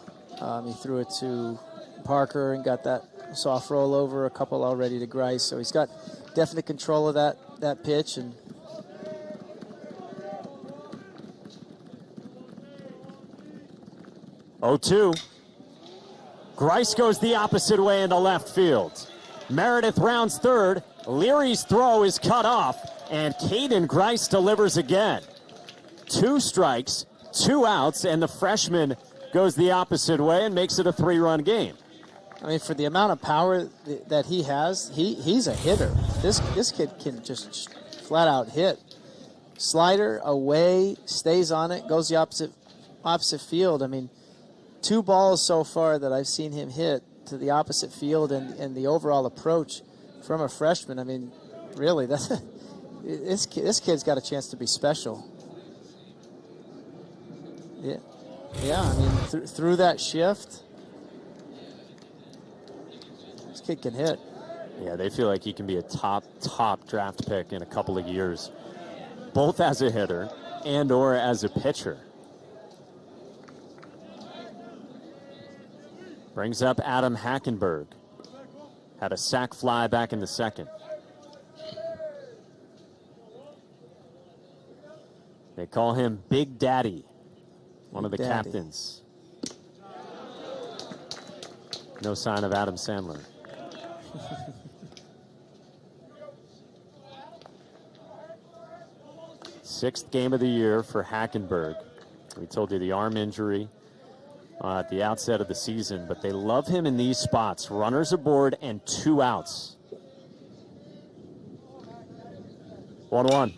He threw it to Parker and got that soft roll over, a couple already to Grice. So he's got definite control of that pitch. And (0-2). Grice goes the opposite way into left field. Meredith rounds third. Leary's throw is cut off, and Caden Grice delivers again. 2 strikes, 2 outs, and the freshman goes the opposite way and makes it a 3-run game. I mean, for the amount of power that he has, he's a hitter. This kid can just flat out hit. Slider away, stays on it, goes the opposite field. I mean, 2 balls so far that I've seen him hit to the opposite field, and the overall approach from a freshman. I mean, really, this kid's got a chance to be special. Yeah. I mean, through that shift, this kid can hit. Yeah, they feel like he can be a top draft pick in a couple of years, both as a hitter and or as a pitcher. Brings up Adam Hackenberg. Had a sac fly back in the second. They call him Big Daddy, one of the captains. No sign of Adam Sandler. Sixth game of the year for Hackenberg. We told you the arm injury at the outset of the season, but they love him in these spots. Runners aboard and 2 outs. 1-1.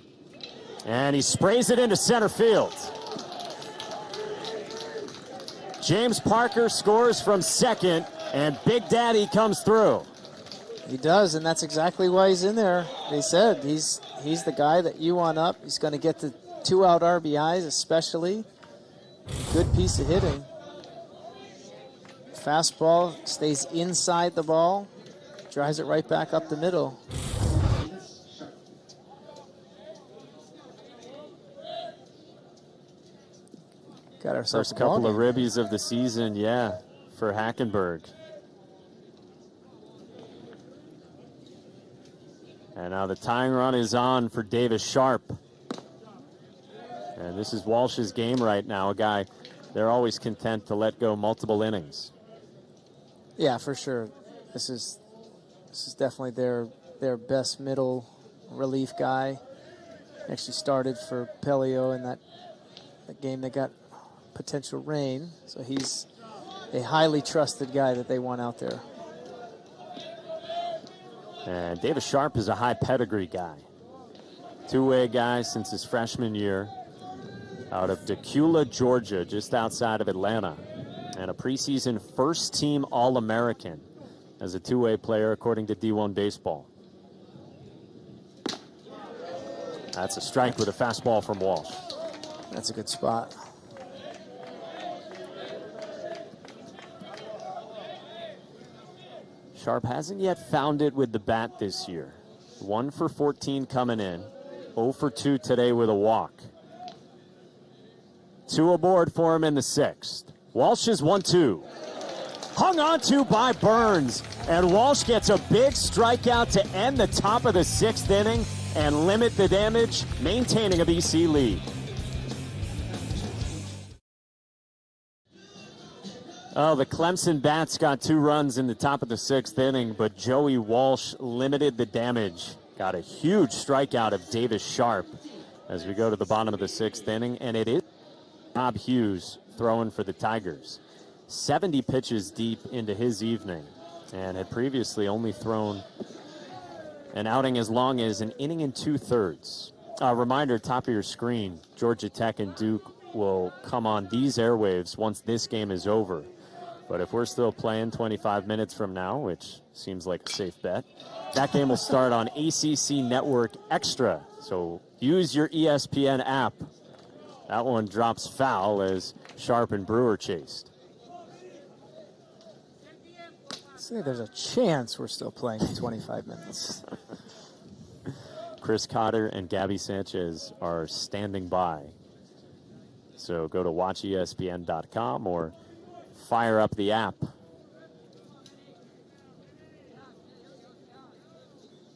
And he sprays it into center field. James Parker scores from second, And Big Daddy comes through. He does, and that's exactly why he's in there. They said he's the guy that you want up. He's going to get the 2-out RBIs especially. Good piece of hitting. Fastball stays inside the ball. Drives it right back up the middle. Got ourselves First couple of ribbies of the season, yeah, for Hackenberg. And now the tying run is on for Davis Sharp. And this is Walsh's game right now, a guy they're always content to let go multiple innings. Yeah, for sure. This is definitely their best middle relief guy. Actually started for Pelio in that game that got potential rain. So he's a highly trusted guy that they want out there. And Davis Sharp is a high pedigree guy. Two-way guy since his freshman year out of Decula, Georgia, just outside of Atlanta. And a preseason first-team All-American as a two-way player, according to D1 Baseball. That's a strike with a fastball from Walsh. That's a good spot. Sharp hasn't yet found it with the bat this year. 1 for 14 coming in. 0 for 2 today with a walk. 2 aboard for him in the 6th. Walsh is 1-2. Hung on to by Burns. And Walsh gets a big strikeout to end the top of the 6th inning and limit the damage, maintaining a BC lead. Oh, the Clemson bats got 2 runs in the top of the 6th inning, but Joey Walsh limited the damage. Got a huge strikeout of Davis Sharp as we go to the bottom of the 6th inning, and it is Bob Hughes throwing for the Tigers. 70 pitches deep into his evening, and had previously only thrown an outing as long as an inning and 2/3. Reminder, top of your screen, Georgia Tech and Duke will come on these airwaves once this game is over. But if we're still playing 25 minutes from now, which seems like a safe bet, that game will start on ACC Network Extra. So use your ESPN app. That one drops foul as Sharp and Brewer chased. Say there's a chance we're still playing in 25 minutes. Chris Cotter and Gabby Sanchez are standing by. So go to watchespn.com or fire up the app.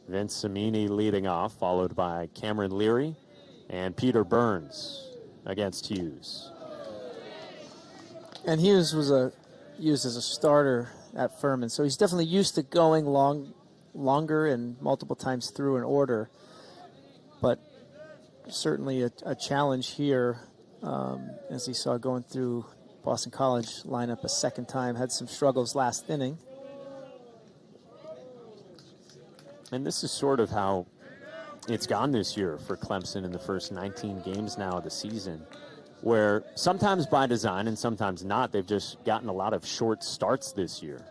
Vince Cimini leading off, followed by Cameron Leary and Peter Burns against Hughes. And Hughes was used as a starter at Furman, so he's definitely used to going longer and multiple times through an order. But certainly a challenge here, as he saw going through Boston College lineup a second time, had some struggles last inning. And this is sort of how it's gone this year for Clemson in the first 19 games now of the season, where sometimes by design and sometimes not, they've just gotten a lot of short starts this year.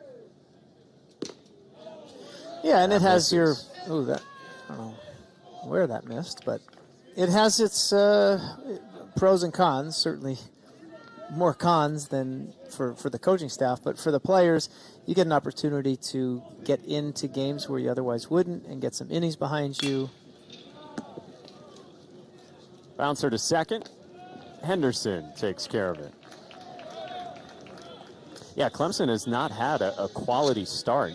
Yeah, and it has your, I don't know where that missed, but it has its pros and cons, certainly more cons than for the coaching staff, but for the players, you get an opportunity to get into games where you otherwise wouldn't and get some innings behind you. Bouncer to second. Henderson takes care of it. Yeah, Clemson has not had a quality start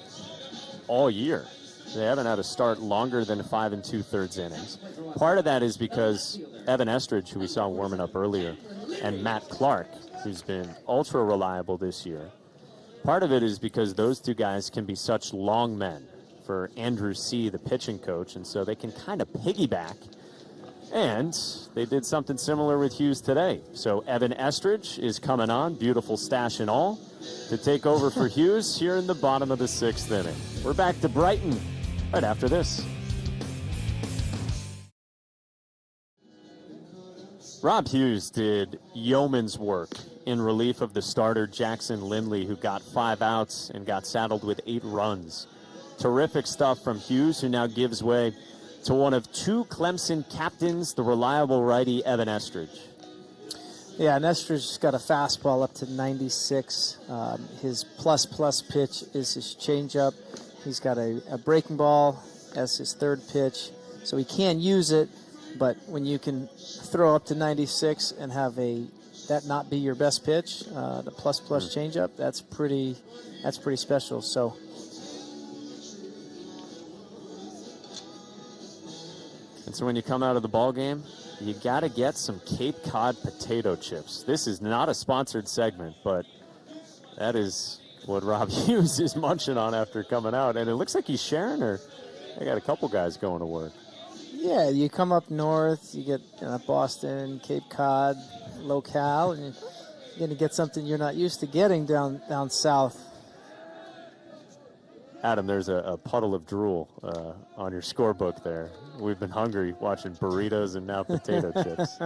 all year. They haven't had a start longer than 5 2/3 innings. Part of that is because Evan Estridge, who we saw warming up earlier, and Matt Clark, who's been ultra reliable this year. Part of it is because those two guys can be such long men for Andrew C., the pitching coach, and so they can kind of piggyback. And they did something similar with Hughes today. So Evan Estridge is coming on, beautiful stash and all, to take over for Hughes here in the bottom of the 6th inning. We're back to Brighton right after this. Rob Hughes did yeoman's work in relief of the starter Jackson Lindley, who got 5 outs and got saddled with 8 runs. Terrific stuff from Hughes, who now gives way to one of 2 Clemson captains, the reliable righty Evan Estridge. Yeah, and Estridge's got a fastball up to 96. His plus pitch is his changeup. He's got a breaking ball as his 3rd pitch, so he can use it. But when you can throw up to 96 and have that not be your best pitch, the plus changeup, that's pretty special. So. And so when you come out of the ball game, you got to get some Cape Cod potato chips. This is not a sponsored segment, but that is what Rob Hughes is munching on after coming out. And it looks like he's sharing, or I got a couple guys going to work. Yeah, you come up north, you get Boston, Cape Cod, locale, and you're going to get something you're not used to getting down south. Adam, there's a puddle of drool on your scorebook there. We've been hungry watching burritos and now potato chips.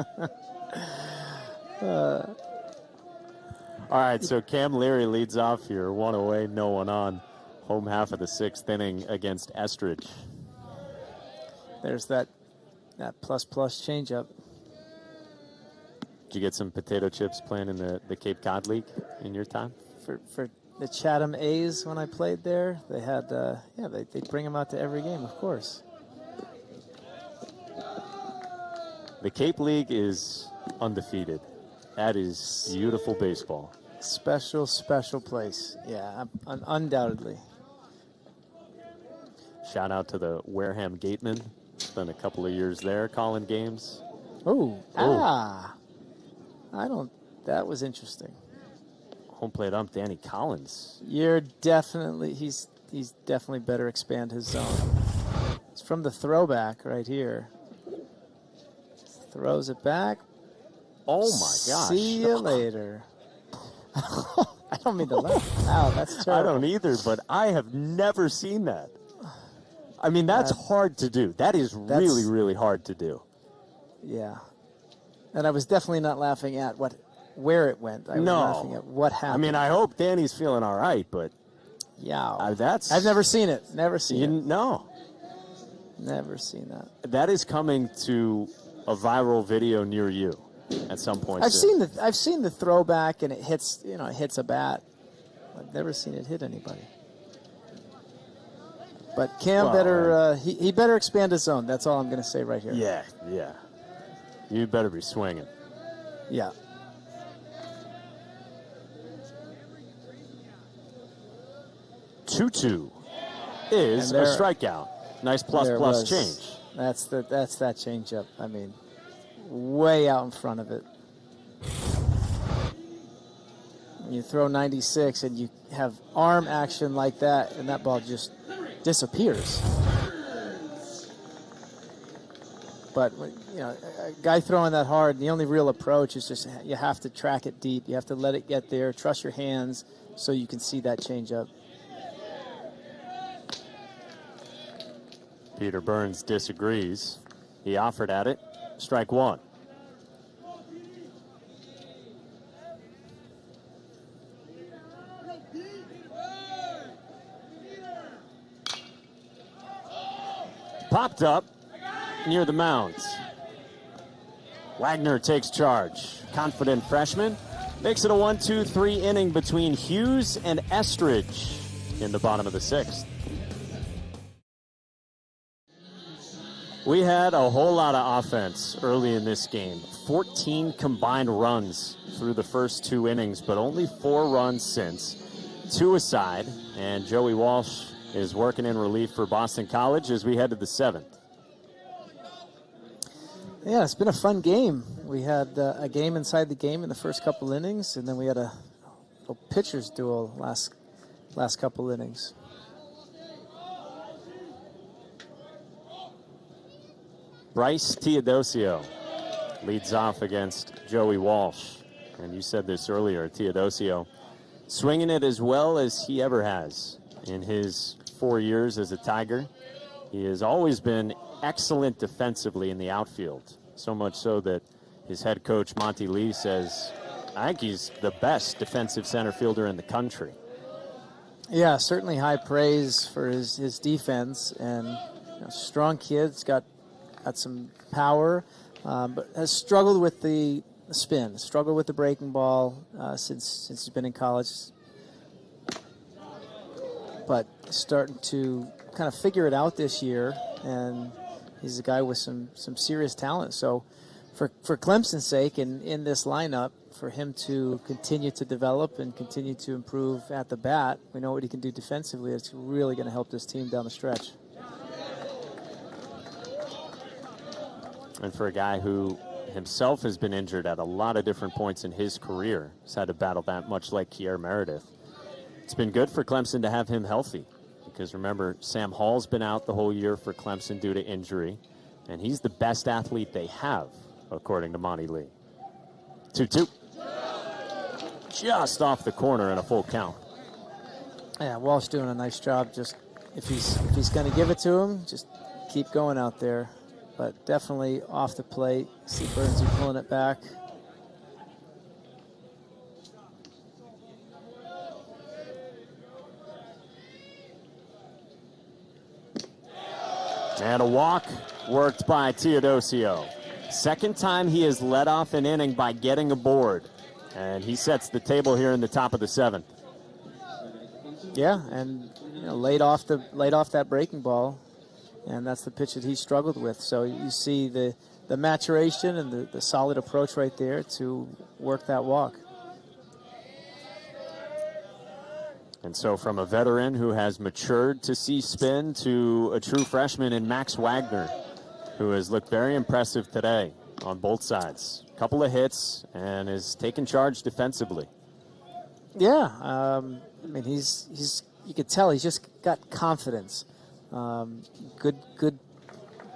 All right, so Cam Leary leads off here. 1 away, no one on. Home half of the 6th inning against Estridge. There's that plus changeup. Did you get some potato chips playing in the Cape Cod League in your time? For the Chatham A's, when I played there, they had they bring them out to every game, of course. The Cape League is undefeated. That is beautiful baseball. Special place. Yeah, undoubtedly. Shout out to the Wareham Gatemen. Spent a couple of years there calling games. That was interesting. Home plate ump Danny Collins. He's definitely better expand his zone. It's from the throwback right here. Throws it back. Oh my gosh. See you later. I don't mean to laugh. Wow, that's terrible. I don't either, but I have never seen that. I mean, that's hard to do. That's really, really hard to do. Yeah. And I was definitely not laughing at where it went. I was laughing at what happened. I mean, I hope Danny's feeling all right, but yeah, I've never seen it. Never seen it. No. Never seen that. That is coming to a viral video near you at some point. I've seen the throwback, and it hits a bat. I've never seen it hit anybody. But Cam he better expand his zone. That's all I'm going to say right here. Yeah. You better be swinging. Yeah. Two is a strikeout. Nice plus change. That's that changeup. I mean, way out in front of it. You throw 96 and you have arm action like that, and that ball just disappears. But a guy throwing that hard, the only real approach is just you have to track it deep. You have to let it get there. Trust your hands so you can see that changeup. Peter Burns disagrees. He offered at it. Strike 1. Popped up near the mounds. Wagner takes charge. Confident freshman. Makes it a 1-2-3 inning between Hughes and Estridge in the bottom of the 6th. We had a whole lot of offense early in this game. 14 combined runs through the first 2 innings, but only 4 runs since. 2 aside, and Joey Walsh is working in relief for Boston College as we head to the 7th. Yeah, it's been a fun game. We had a game inside the game in the first couple innings, and then we had a pitcher's duel last couple innings. Bryce Teodosio leads off against Joey Walsh. And you said this earlier, Teodosio swinging it as well as he ever has in his 4 years as a Tiger. He has always been excellent defensively in the outfield, so much so that his head coach, Monty Lee, says, I think he's the best defensive center fielder in the country. Yeah, certainly high praise for his defense, and strong kid's got some power, but has struggled with the spin, struggled with the breaking ball since he's been in college. But starting to kind of figure it out this year, and he's a guy with some serious talent. So for Clemson's sake, and in this lineup, for him to continue to develop and continue to improve at the bat, we know what he can do defensively. It's really going to help this team down the stretch. And for a guy who himself has been injured at a lot of different points in his career, he's had to battle that much like Kier Meredith. It's been good for Clemson to have him healthy, because remember, Sam Hall's been out the whole year for Clemson due to injury, and he's the best athlete they have, according to Monty Lee. 2-2. Just off the corner and a full count. Yeah, Walsh doing a nice job. Just if he's going to give it to him, just keep going out there. But definitely off the plate. See Burnsy pulling it back. And a walk worked by Teodosio. Second time he has led off an inning by getting aboard. And he sets the table here in the top of the seventh. Yeah, and laid off that breaking ball, and that's the pitch that he struggled with. So you see the maturation and the solid approach right there to work that walk. And so from a veteran who has matured to see spin to a true freshman in Max Wagner, who has looked very impressive today on both sides. Couple of hits and is taking charge defensively. Yeah, I mean he's you could tell he's just got confidence. Good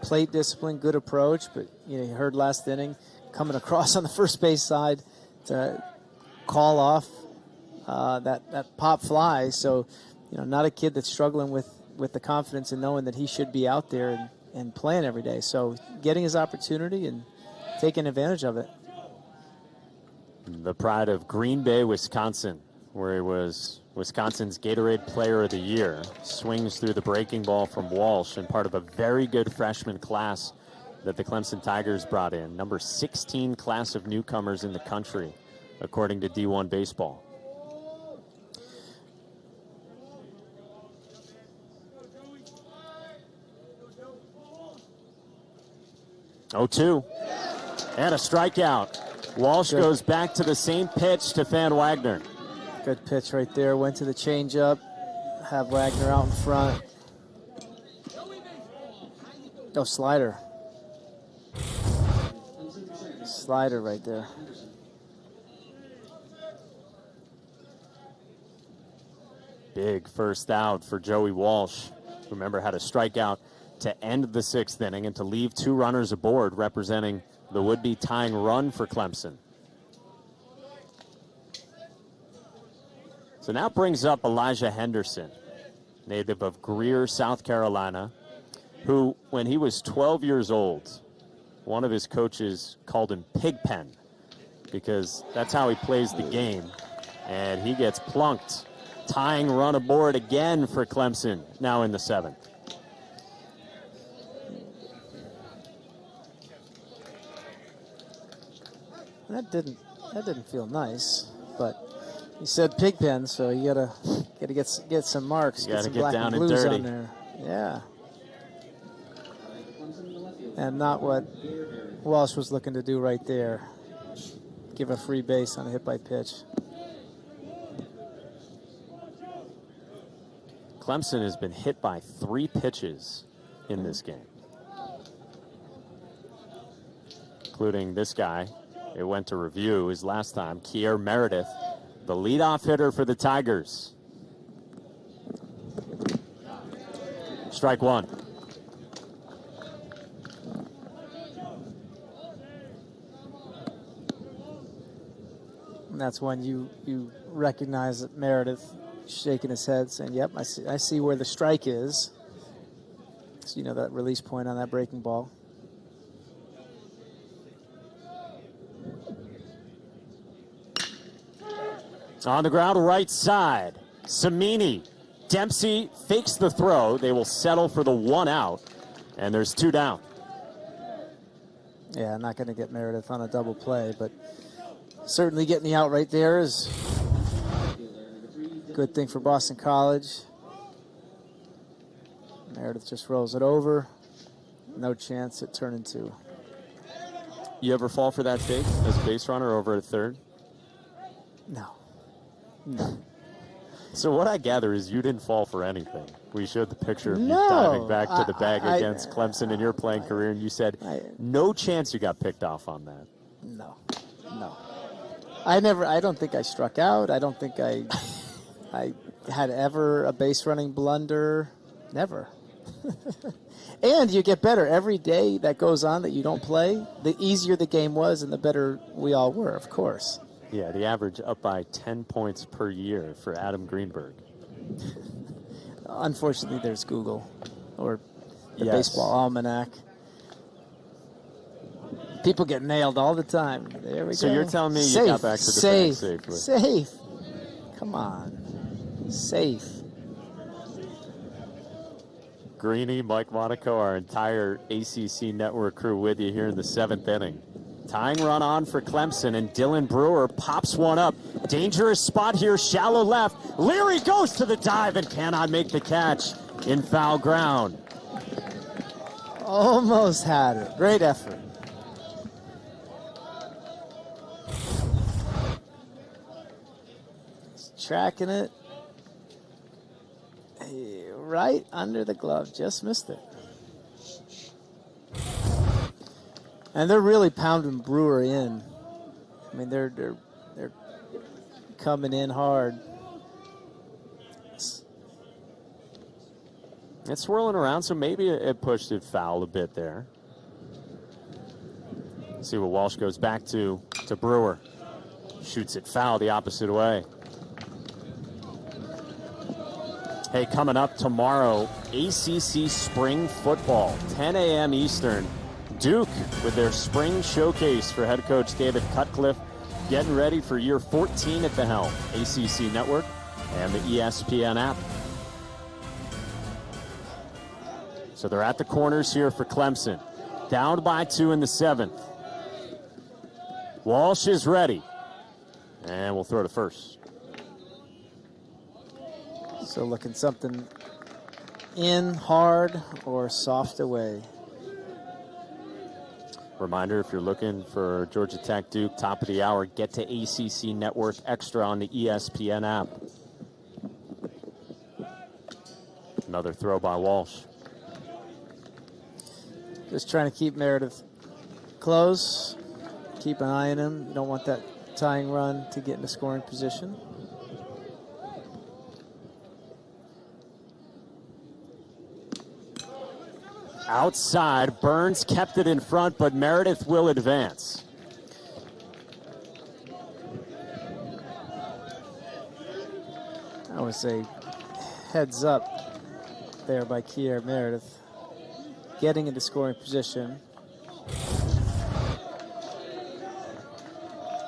plate discipline, good approach. But you heard last inning coming across on the first base side to call off that pop fly. So not a kid that's struggling with the confidence and knowing that he should be out there and playing every day. So getting his opportunity and taking advantage of it. The pride of Green Bay, Wisconsin, where he was Wisconsin's Gatorade Player of the Year, swings through the breaking ball from Walsh, and part of a very good freshman class that the Clemson Tigers brought in. Number 16 class of newcomers in the country, according to D1 Baseball. Oh, 2. And a strikeout. Walsh goes back to the same pitch to Fan Wagner. Good pitch right there. Went to the changeup. Have Wagner out in front. Oh, slider. Slider right there. Big first out for Joey Walsh. Remember, had a strikeout to end the 6th inning and to leave 2 runners aboard, representing the would-be tying run for Clemson. So now brings up Elijah Henderson, native of Greer, South Carolina, who, when he was 12 years old, one of his coaches called him Pigpen, because that's how he plays the game. And he gets plunked. Tying run aboard again for Clemson, now in the 7th. That didn't feel nice, but he said Pigpen, so you gotta get some marks, You gotta some get black down and and blues dirty on there. Yeah, and not what Walsh was looking to do right there. Give a free base on a hit by pitch. Clemson has been hit by 3 pitches in this game, including this guy. It went to review his last time, Kier Meredith, the leadoff hitter for the Tigers. Strike 1. And that's when you recognize that Meredith shaking his head, saying, "Yep, I see where the strike is." So that release point on that breaking ball. On the ground, right side. Samini. Dempsey fakes the throw. They will settle for the 1 out. And there's 2 down. Yeah, not going to get Meredith on a double play, but certainly getting the out right there is a good thing for Boston College. Meredith just rolls it over. No chance at turning 2. You ever fall for that fake as a base runner over at third? No. So what I gather is you didn't fall for anything. We showed the picture of you No, diving back to the bag I- against Clemson in your playing career, and you said no chance you got picked off on that. No. I don't think I struck out. I don't think I had ever a base running blunder. Never. And you get better every day that goes on that you don't play. The easier the game was, and the better we all were, of course. Yeah, the average up by 10 points per year for Adam Greenberg. Unfortunately, there's Google or the Yes. baseball almanac. People get nailed all the time. There we go. So you're telling me you got back to the bag safely. Safe. Come on. Safe. Greeny, Mike Monaco, our entire ACC network crew with you here in the 7th inning. Tying run on for Clemson, and Dylan Brewer pops one up. Dangerous spot here, shallow left. Leary goes to the dive and cannot make the catch in foul ground. Almost had it. Great effort. He's tracking it. Right under the glove. Just missed it. And they're really pounding Brewer in. I mean, they're coming in hard. It's swirling around, so maybe it pushed it foul a bit there. Let's see what Walsh goes back to Brewer. Shoots it foul the opposite way. Hey, coming up tomorrow, ACC Spring Football, 10 a.m. Eastern. Duke with their spring showcase for head coach David Cutcliffe, getting ready for year 14 at the helm. ACC Network and the ESPN app. So they're at the corners here for Clemson. Down by 2 in the 7th. Walsh is ready. And we'll throw to first. So looking something in hard or soft away. Reminder, if you're looking for Georgia Tech Duke, top of the hour, get to ACC Network Extra on the ESPN app. Another throw by Walsh. Just trying to keep Meredith close. Keep an eye on him. You don't want that tying run to get into scoring position. Outside, Burns kept it in front, but Meredith will advance. I would say heads up there by Kier Meredith. Getting into scoring position.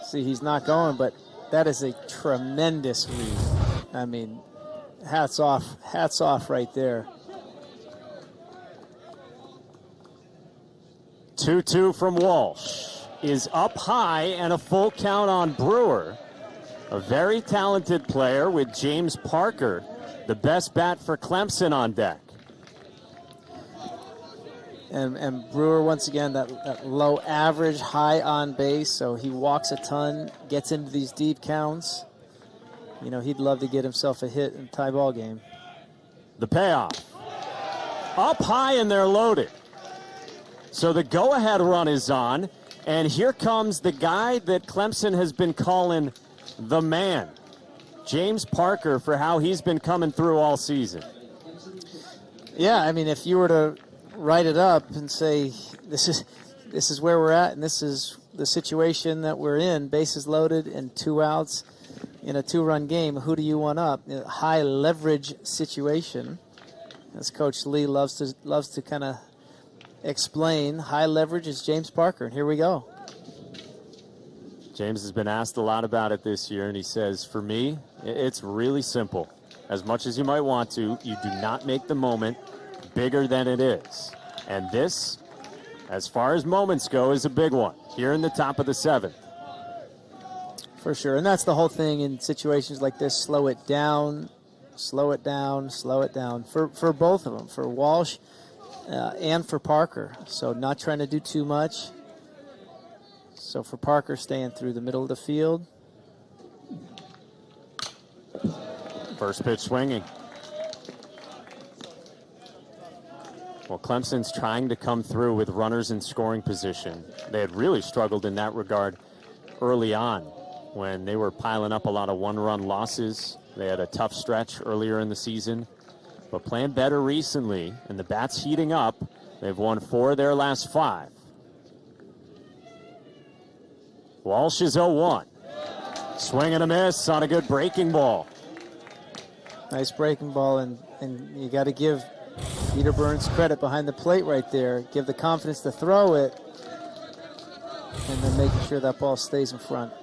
See, he's not going, but that is a tremendous read. I mean, hats off right there. 2-2 from Walsh is up high, and a full count on Brewer. A very talented player with James Parker, the best bat for Clemson, on deck. And Brewer, once again, that low average, high on base, so he walks a ton, gets into these deep counts. You know, he'd love to get himself a hit in a tie ball game. The payoff. Up high, and they're loaded. So the go-ahead run is on, and here comes the guy that Clemson has been calling the man, James Parker, for how he's been coming through all season. Yeah, I mean, if you were to write it up and say, this is where we're at, and this is the situation that we're in, bases loaded and 2 outs in a 2-run game, who do you want up? A high leverage situation, as Coach Lee loves to kind of explain. High leverage is James Parker, and here we go. James has been asked a lot about it this year, and he says, for me, it's really simple. As much as you might want to, you do not make the moment bigger than it is. And this, as far as moments go, is a big one here in the top of the 7th. For sure, and that's the whole thing in situations like this. Slow it down, slow it down, slow it down. For both of them, for Walsh and for Parker. So not trying to do too much. So for Parker, staying through the middle of the field. First pitch swinging. Well, Clemson's trying to come through with runners in scoring position. They had really struggled in that regard early on when they were piling up a lot of one-run losses. They had a tough stretch earlier in the season, but playing better recently, and the bat's heating up. They've won 4 of their last 5. Walsh is 0-1. Swing and a miss on a good breaking ball. Nice breaking ball, and you got to give Peter Burns credit behind the plate right there. Give the confidence to throw it, and then making sure that ball stays in front.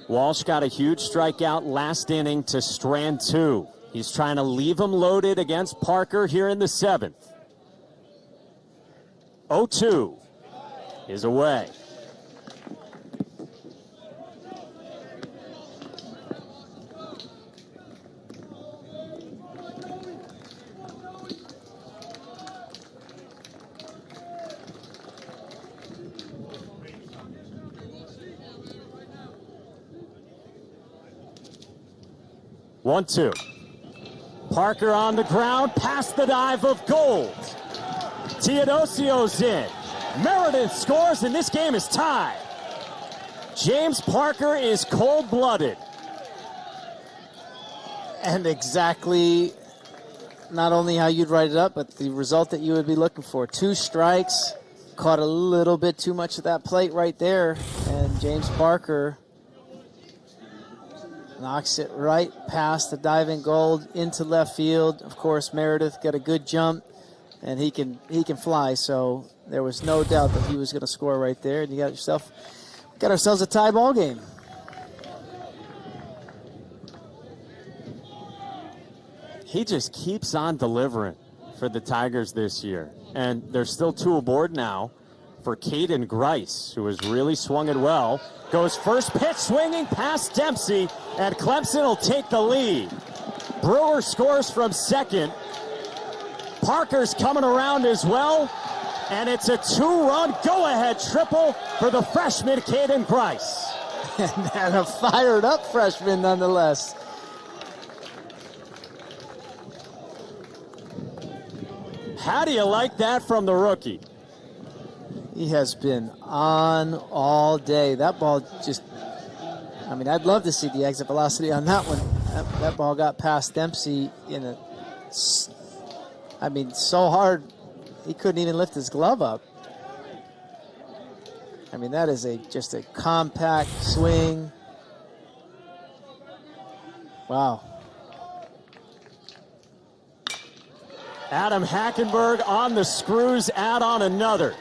Walsh got a huge strikeout last inning to strand 2. He's trying to leave him loaded against Parker here in the 7th. 0-2 is away. One, two. Parker on the ground, past the dive of Gold. Teodosio's in. Meredith scores, and this game is tied. James Parker is cold-blooded. And exactly not only how you'd write it up, but the result that you would be looking for. 2 strikes, caught a little bit too much of that plate right there, and James Parker knocks it right past the diving Gold into left field. Of course, Meredith got a good jump, and he can fly. So there was no doubt that he was going to score right there. And you got ourselves a tie ball game. He just keeps on delivering for the Tigers this year, and there's still 2 aboard now for Caden Grice, who has really swung it well. Goes first pitch swinging past Dempsey, and Clemson will take the lead. Brewer scores from second. Parker's coming around as well, and it's a 2-run go-ahead triple for the freshman Caden Grice. And a fired-up freshman nonetheless. How do you like that from the rookie? He has been on all day. That ball just, I mean, I'd love to see the exit velocity on that one. That ball got past Dempsey so hard he couldn't even lift his glove up. I mean, that is just a compact swing. Wow. Adam Hackenberg on the screws, add on another.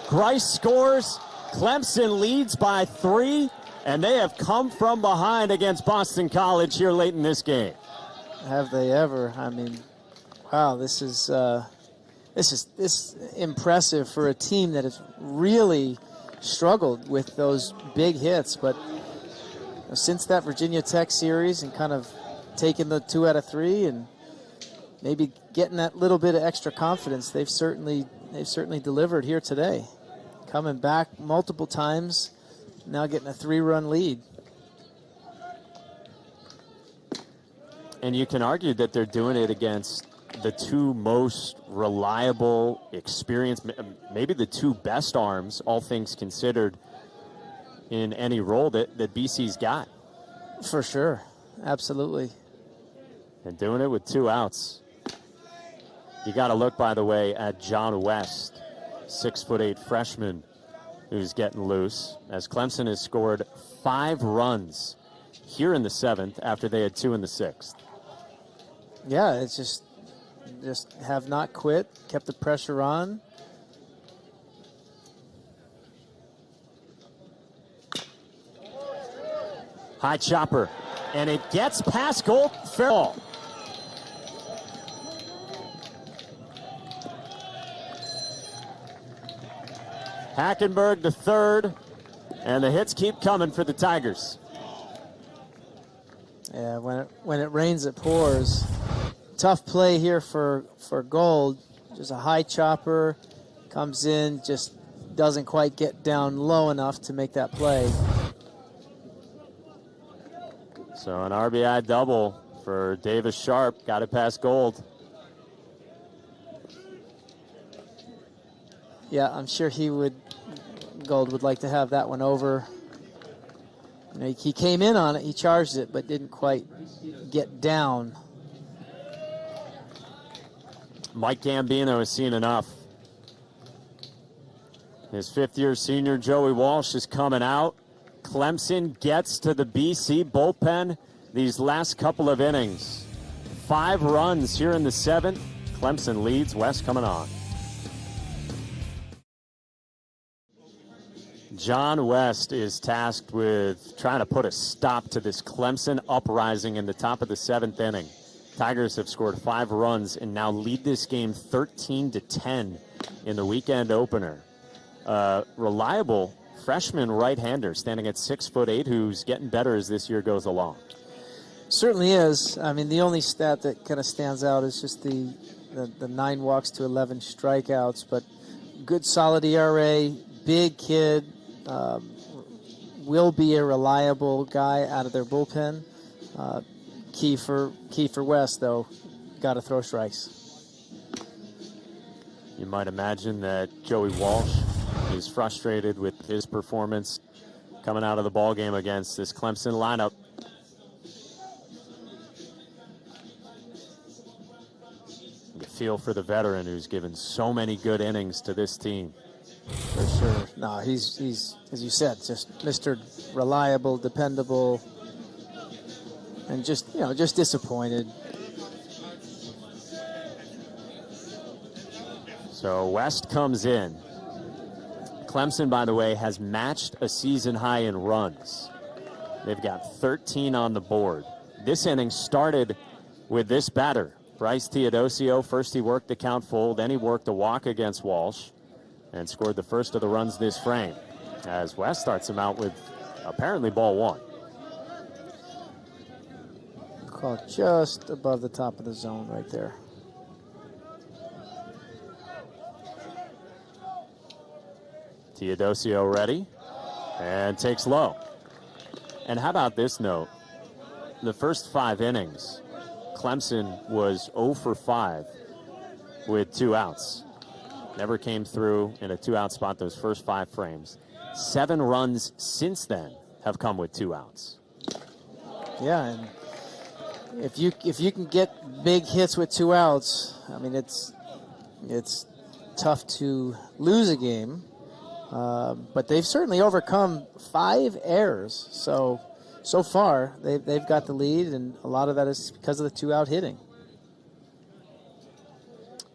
Grice scores. Clemson leads by 3, and they have come from behind against Boston College here late in this game. Have they ever? I mean, wow, this is impressive for a team that has really struggled with those big hits. But since that Virginia Tech series and kind of taking the 2 out of 3 and maybe getting that little bit of extra confidence, they've certainly delivered here today. Coming back multiple times, now getting a 3-run lead. And you can argue that they're doing it against the 2 most reliable, experienced, maybe the 2 best arms, all things considered, in any role that BC's got. For sure. Absolutely. And doing it with 2 outs. You got to look, by the way, at John West, 6'8" freshman who's getting loose, as Clemson has scored 5 runs here in the 7th after they had 2 in the 6th. Yeah, it's just have not quit, kept the pressure on. High chopper, and it gets past goal. Fair ball. Hackenberg to third, and the hits keep coming for the Tigers. Yeah, when it rains, it pours. Tough play here for Gold. Just a high chopper, comes in, just doesn't quite get down low enough to make that play. So an RBI double for Davis Sharp. Got it past Gold. Yeah, I'm sure Gold would like to have that one over. You know, he came in on it, he charged it, but didn't quite get down. Mike Gambino has seen enough. His fifth-year senior, Joey Walsh, is coming out. Clemson gets to the BC bullpen these last couple of innings. 5 runs here in the 7th. Clemson leads. West coming on. John West is tasked with trying to put a stop to this Clemson uprising in the top of the 7th inning. Tigers have scored 5 runs and now lead this game 13-10 in the weekend opener. Reliable freshman right-hander standing at 6'8", who's getting better as this year goes along. Certainly is. I mean, the only stat that kind of stands out is just the 9 walks to 11 strikeouts, but good solid ERA, big kid, will be a reliable guy out of their bullpen. Key for West, though, got to throw strikes. You might imagine that Joey Walsh is frustrated with his performance coming out of the ball game against this Clemson lineup. You feel for the veteran who's given so many good innings to this team. For sure. No, he's as you said, just Mr. Reliable, dependable, and just disappointed. So West comes in. Clemson, by the way, has matched a season high in runs. They've got 13 on the board. This inning started with this batter, Bryce Teodosio. First he worked the count full, then he worked a walk against Walsh and scored the first of the runs this frame, as West starts him out with apparently ball 1. Caught just above the top of the zone right there. Teodosio ready and takes low. And how about this note? The first 5 innings, Clemson was 0 for 5 with 2 outs. Never came through in a 2-out spot those first 5 frames. 7 runs since then have come with 2 outs. Yeah, and if you can get big hits with 2 outs, I mean it's tough to lose a game. But they've certainly overcome 5 errors. So far they've got the lead, and a lot of that is because of the 2-out hitting.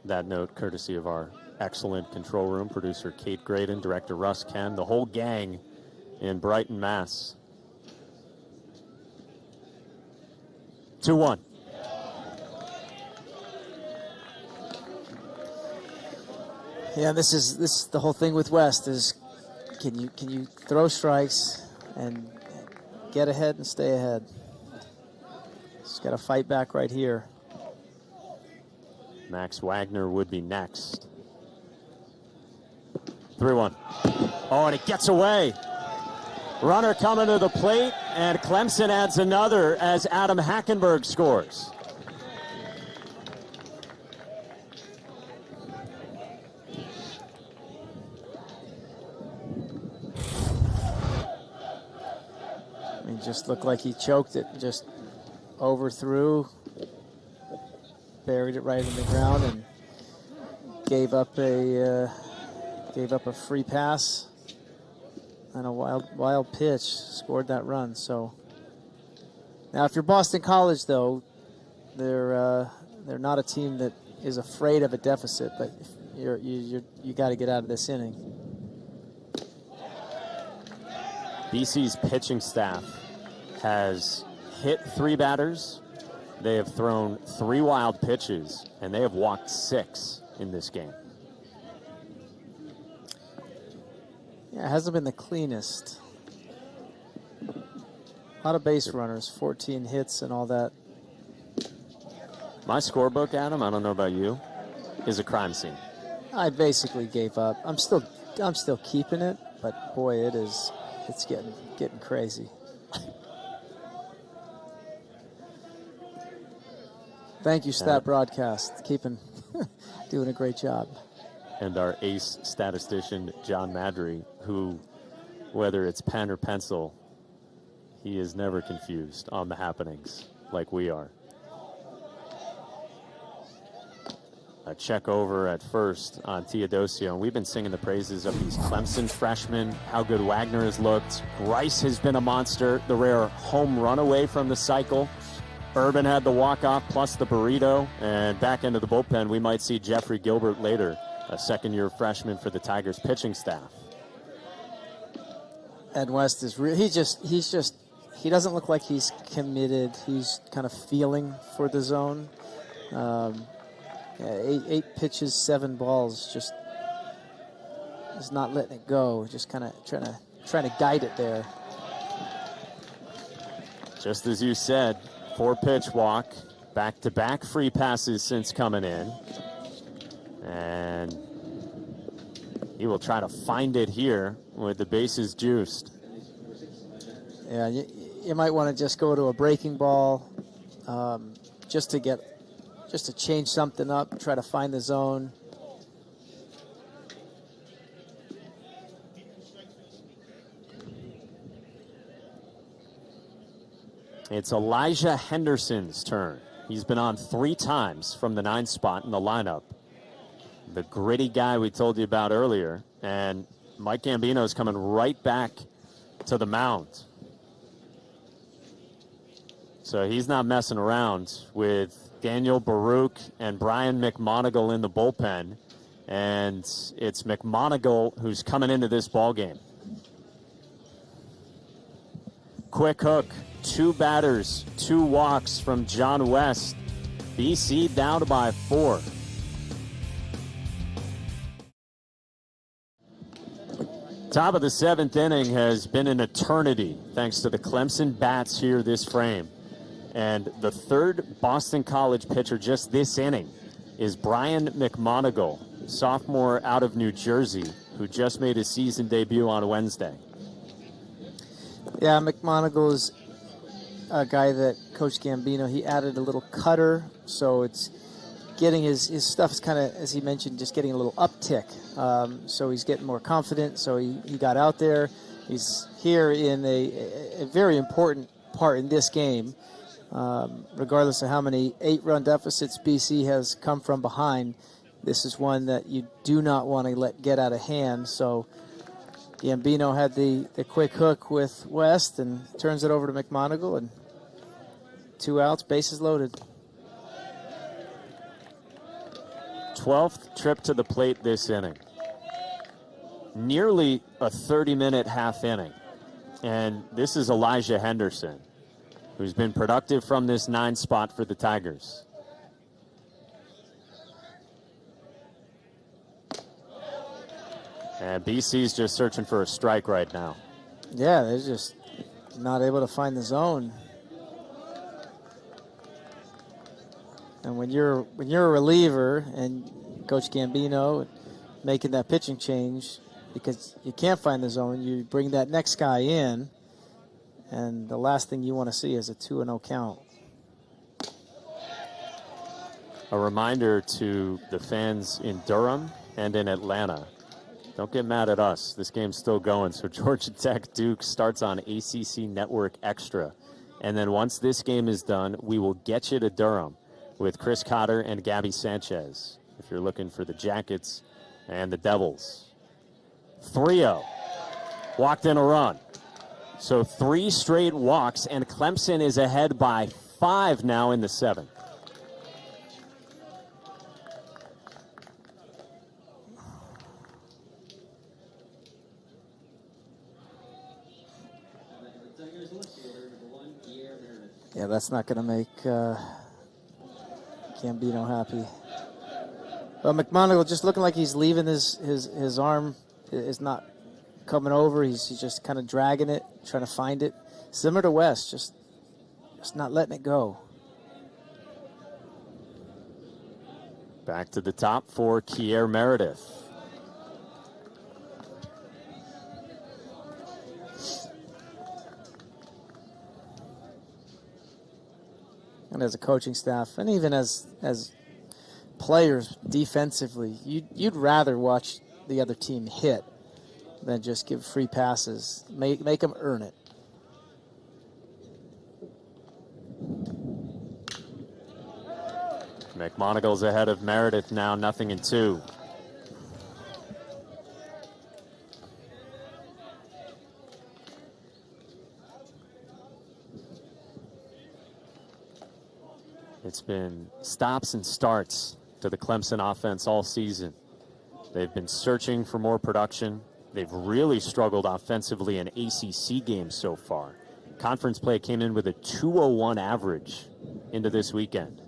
That note courtesy of our excellent control room producer Kate Graydon, director Russ Ken, the whole gang in Brighton, Mass. 2-1. Yeah, this is the whole thing with West is can you throw strikes and get ahead and stay ahead. Just got to fight back right here. Max Wagner would be next. 3-1. Oh, and it gets away. Runner coming to the plate, and Clemson adds another as Adam Hackenberg scores. I mean, just looked like he choked it, just overthrew, buried it right in the ground, and gave up a free pass and a wild pitch, scored that run. So now, if you're Boston College, though, they're not a team that is afraid of a deficit, but you got to get out of this inning. BC's pitching staff has hit 3 batters. They have thrown 3 wild pitches, and they have walked 6 in this game. Yeah, it hasn't been the cleanest. A lot of base runners, 14 hits and all that. My scorebook, Adam, I don't know about you, is a crime scene. I basically gave up. I'm still keeping it, but boy, it's getting crazy. Thank you, Stat Broadcast. Doing a great job. And our ace statistician, John Madry, who, whether it's pen or pencil, he is never confused on the happenings like we are. A check over at first on Teodosio, and we've been singing the praises of these Clemson freshmen, how good Wagner has looked. Bryce has been a monster, the rare home run away from the cycle. Urban had the walk-off plus the burrito, and back into the bullpen, we might see Jeffrey Gilbert later, a second-year freshman for the Tigers pitching staff. Ed West is he doesn't look like he's committed. He's kind of feeling for the zone. Yeah, 8 pitches, 7 balls, just not letting it go. Just kind of trying to guide it there. Just as you said, 4-pitch walk, back-to-back free passes since coming in, and he will try to find it here with the bases juiced. Yeah, you might want to just go to a breaking ball, just to change something up, try to find the zone. It's Elijah Henderson's turn. He's been on 3 times from the 9 spot in the lineup. The gritty guy we told you about earlier. And Mike Gambino's coming right back to the mound. So he's not messing around with Daniel Baruch and Brian McMonigle in the bullpen. And it's McMonigle who's coming into this ball game. Quick hook, 2 batters, 2 walks from John West. BC down by 4. Top of the 7th inning has been an eternity thanks to the Clemson bats here this frame. And the 3rd Boston College pitcher just this inning is Brian McMonigle, sophomore out of New Jersey, who just made his season debut on Wednesday. Yeah, McMonigle is a guy that Coach Gambino, he added a little cutter, so it's getting his stuff's kind of, as he mentioned, just getting a little uptick. So he's getting more confident, so he got out there. He's here in a very important part in this game. Regardless of how many 8-run deficits BC has come from behind, this is one that you do not want to let get out of hand. So Gambino had the quick hook with West and turns it over to McMonigle, and 2 outs, bases loaded. 12th trip to the plate this inning. Nearly a 30-minute half inning. And this is Elijah Henderson, who's been productive from this 9 spot for the Tigers. And BC's just searching for a strike right now. Yeah, they're just not able to find the zone. And when you're a reliever and Coach Gambino making that pitching change because you can't find the zone, you bring that next guy in, and the last thing you want to see is a 2-0 count. A reminder to the fans in Durham and in Atlanta, don't get mad at us. This game's still going. So Georgia Tech Duke starts on ACC Network Extra. And then once this game is done, we will get you to Durham with Chris Cotter and Gabby Sanchez if you're looking for the Jackets and the Devils. 3-0. Walked in a run. So 3 straight walks, and Clemson is ahead by 5 now in the 7th. Yeah, that's not going to make Gambino happy. But McMonagle just looking like he's leaving his arm is not coming over. He's just kind of dragging it, trying to find it. Similar to West, just not letting it go. Back to the top for Kier Meredith. And as a coaching staff, and even as players defensively, you'd rather watch the other team hit than just give free passes. Make them earn it. McMonagle's ahead of Meredith now, 0-2. It's been stops and starts to the Clemson offense all season. They've been searching for more production. They've really struggled offensively in ACC games so far. Conference play came in with a 201 average into this weekend.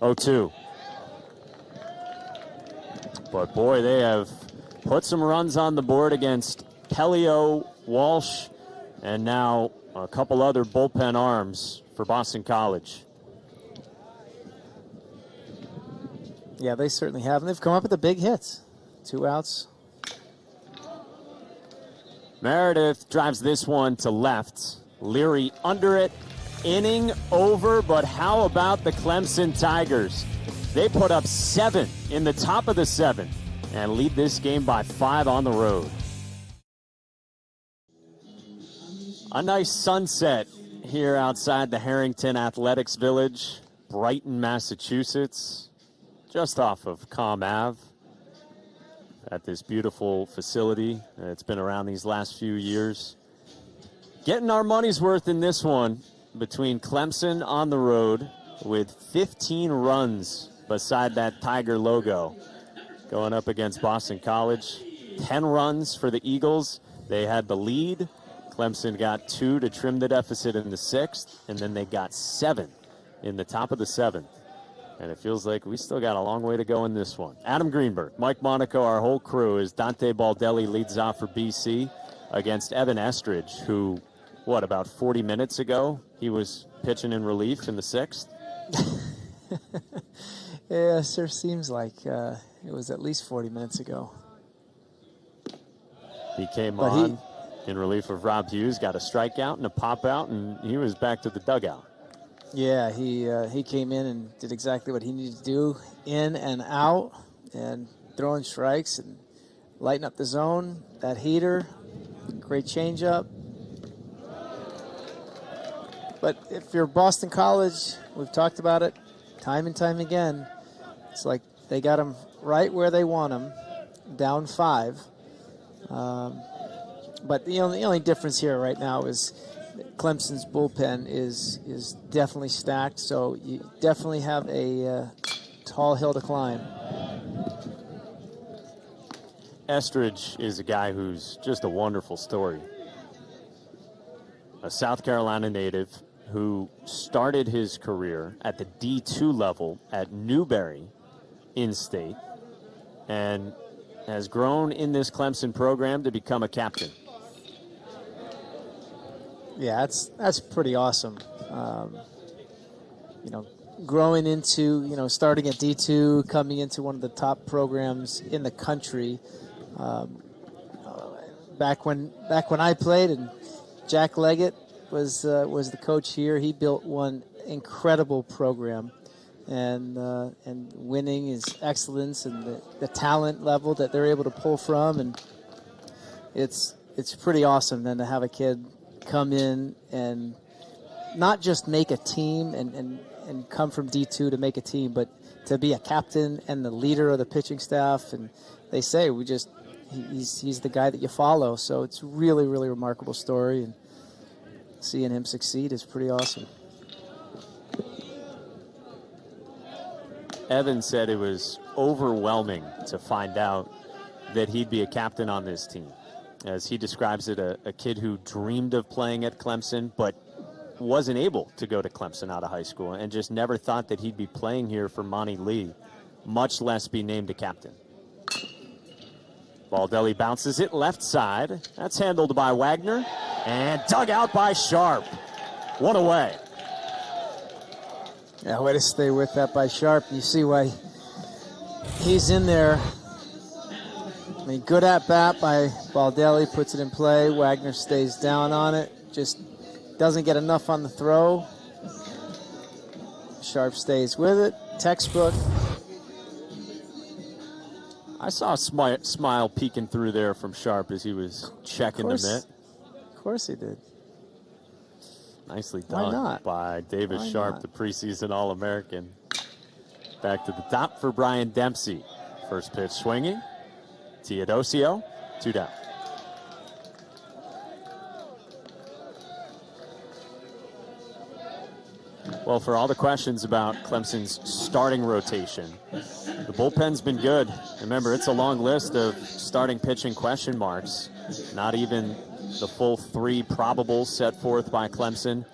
0-2. But boy, they have put some runs on the board against Pelio, Walsh, and now a couple other bullpen arms for Boston College. Yeah, they certainly have. And they've come up with the big hits. 2 outs. Meredith drives this one to left. Leary under it. Inning over, but how about the Clemson Tigers? They put up 7 in the top of the 7 and lead this game by 5 on the road. A nice sunset here outside the Harrington Athletics Village, Brighton, Massachusetts, just off of Comm Ave at this beautiful facility. It's been around these last few years. Getting our money's worth in this one between Clemson on the road with 15 runs beside that Tiger logo, going up against Boston College. 10 runs for the Eagles. They had the lead. Clemson got 2 to trim the deficit in the 6th, and then they got 7 in the top of the 7th. And it feels like we still got a long way to go in this one. Adam Greenberg, Mike Monaco, our whole crew, as Dante Baldelli leads off for BC against Evan Estridge, who, about 40 minutes ago, he was pitching in relief in the 6th? Yeah, sure seems like it was at least 40 minutes ago. He came on in relief of Rob Hughes, got a strikeout and a pop-out, and he was back to the dugout. Yeah, he came in and did exactly what he needed to do, in and out, and throwing strikes and lighting up the zone. That heater, great changeup. But if you're Boston College, we've talked about it time and time again. It's like they got them right where they want them, down 5. But the only difference here right now is Clemson's bullpen is definitely stacked, so you definitely have a tall hill to climb. Estridge is a guy who's just a wonderful story. A South Carolina native who started his career at the D2 level at Newberry in-state and has grown in this Clemson program to become a captain. Yeah, that's pretty awesome. Growing into, starting at D2, coming into one of the top programs in the country. Back when I played and Jack Leggett was the coach here, he built one incredible program, and winning is excellence and the talent level that they're able to pull from, and it's pretty awesome then to have a kid come in and not just make a team and come from D2 to make a team, but to be a captain and the leader of the pitching staff. And they say he's the guy that you follow. So it's really, really remarkable story, and seeing him succeed is pretty awesome. Evan said it was overwhelming to find out that he'd be a captain on this team. As he describes it, a kid who dreamed of playing at Clemson, but wasn't able to go to Clemson out of high school and just never thought that he'd be playing here for Monty Lee, much less be named a captain. Baldelli bounces it left side. That's handled by Wagner and dug out by Sharp. One away. Yeah, way to stay with that by Sharp. You see why he's in there. I mean, good at bat by Baldelli, puts it in play. Wagner stays down on it. Just doesn't get enough on the throw. Sharp stays with it. Textbook. I saw a smile peeking through there from Sharp as he was checking the mitt. Of course he did. Nicely Why done not? by Davis Why Sharp, not? the preseason All-American. Back to the top for Brian Dempsey. First pitch swinging. Teodosio, 2 down. Well, for all the questions about Clemson's starting rotation, the bullpen's been good. Remember, it's a long list of starting pitching question marks. Not even the full 3 probables set forth by Clemson.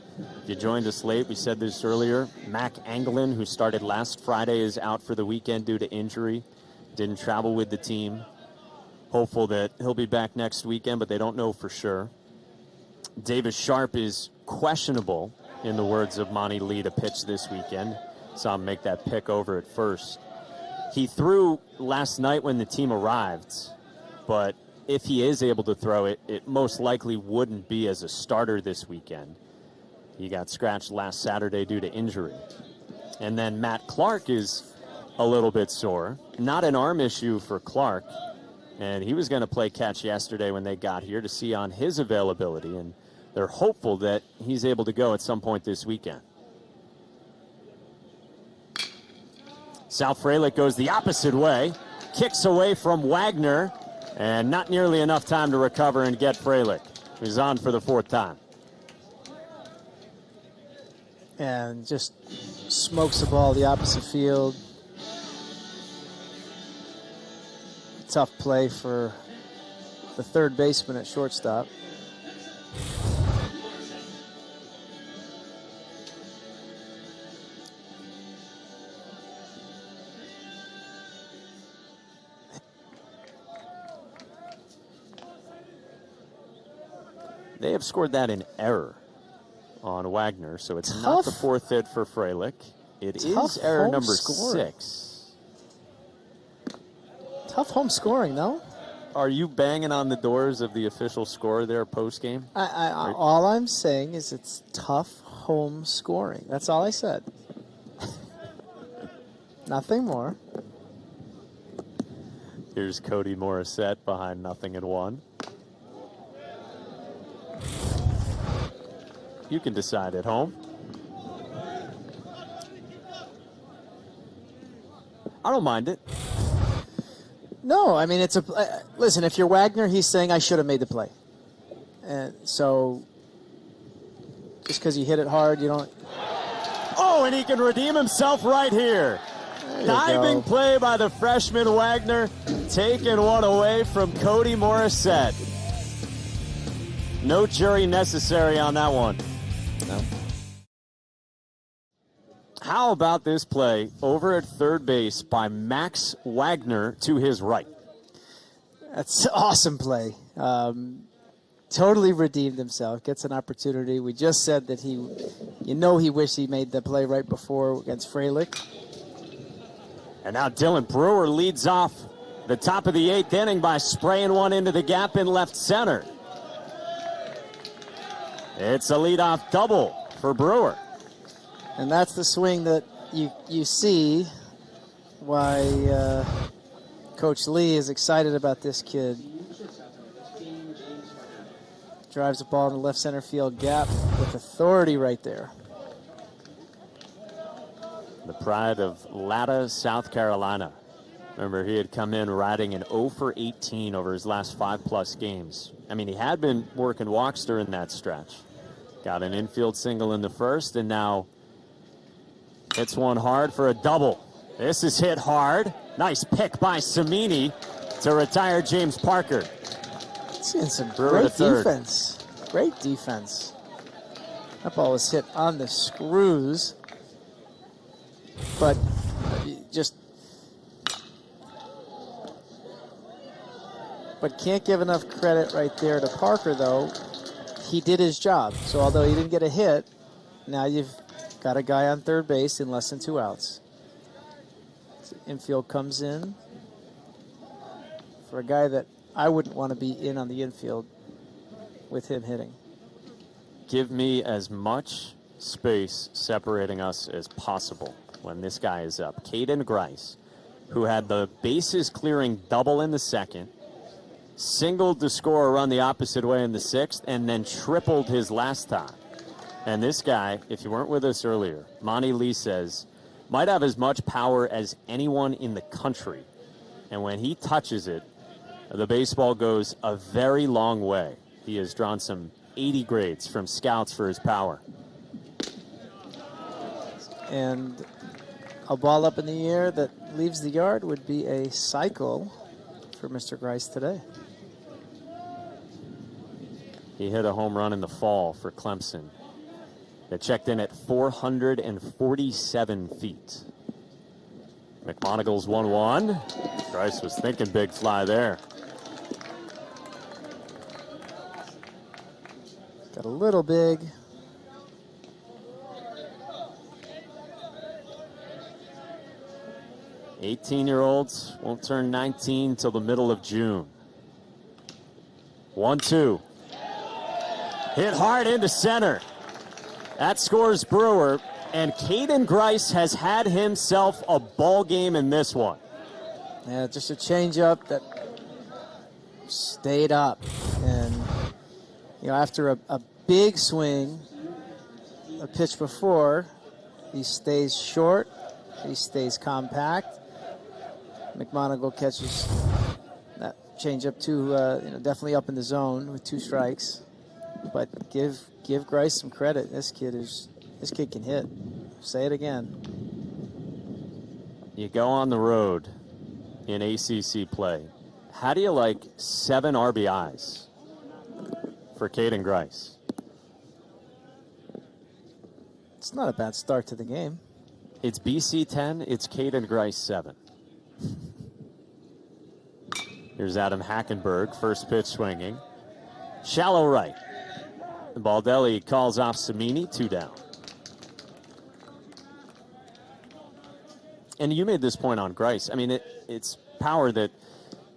If you joined us late, we said this earlier. Mac Anglin, who started last Friday, is out for the weekend due to injury. Didn't travel with the team. Hopeful that he'll be back next weekend, but they don't know for sure. Davis Sharp is questionable, in the words of Monty Lee, to pitch this weekend. Saw him make that pick over at first. He threw last night when the team arrived, but if he is able to throw it, it most likely wouldn't be as a starter this weekend. He got scratched last Saturday due to injury. And then Matt Clark is a little bit sore. Not an arm issue for Clark. And he was going to play catch yesterday when they got here to see on his availability. And they're hopeful that he's able to go at some point this weekend. Sal Frelick goes the opposite way. Kicks away from Wagner. And not nearly enough time to recover and get Frelick. He's on for the 4th time. And just smokes the ball the opposite field. Tough play for the third baseman at shortstop. They have scored that in error on Wagner, so it's Tough. not the 4th hit for Frelick. It Tough is error home number scoring. 6. Tough home scoring, no? Are you banging on the doors of the official score there post-game? All I'm saying is it's tough home scoring. That's all I said. Nothing more. Here's Cody Morissette behind 0-1. You can decide at home. I don't mind it. No, I mean, it's a... listen, if you're Wagner, he's saying, I should have made the play. And so, just because you hit it hard, you don't... Oh, and he can redeem himself right here. Diving play by the freshman Wagner, taking one away from Cody Morissette. No jury necessary on that one. No. How about this play over at third base by Max Wagner to his right? That's an awesome play. Totally redeemed himself. Gets an opportunity. We just said that he wished he made the play right before against Frelick. And now Dylan Brewer leads off the top of the 8th inning by spraying one into the gap in left center. It's a leadoff double for Brewer. And that's the swing that you see why Coach Lee is excited about this kid. Drives the ball in the left center field gap with authority right there. The pride of Latta, South Carolina. Remember, he had come in riding an 0 for 18 over his last 5+ games. I mean, he had been working walks during that stretch. Got an infield single in the first, and now hits one hard for a double. This is hit hard. Nice pick by Samini to retire James Parker. Seeing some Brewer great to third. defense. Great defense. That ball was hit on the screws, but but can't give enough credit right there to Parker, though. He did his job. So although he didn't get a hit, now you've got a guy on third base in less than 2 outs. So infield comes in for a guy that I wouldn't want to be in on the infield with him hitting. Give me as much space separating us as possible when this guy is up. Caden Grice, who had the bases clearing double in the second, singled to score a run the opposite way in the 6th, and then tripled his last time. And this guy, if you weren't with us earlier, Monty Lee says, might have as much power as anyone in the country. And when he touches it, the baseball goes a very long way. He has drawn some 80 grades from scouts for his power. And a ball up in the air that leaves the yard would be a cycle for Mr. Grice today. He hit a home run in the fall for Clemson that checked in at 447 feet. McMonagle's 1-1. Grice was thinking big fly there. Got a little big. "18-year-olds won't turn 19 till the middle of June." 1-2. Hit hard into center. That scores Brewer, and Caden Grice has had himself a ball game in this one. Yeah, just a changeup that stayed up. And, after a big swing, a pitch before, he stays short, he stays compact. McMonagle catches that changeup too, definitely up in the zone with 2 strikes. But give Grice some credit. This kid can hit. Say it again. You go on the road in ACC play. How do you like 7 RBIs for Caden Grice? It's not a bad start to the game. It's BC 10. It's Caden Grice 7. Here's Adam Hackenberg, first pitch swinging. Shallow right. Baldelli calls off Samini, 2 down. And you made this point on Grice. I mean, it's power that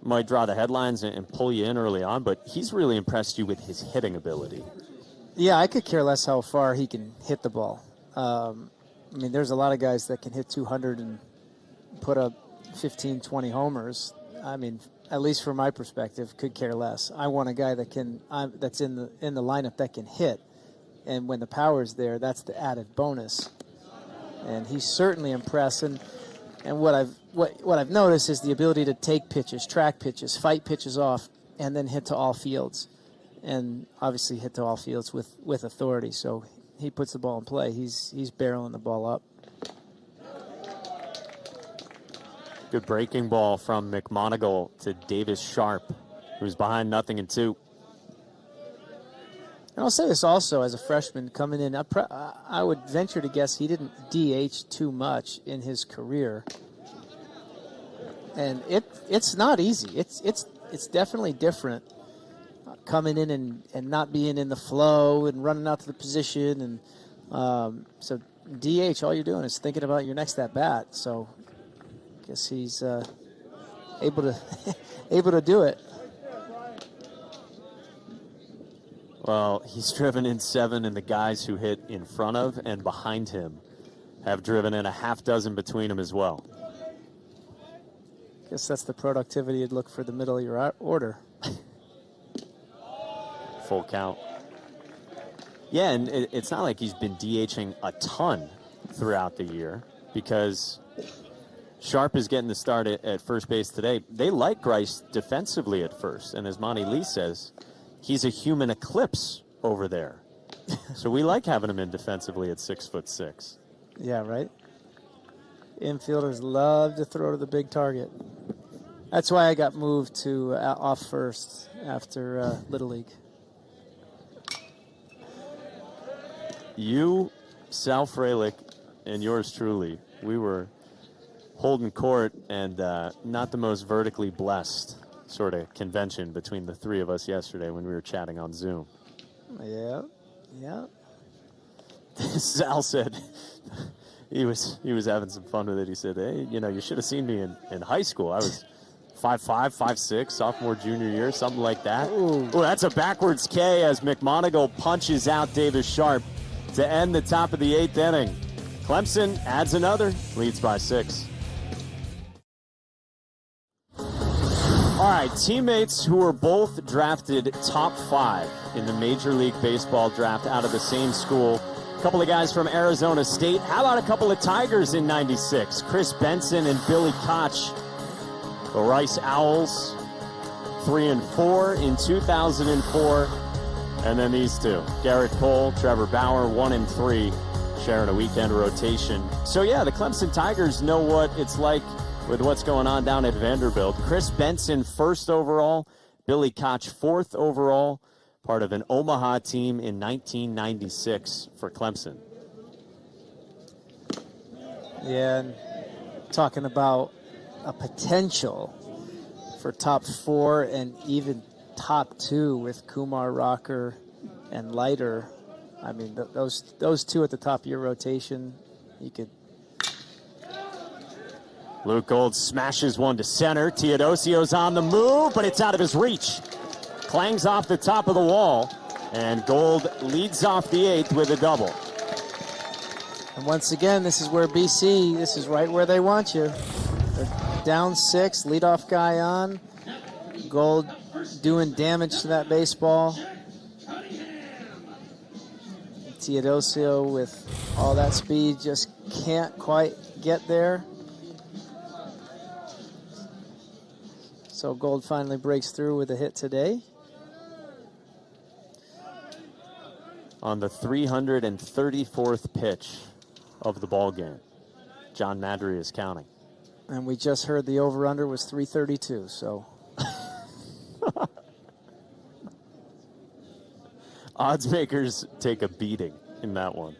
might draw the headlines and pull you in early on, but he's really impressed you with his hitting ability. Yeah, I could care less how far he can hit the ball. There's a lot of guys that can hit 200 and put up 15, 20 homers. At least from my perspective, could care less. I want a guy that that's in the lineup that can hit, and when the power's there, that's the added bonus. And he's certainly impressed. And what I've noticed is the ability to take pitches, track pitches, fight pitches off, and then hit to all fields, and obviously hit to all fields with authority. So he puts the ball in play. He's barreling the ball up. Good breaking ball from McMonagle to Davis Sharp, who's behind 0-2. And I'll say this also, as a freshman coming in, I would venture to guess he didn't DH too much in his career. And it's not easy. It's definitely different coming in and not being in the flow and running out to the position. And so DH, all you're doing is thinking about your next at bat. So I guess he's able to do it. Well, he's driven in 7, and the guys who hit in front of and behind him have driven in a half dozen between them as well. Guess that's the productivity you'd look for the middle of your order. Full count. Yeah, and it's not like he's been DHing a ton throughout the year, because Sharp is getting the start at first base today. They like Grice defensively at first, and as Monty Lee says, he's a human eclipse over there. So we like having him in defensively at 6'6". Yeah, right. Infielders love to throw to the big target. That's why I got moved to off first after Little League. you, Sal Frelick, and yours truly, we were holding court, and not the most vertically blessed sort of convention between the three of us yesterday when we were chatting on Zoom. Yeah. Sal said he was having some fun with it. He said, hey, you should have seen me in high school. I was 5'5", 5'6", sophomore, junior year, something like that. Ooh, that's a backwards K as McMonagle punches out Davis Sharp to end the top of the 8th inning. Clemson adds another, leads by 6. All right, teammates who were both drafted top 5 in the Major League Baseball draft out of the same school. A couple of guys from Arizona State. How about a couple of Tigers in '96? Chris Benson and Billy Koch. The Rice Owls, 3 and 4 in 2004. And then these two, Garrett Cole, Trevor Bauer, 1 and 3, sharing a weekend rotation. So yeah, the Clemson Tigers know what it's like with what's going on down at Vanderbilt. Chris Benson, 1st overall. Billy Koch, 4th overall. Part of an Omaha team in 1996 for Clemson. Yeah, and talking about a potential for top 4 and even top 2 with Kumar Rocker and Leiter. I mean, those two at the top of your rotation, you could. Luke Gold smashes one to center. Teodosio's on the move, but it's out of his reach. Clangs off the top of the wall, and Gold leads off the 8th with a double. And once again, this is where BC, this is right where they want you. They're down 6, leadoff guy on. Gold doing damage to that baseball. Teodosio with all that speed just can't quite get there. So Gold finally breaks through with a hit today. On the 334th pitch of the ball game, John Madry is counting. And we just heard the over-under was 332, so. Odds makers take a beating in that one.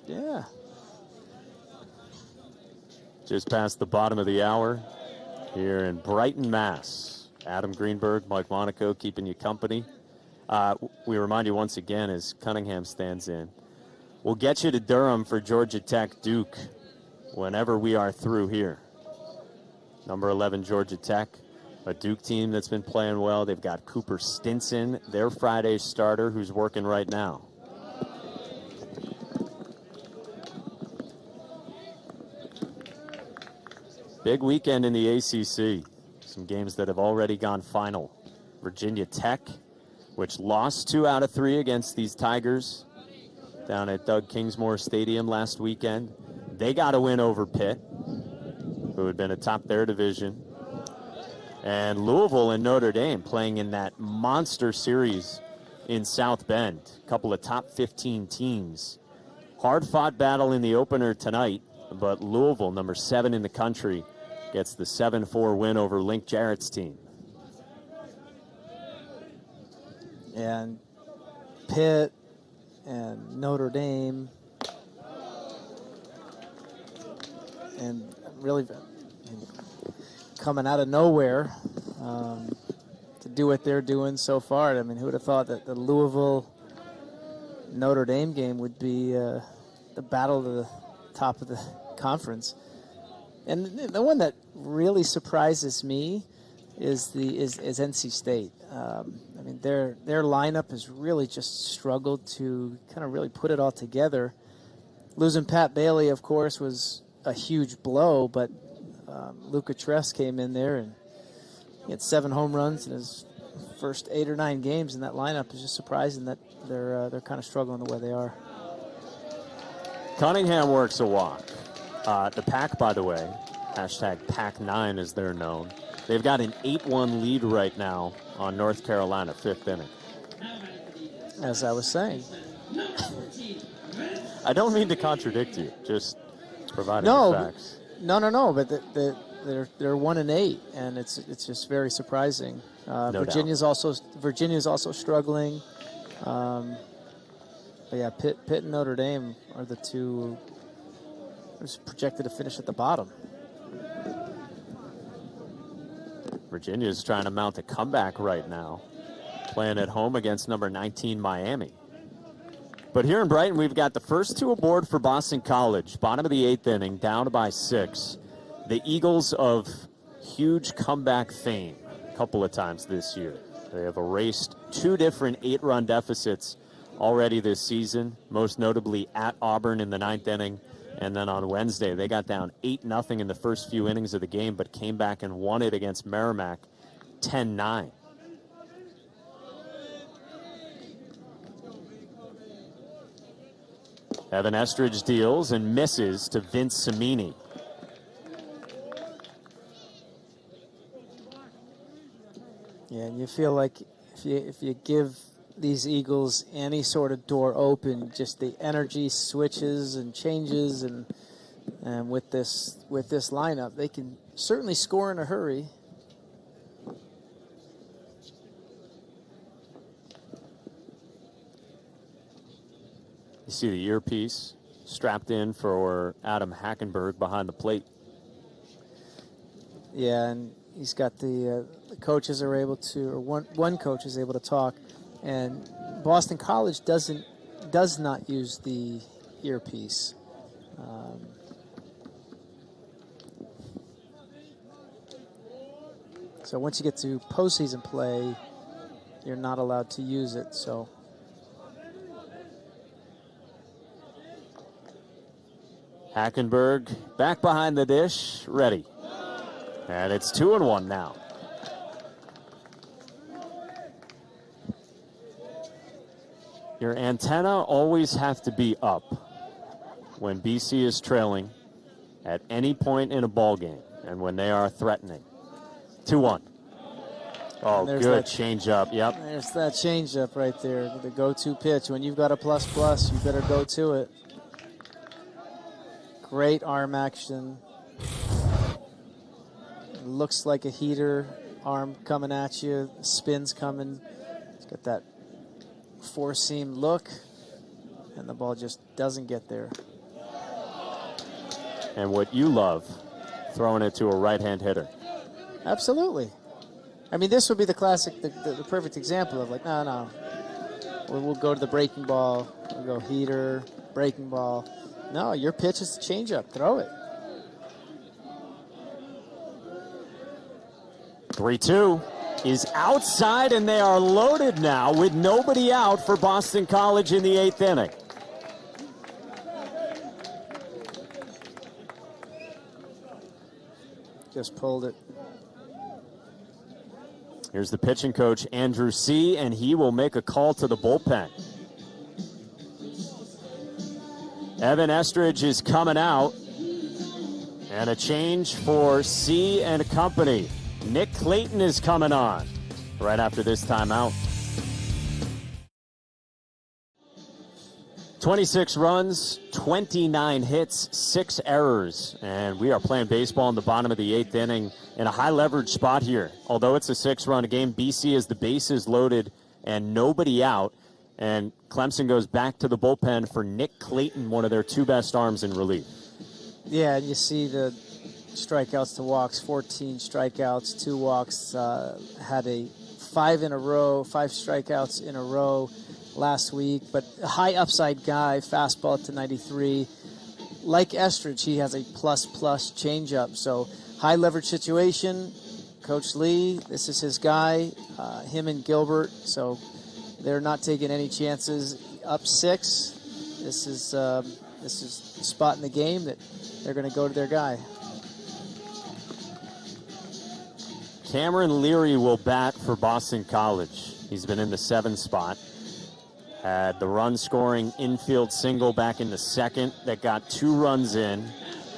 Yeah. Just past the bottom of the hour here in Brighton, Mass. Adam Greenberg, Mike Monaco keeping you company. We remind you once again as Cunningham stands in. We'll get you to Durham for Georgia Tech Duke whenever we are through here. Number 11, Georgia Tech, a Duke team that's been playing well. They've got Cooper Stinson, their Friday starter, who's working right now. Big weekend in the ACC. Some games that have already gone final. Virginia Tech, which lost 2 out of 3 against these Tigers down at Doug Kingsmore Stadium last weekend. They got a win over Pitt, who had been atop their division. And Louisville and Notre Dame playing in that monster series in South Bend. A couple of top 15 teams. Hard-fought battle in the opener tonight, but Louisville, number 7 in the country, gets the 7-4 win over Link Jarrett's team. And Pitt and Notre Dame and really coming out of nowhere to do what they're doing so far. I mean, who would have thought that the Louisville Notre Dame game would be the battle to the top of the conference? And the one that really surprises me is NC State. I mean, their lineup has really just struggled to kind of really put it all together. Losing Pat Bailey, of course, was a huge blow, but Luca Tress came in there and he had 7 home runs in his first 8 or 9 games, and that lineup is just surprising that they're kind of struggling the way they are. Cunningham works a walk. The Pack, by the way, hashtag Pac-9 as they're known. They've got an 8-1 lead right now on North Carolina, 5th inning. As I was saying. I don't mean to contradict you, just providing facts. No, but they're 1-8, and it's just very surprising. Virginia's also struggling. But yeah, Pitt and Notre Dame are the two who's projected to finish at the bottom. Virginia's trying to mount a comeback right now, playing at home against number 19 Miami. But here in Brighton, we've got the first two aboard for Boston College. Bottom of the 8th inning, down by 6. The Eagles of huge comeback fame a couple of times this year. They have erased 2 different 8-run deficits already this season, most notably at Auburn in the 9th inning. And then on Wednesday, they got down 8-0 in the first few innings of the game, but came back and won it against Merrimack 10-9. Evan Estridge deals and misses to Vince Cimini. Yeah, and you feel like if you give these Eagles any sort of door open, just the energy switches and changes, and with this lineup, they can certainly score in a hurry. You see the earpiece strapped in for Adam Hackenberg behind the plate. Yeah, and he's got the coaches are able to, or one coach is able to talk, and Boston College does not use the earpiece. So once you get to postseason play, you're not allowed to use it. So. Hackenberg back behind the dish, ready. And it's 2-1 now. Your antenna always have to be up when BC is trailing at any point in a ball game and when they are threatening. 2-1. Oh, good changeup. Yep. There's that changeup right there, the go-to pitch. When you've got a plus, you better go to it. Great arm action. Looks like a heater. Arm coming at you. Spin's coming. It's got that four-seam look. And the ball just doesn't get there. And what you love, throwing it to a right-hand hitter. Absolutely. I mean, this would be the classic, the perfect example of like, no. We'll go to the breaking ball. We'll go heater, breaking ball. No, your pitch is the changeup. Throw it. 3-2 is outside, and they are loaded now with nobody out for Boston College in the 8th inning. Just pulled it. Here's the pitching coach, Andrew C., and he will make a call to the bullpen. Evan Estridge is coming out. And a change for C and company. Nick Clayton is coming on right after this timeout. 26 runs, 29 hits, 6 errors. And we are playing baseball in the bottom of the 8th inning in a high leverage spot here. Although it's a 6-run game, BC has the bases loaded and nobody out. And Clemson goes back to the bullpen for Nick Clayton, one of their 2 best arms in relief. Yeah, you see the strikeouts to walks, 14 strikeouts, 2 walks. Had a 5 strikeouts in a row last week. But a high upside guy, fastball to 93. Like Estridge, he has a plus changeup. So high leverage situation. Coach Lee, this is his guy, him and Gilbert. So they're not taking any chances. Up 6. This is the spot in the game that they're going to go to their guy. Cameron Leary will bat for Boston College. He's been in the 7 spot. Had the run-scoring infield single back in the 2nd that got 2 runs in.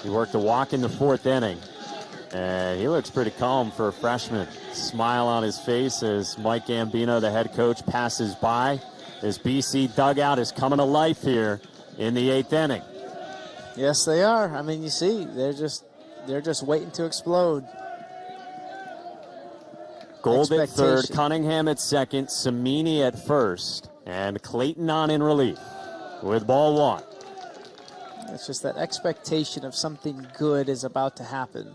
He worked a walk in the 4th inning. And he looks pretty calm for a freshman. Smile on his face as Mike Gambino, the head coach, passes by. This BC dugout is coming to life here in the 8th inning. Yes, they are. I mean, you see, they're just waiting to explode. Gold at 3rd, Cunningham at 2nd, Cimini at 1st, and Clayton on in relief. with ball one. It's just that expectation of something good is about to happen.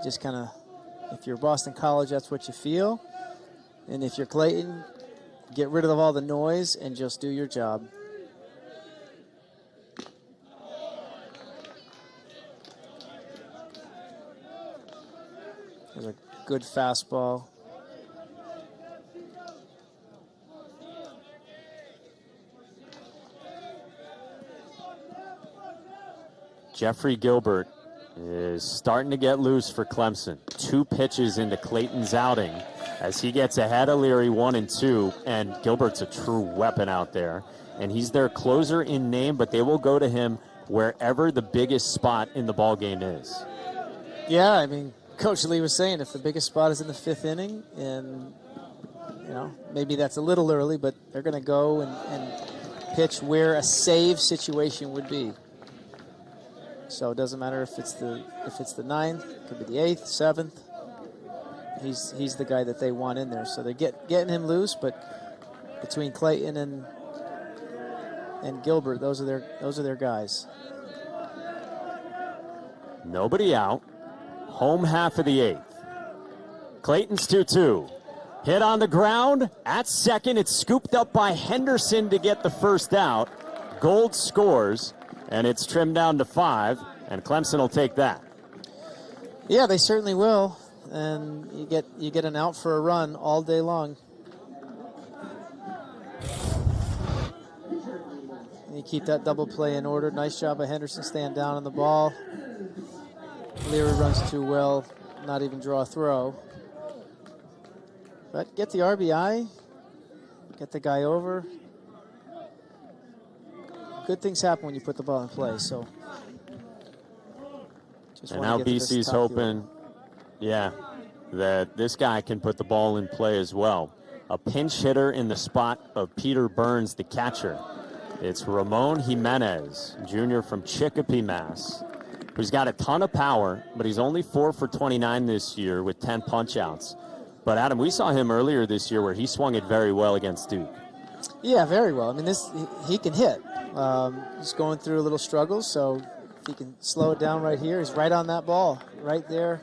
Just kind of, if you're Boston College, that's what you feel. And if you're Clayton, get rid of all the noise and just do your job. There's a good fastball. Jeffrey Gilbert is starting to get loose for Clemson. 2 pitches into Clayton's outing as he gets ahead of Leary 1 and 2, and Gilbert's a true weapon out there. And he's their closer in name, but they will go to him wherever the biggest spot in the ball game is. Yeah, I mean, Coach Lee was saying if the biggest spot is in the 5th inning, and maybe that's a little early, but they're going to go and pitch where a save situation would be. So it doesn't matter if it's the 9th, it could be the 8th, 7th. He's the guy that they want in there. So they're getting him loose, but between Clayton and Gilbert, those are their guys. Nobody out. Home half of the 8th. Clayton's 2-2. Hit on the ground. At second, it's scooped up by Henderson to get the first out. Gold scores, and it's trimmed down to 5, and Clemson will take that. Yeah, they certainly will. And you get an out for a run all day long. And you keep that double play in order. Nice job by Henderson staying down on the ball. Leary runs too well, not even draw a throw. But get the RBI, get the guy over. Good things happen when you put the ball in play. So, and now BC's hoping, that this guy can put the ball in play as well. A pinch hitter in the spot of Peter Burns, the catcher. It's Ramon Jimenez, Jr. from Chicopee, Mass., who's got a ton of power, but he's only 4 for 29 this year with 10 punch-outs. But, Adam, we saw him earlier this year where he swung it very well against Duke. Yeah, very well. I mean, he can hit. He's going through a little struggle, so if he can slow it down right here, he's right on that ball, right there.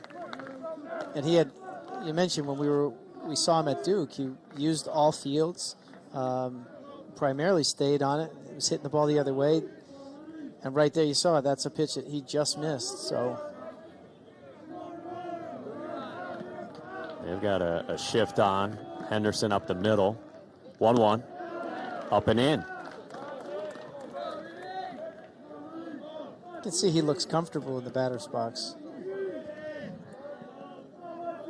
And you mentioned when we saw him at Duke, he used all fields, primarily stayed on it. He was hitting the ball the other way. And right there you saw it. That's a pitch that he just missed. So they've got a shift on. Henderson up the middle. 1-1. Up and in. You can see he looks comfortable in the batter's box.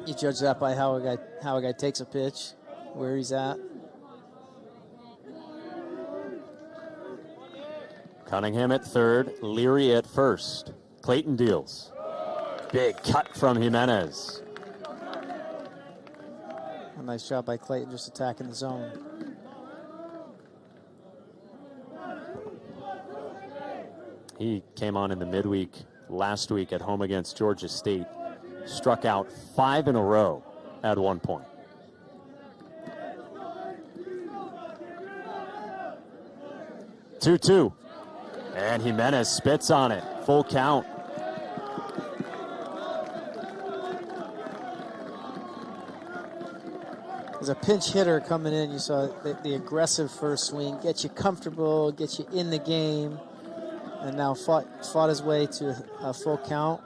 You judge that by how a guy takes a pitch, where he's at. Cunningham at third, Leary at first. Clayton deals. Big cut from Jimenez. A nice job by Clayton just attacking the zone. He came on in the midweek last week at home against Georgia State. Struck out 5 in a row at one point. Two. And Jimenez spits on it. Full count. As a pinch hitter coming in, you saw the aggressive first swing, get you comfortable, get you in the game, and now fought his way to a full count.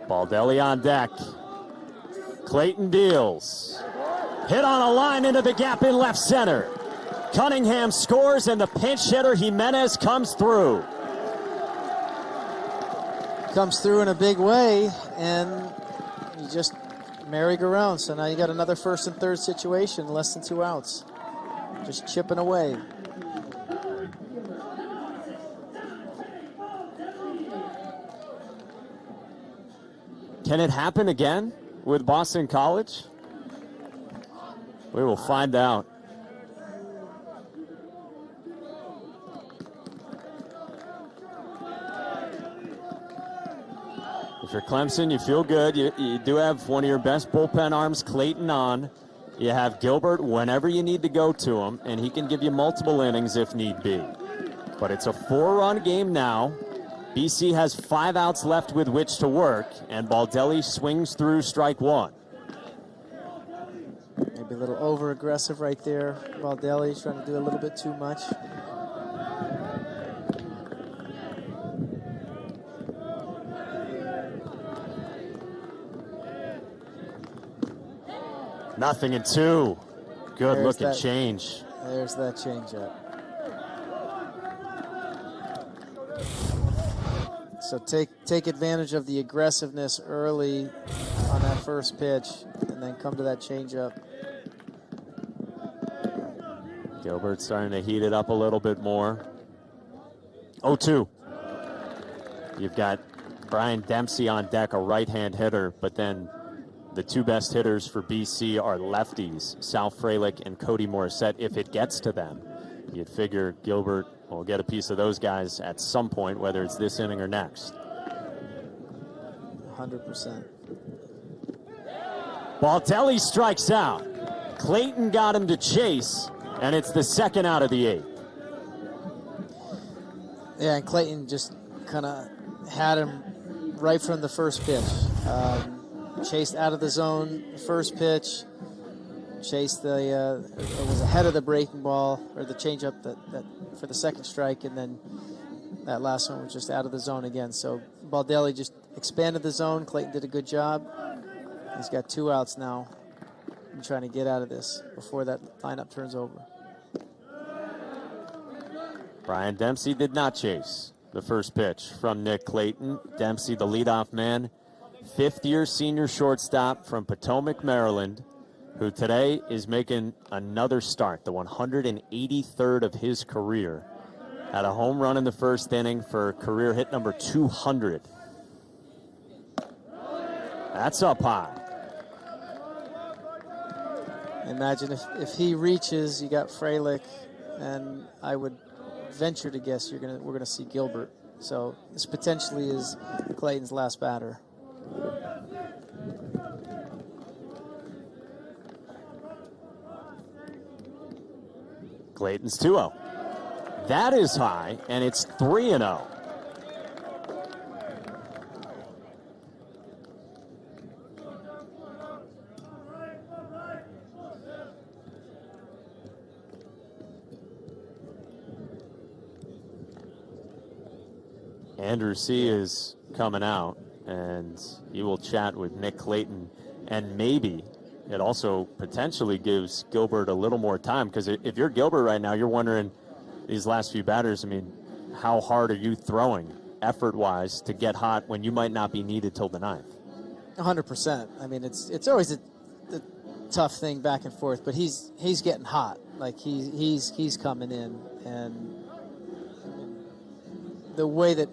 Baldelli on deck. Clayton deals. Hit on a line into the gap in left center. Cunningham scores, and the pinch hitter Jimenez comes through. Comes through in a big way, and you just merry-go-round. So now you got another first and third situation, less than 2 outs. Just chipping away. Can it happen again with Boston College? We will find out. If you're Clemson, you feel good. You do have one of your best bullpen arms, Clayton, on. You have Gilbert whenever you need to go to him, and he can give you multiple innings if need be. But it's a 4-run game now. BC has 5 outs left with which to work, and Baldelli swings through strike 1. Maybe a little over-aggressive right there. Baldelli trying to do a little bit too much. Nothing in 2. Good There's looking that change. There's that changeup. So take advantage of the aggressiveness early on that first pitch, and then come to that changeup. Gilbert starting to heat it up a little bit more. 0-2. You've got Brian Dempsey on deck, a right-hand hitter, but then the 2 best hitters for BC are lefties, Sal Frelick and Cody Morissette, if it gets to them. You'd figure Gilbert will get a piece of those guys at some point, whether it's this inning or next. 100%. Baldelli strikes out. Clayton got him to chase, and it's the second out of the 8th. Yeah, and Clayton just kind of had him right from the first pitch. Chased out of the zone, first pitch. Chased it was ahead of the breaking ball, or the changeup that for the second strike, and then that last one was just out of the zone again. So Baldelli just expanded the zone. Clayton did a good job. He's got 2 outs now. I'm trying to get out of this before that lineup turns over. Brian Dempsey did not chase the first pitch from Nick Clayton. Dempsey, the leadoff man, 5th-year senior shortstop from Potomac, Maryland, who today is making another start, the 183rd of his career. Had a home run in the first inning for career hit number 200. That's up high. Imagine if he reaches, you got Frelick, and I would venture to guess we're gonna see Gilbert. So this potentially is Clayton's last batter. Clayton's 2-0. That is high, and it's 3-0. Andrew C. is coming out, and he will chat with Nick Clayton, and maybe it also potentially gives Gilbert a little more time, because if you're Gilbert right now, you're wondering these last few batters, I mean, how hard are you throwing effort-wise to get hot when you might not be needed till the 9th? 100%. I mean, it's always a tough thing back and forth, but he's getting hot. Like he's coming in, and the way that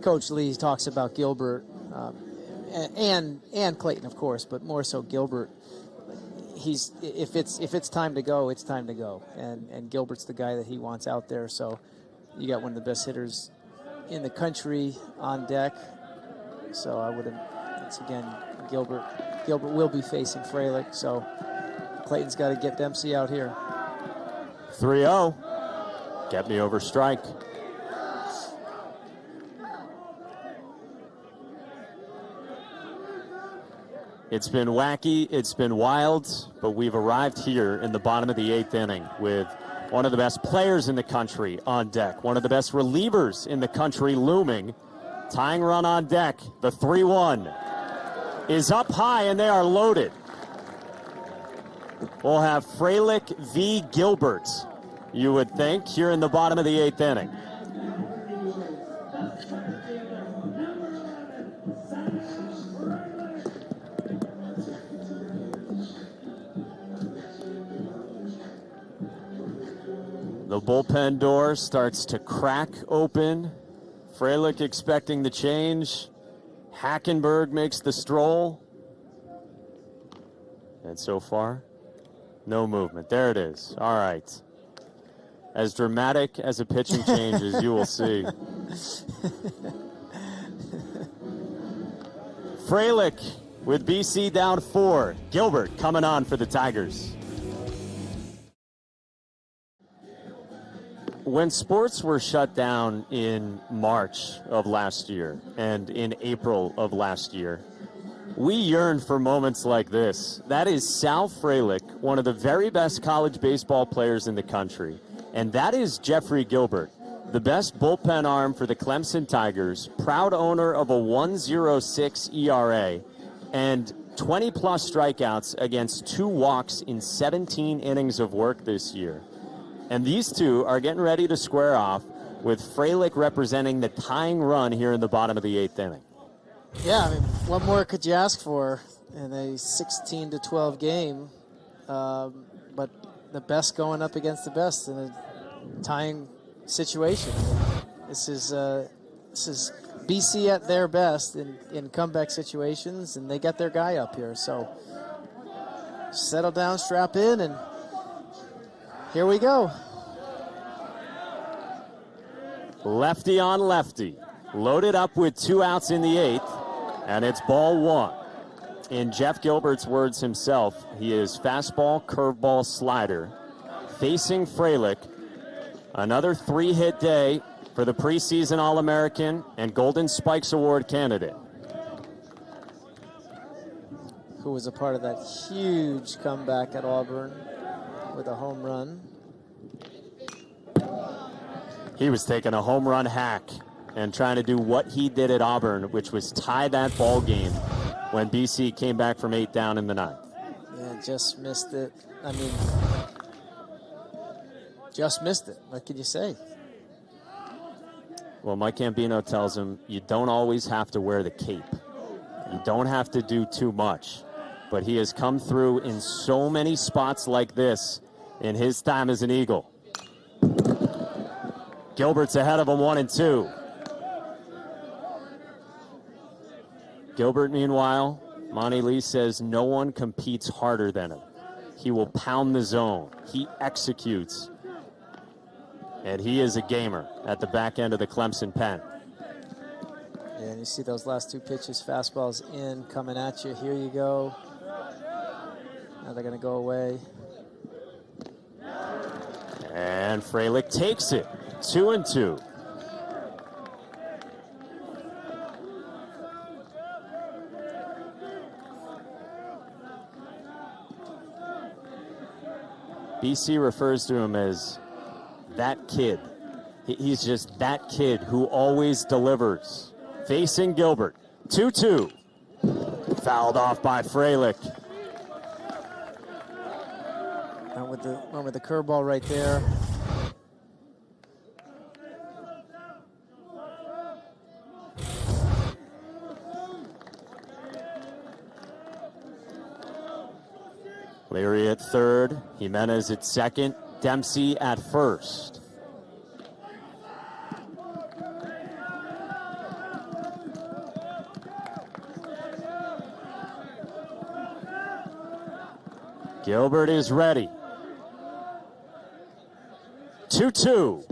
Coach Lee talks about Gilbert and Clayton, of course, but more so Gilbert. If it's time to go, it's time to go, and Gilbert's the guy that he wants out there. So you got one of the best hitters in the country on deck. So I would, once again, Gilbert will be facing Frelick. So Clayton's got to get Dempsey out here. 3-0. Get me over strike. It's been wacky, it's been wild, but we've arrived here in the bottom of the 8th inning with one of the best players in the country on deck, one of the best relievers in the country looming. Tying run on deck, the 3-1 is up high, and they are loaded. We'll have Frelick v. Gilbert, you would think, here in the bottom of the 8th inning. The bullpen door starts to crack open. Frelick expecting the change. Hackenberg makes the stroll. And so far, no movement. There it is. All right. As dramatic as a pitching change as you will see. Frelick with BC down 4. Gilbert coming on for the Tigers. When sports were shut down in March of last year and in April of last year, we yearned for moments like this. That is Sal Frelick, one of the very best college baseball players in the country. And that is Jeffrey Gilbert, the best bullpen arm for the Clemson Tigers, proud owner of a 1.06 ERA, and 20-plus strikeouts against 2 walks in 17 innings of work this year. And these two are getting ready to square off with Frelick representing the tying run here in the bottom of the 8th inning. Yeah, I mean, what more could you ask for in a 16-12 game? But the best going up against the best in a tying situation. This is BC at their best in comeback situations, and they got their guy up here. So settle down, strap in, and here we go. Lefty on lefty, loaded up with 2 outs in the 8th. And it's ball 1. In Jeff Gilbert's words himself, he is fastball, curveball, slider. Facing Frelick, another 3-hit day for the preseason All-American and Golden Spikes Award candidate. Who was a part of that huge comeback at Auburn with a home run. He was taking a home run hack and trying to do what he did at Auburn, which was tie that ball game when BC came back from 8 down in the 9th. Yeah, just missed it. I mean, just missed it. What can you say? Well, Mike Gambino tells him, you don't always have to wear the cape. You don't have to do too much. But he has come through in so many spots like this in his time as an Eagle. Gilbert's ahead of him 1-2. Gilbert, meanwhile, Monty Lee says no one competes harder than him. He will pound the zone. He executes. And he is a gamer at the back end of the Clemson pen. Yeah, and you see those last 2 pitches, fastballs in, coming at you. Here you go. Now they're going to go away. And Frelick takes it. 2-2. BC refers to him as that kid. He's just that kid who always delivers. Facing Gilbert. 2-2. Fouled off by Frelick. Went with the curveball right there. Leary at third, Jimenez at second, Dempsey at first. Gilbert is ready. 2-2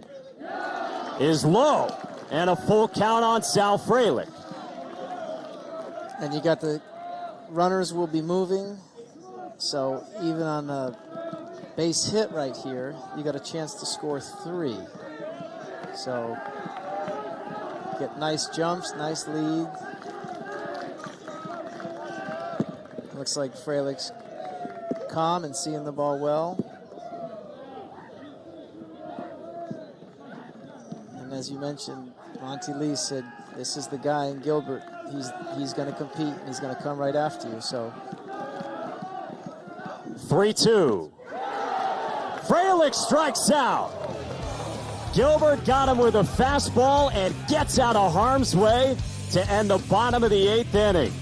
is low, and a full count on Sal Frelick. And you got the runners will be moving. So even on a base hit right here, you got a chance to score 3. So get nice jumps, nice lead. Looks like Frelick's calm and seeing the ball well. And as you mentioned, Monty Lee said, this is the guy in Gilbert. He's going to compete, and he's going to come right after you. So 3-2. Frelick strikes out. Gilbert got him with a fastball and gets out of harm's way to end the bottom of the 8th inning.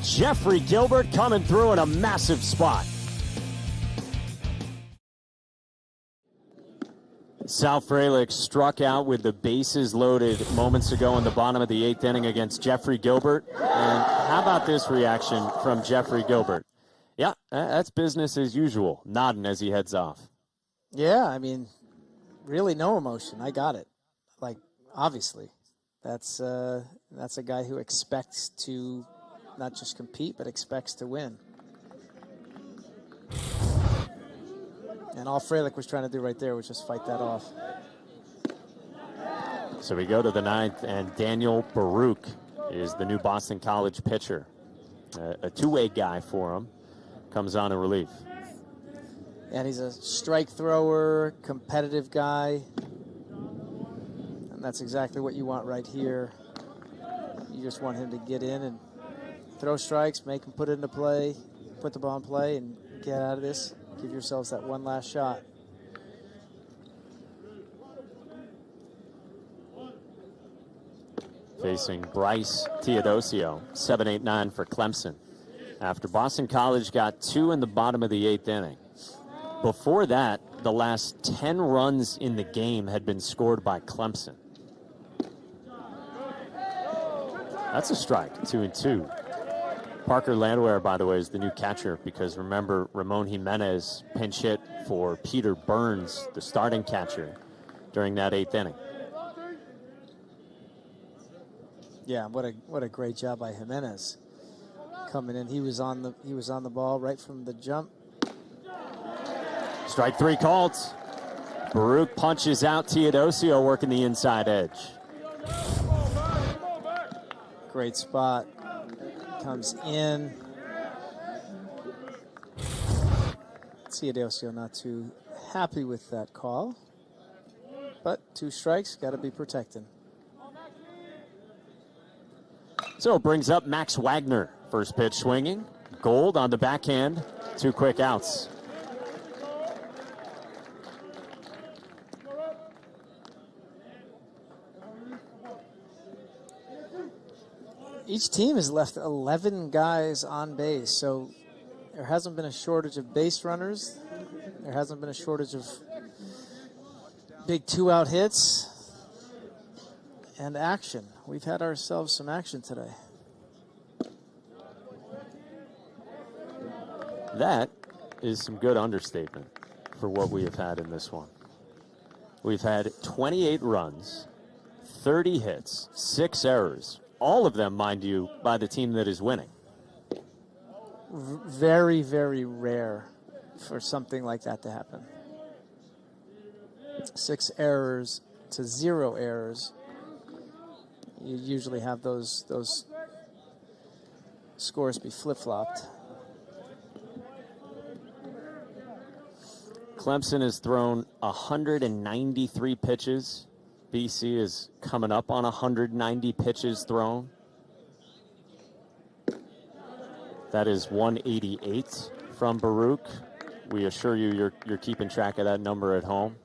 Jeffrey Gilbert coming through in a massive spot. Sal Frelick struck out with the bases loaded moments ago in the bottom of the 8th inning against Jeffrey Gilbert. And how about this reaction from Jeffrey Gilbert? Yeah, that's business as usual, nodding as he heads off. yeah, I mean, really no emotion. I got it. Like, obviously, that's a guy who expects to not just compete, but expects to win. And all Frelick was trying to do right there was just fight that off. So we go to the ninth, and Daniel Baruch is the new Boston College pitcher. A two-way guy for him. Comes on in relief. And he's a strike thrower, competitive guy. And that's exactly what you want right here. You just want him to get in and throw strikes, make him put it into play, put the ball in play, and get out of this. Give yourselves that one last shot. Facing Bryce Teodosio, 7-8-9 for Clemson. After Boston College got 2 in the bottom of the 8th inning. Before that, the last 10 runs in the game had been scored by Clemson. That's a strike, 2-2. Parker Landwehr, by the way, is the new catcher because remember, Ramon Jimenez pinch hit for Peter Burns, the starting catcher, during that 8th inning. Yeah, what a great job by Jimenez coming in. He was on the ball right from the jump. Strike 3 called. Baruch punches out Teodosio working the inside edge. Great spot. Comes in. Teodosio not too happy with that call. But 2 strikes, got to be protected. So it brings up Max Wagner. First pitch swinging. Gold on the backhand. 2 quick outs. Each team has left 11 guys on base, so there hasn't been a shortage of base runners. There hasn't been a shortage of big 2-out hits and action. We've had ourselves some action today. That is some good understatement for what we have had in this one. We've had 28 runs, 30 hits, 6 errors. All of them, mind you, by the team that is winning. Very, very rare for something like that to happen. 6 errors to 0 errors. You usually have those scores be flip-flopped. Clemson has thrown 193 pitches. BC is coming up on 190 pitches thrown. That is 188 from Baruch. We assure you you're keeping track of that number at home.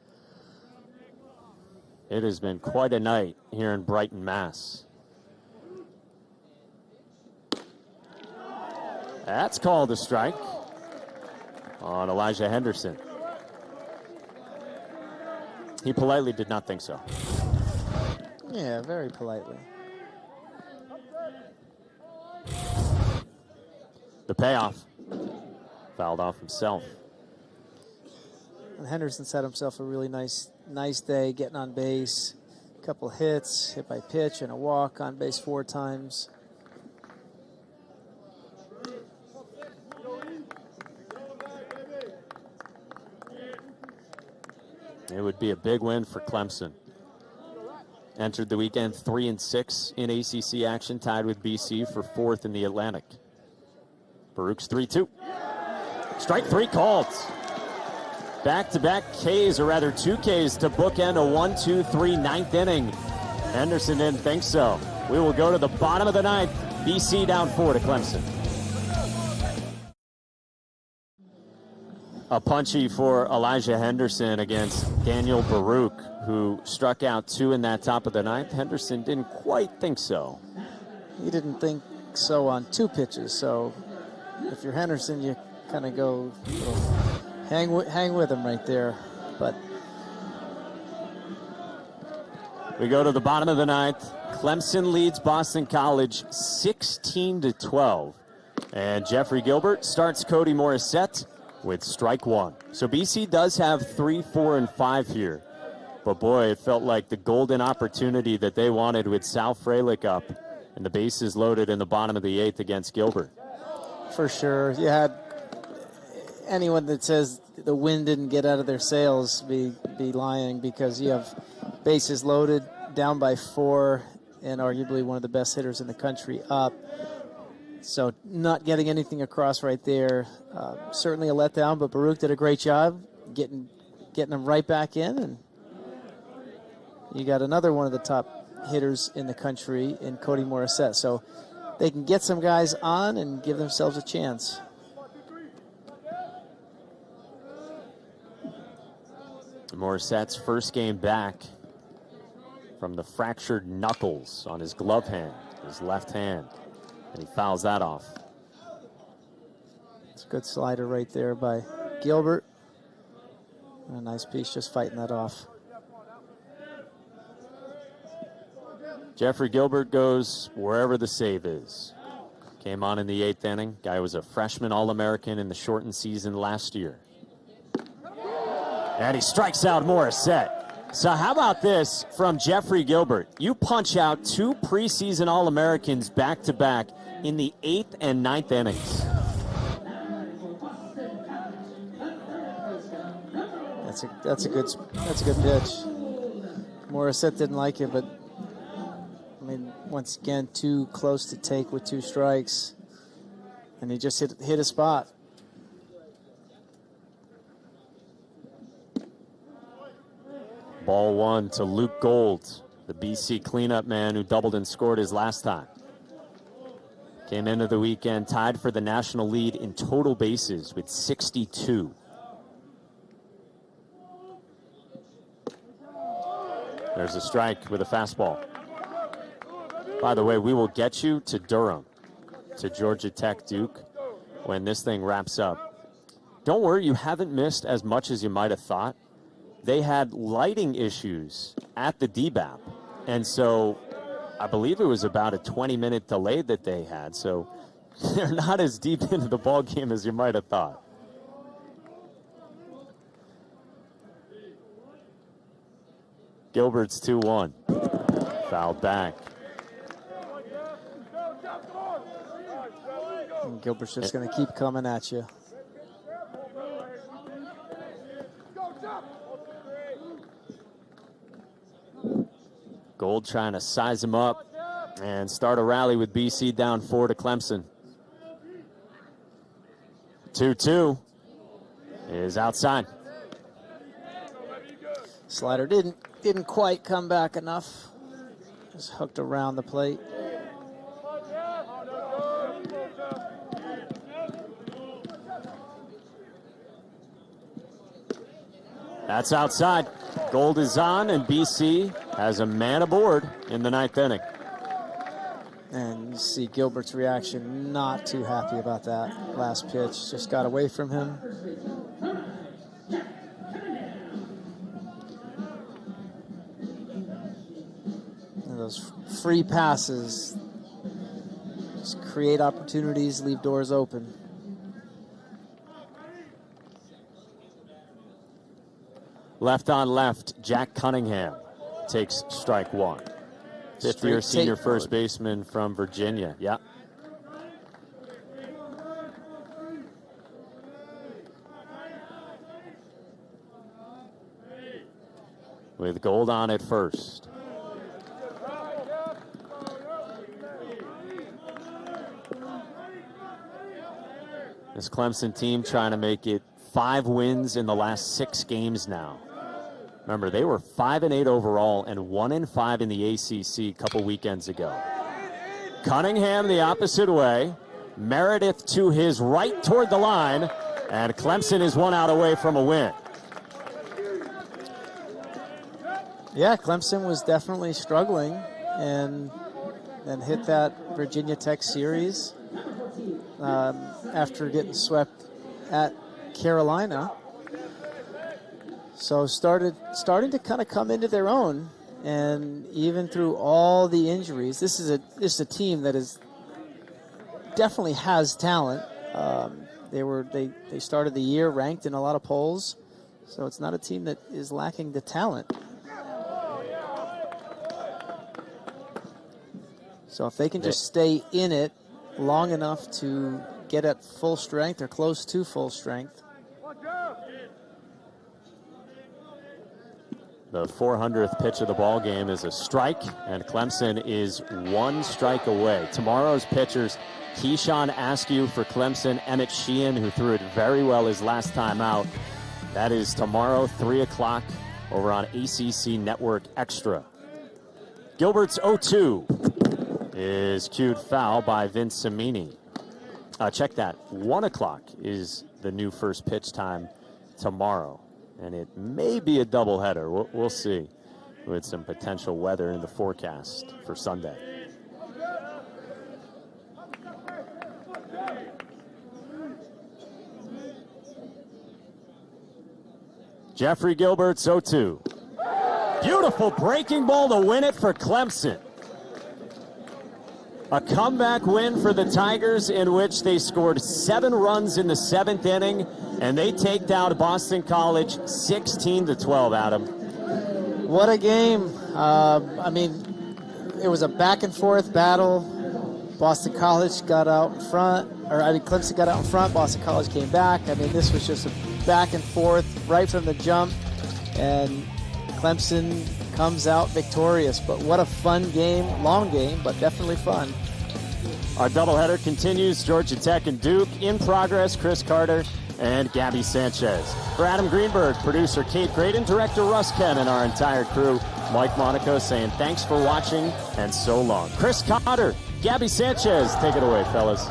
It has been quite a night here in Brighton, Mass. That's called a strike on Elijah Henderson. He politely did not think so. Yeah, very politely. The payoff. Fouled off himself. And Henderson's had himself a really nice day getting on base. A couple hits, hit by pitch, and a walk on base 4 times. It would be a big win for Clemson. Entered the weekend 3-6 in ACC action, tied with BC for 4th in the Atlantic. Baruch's 3-2. Strike 3 called. Back-to-back Ks, or rather 2 Ks to bookend a 1-2-3 9th inning. Henderson didn't think so. We will go to the bottom of the 9th. BC down 4 to Clemson. A punchy for Elijah Henderson against Daniel Baruch, who struck out 2 in that top of the 9th. Henderson didn't quite think so. He didn't think so on 2 pitches, so if you're Henderson, you kind of go hang with him right there. But we go to the bottom of the 9th. Clemson leads Boston College 16-12. And Jeffrey Gilbert starts Cody Morissette with strike 1. So BC does have 3, 4, and 5 here. But boy, it felt like the golden opportunity that they wanted with Sal Frelick up and the bases loaded in the bottom of the 8th against Gilbert. For sure. You had anyone that says the wind didn't get out of their sails be lying, because you have bases loaded, down by 4 and arguably one of the best hitters in the country up. So not getting anything across right there. Certainly a letdown, but Baruch did a great job getting them right back in. And you got another one of the top hitters in the country in Cody Morissette. So they can get some guys on and give themselves a chance. Morissette's first game back from the fractured knuckles on his glove hand, his left hand, and he fouls that off. It's a good slider right there by Gilbert. And a nice piece just fighting that off. Jeffrey Gilbert goes wherever the save is. Came on in the 8th inning. Guy was a freshman All-American in the shortened season last year. And he strikes out Morissette. So how about this from Jeffrey Gilbert? You punch out 2 preseason All-Americans back-to-back in the 8th and 9th innings. That's a good pitch. Morissette didn't like it, but I mean, once again, too close to take with 2 strikes, and he just hit a spot. Ball 1 to Luke Gold, the BC cleanup man who doubled and scored his last time. Came into the weekend tied for the national lead in total bases with 62. There's a strike with a fastball. By the way, we will get you to Durham, to Georgia Tech Duke, when this thing wraps up. Don't worry, you haven't missed as much as you might have thought. They had lighting issues at the DBAP, and so I believe it was about a 20-minute delay that they had, so they're not as deep into the ball game as you might have thought. Gilbert's 2-1. Fouled back. And Gilbert's just going to keep coming at you. Gold trying to size him up and start a rally with BC down 4 to Clemson. 2-2 is outside. Slider didn't quite come back enough. Just hooked around the plate. That's outside. Gold is on, and BC has a man aboard in the 9th inning. And you see Gilbert's reaction, not too happy about that last pitch. Just got away from him. And those free passes just create opportunities, leave doors open. Left on left, Jack Cunningham takes strike 1. Fifth-year senior first baseman from Virginia. Yeah. With Gold on at first. This Clemson team trying to make it 5 wins in the last 6 games now. Remember, they were 5-8 overall and 1-5 in the ACC a couple weekends ago. Cunningham the opposite way. Meredith to his right toward the line, and Clemson is 1 out away from a win. Yeah, Clemson was definitely struggling and hit that Virginia Tech series after getting swept at Carolina. So starting to kind of come into their own, and even through all the injuries, this is a team that is definitely has talent. They started the year ranked in a lot of polls, so it's not a team that is lacking the talent. So if they can just stay in it long enough to get at full strength or close to full strength. The 400th pitch of the ball game is a strike, and Clemson is one strike away. Tomorrow's pitchers, Keyshawn Askew for Clemson, Emmett Sheehan, who threw it very well his last time out. That is tomorrow, 3 o'clock, over on ACC Network Extra. Gilbert's 0-2 is cued foul by Vince Cimini. Check that. 1 o'clock is the new first pitch time tomorrow. And it may be a doubleheader. We'll see, with some potential weather in the forecast for Sunday. Jeffrey Gilbert's 0-2. Beautiful breaking ball to win it for Clemson. A comeback win for the Tigers in which they scored 7 runs in the 7th inning, and they take down Boston College 16-12, Adam. What a game. I mean, it was a back-and-forth battle. Boston College got out in front, Clemson got out in front, Boston College came back. I mean, this was just a back-and-forth right from the jump, and Clemson comes out victorious. But what a fun game, long game, but definitely fun. Our doubleheader continues. Georgia Tech and Duke in progress. Chris Carter and Gabby Sanchez. For Adam Greenberg, producer Kate Creighton, director Russ Ken, and our entire crew, Mike Monaco saying thanks for watching and so long. Chris Carter, Gabby Sanchez, take it away, fellas.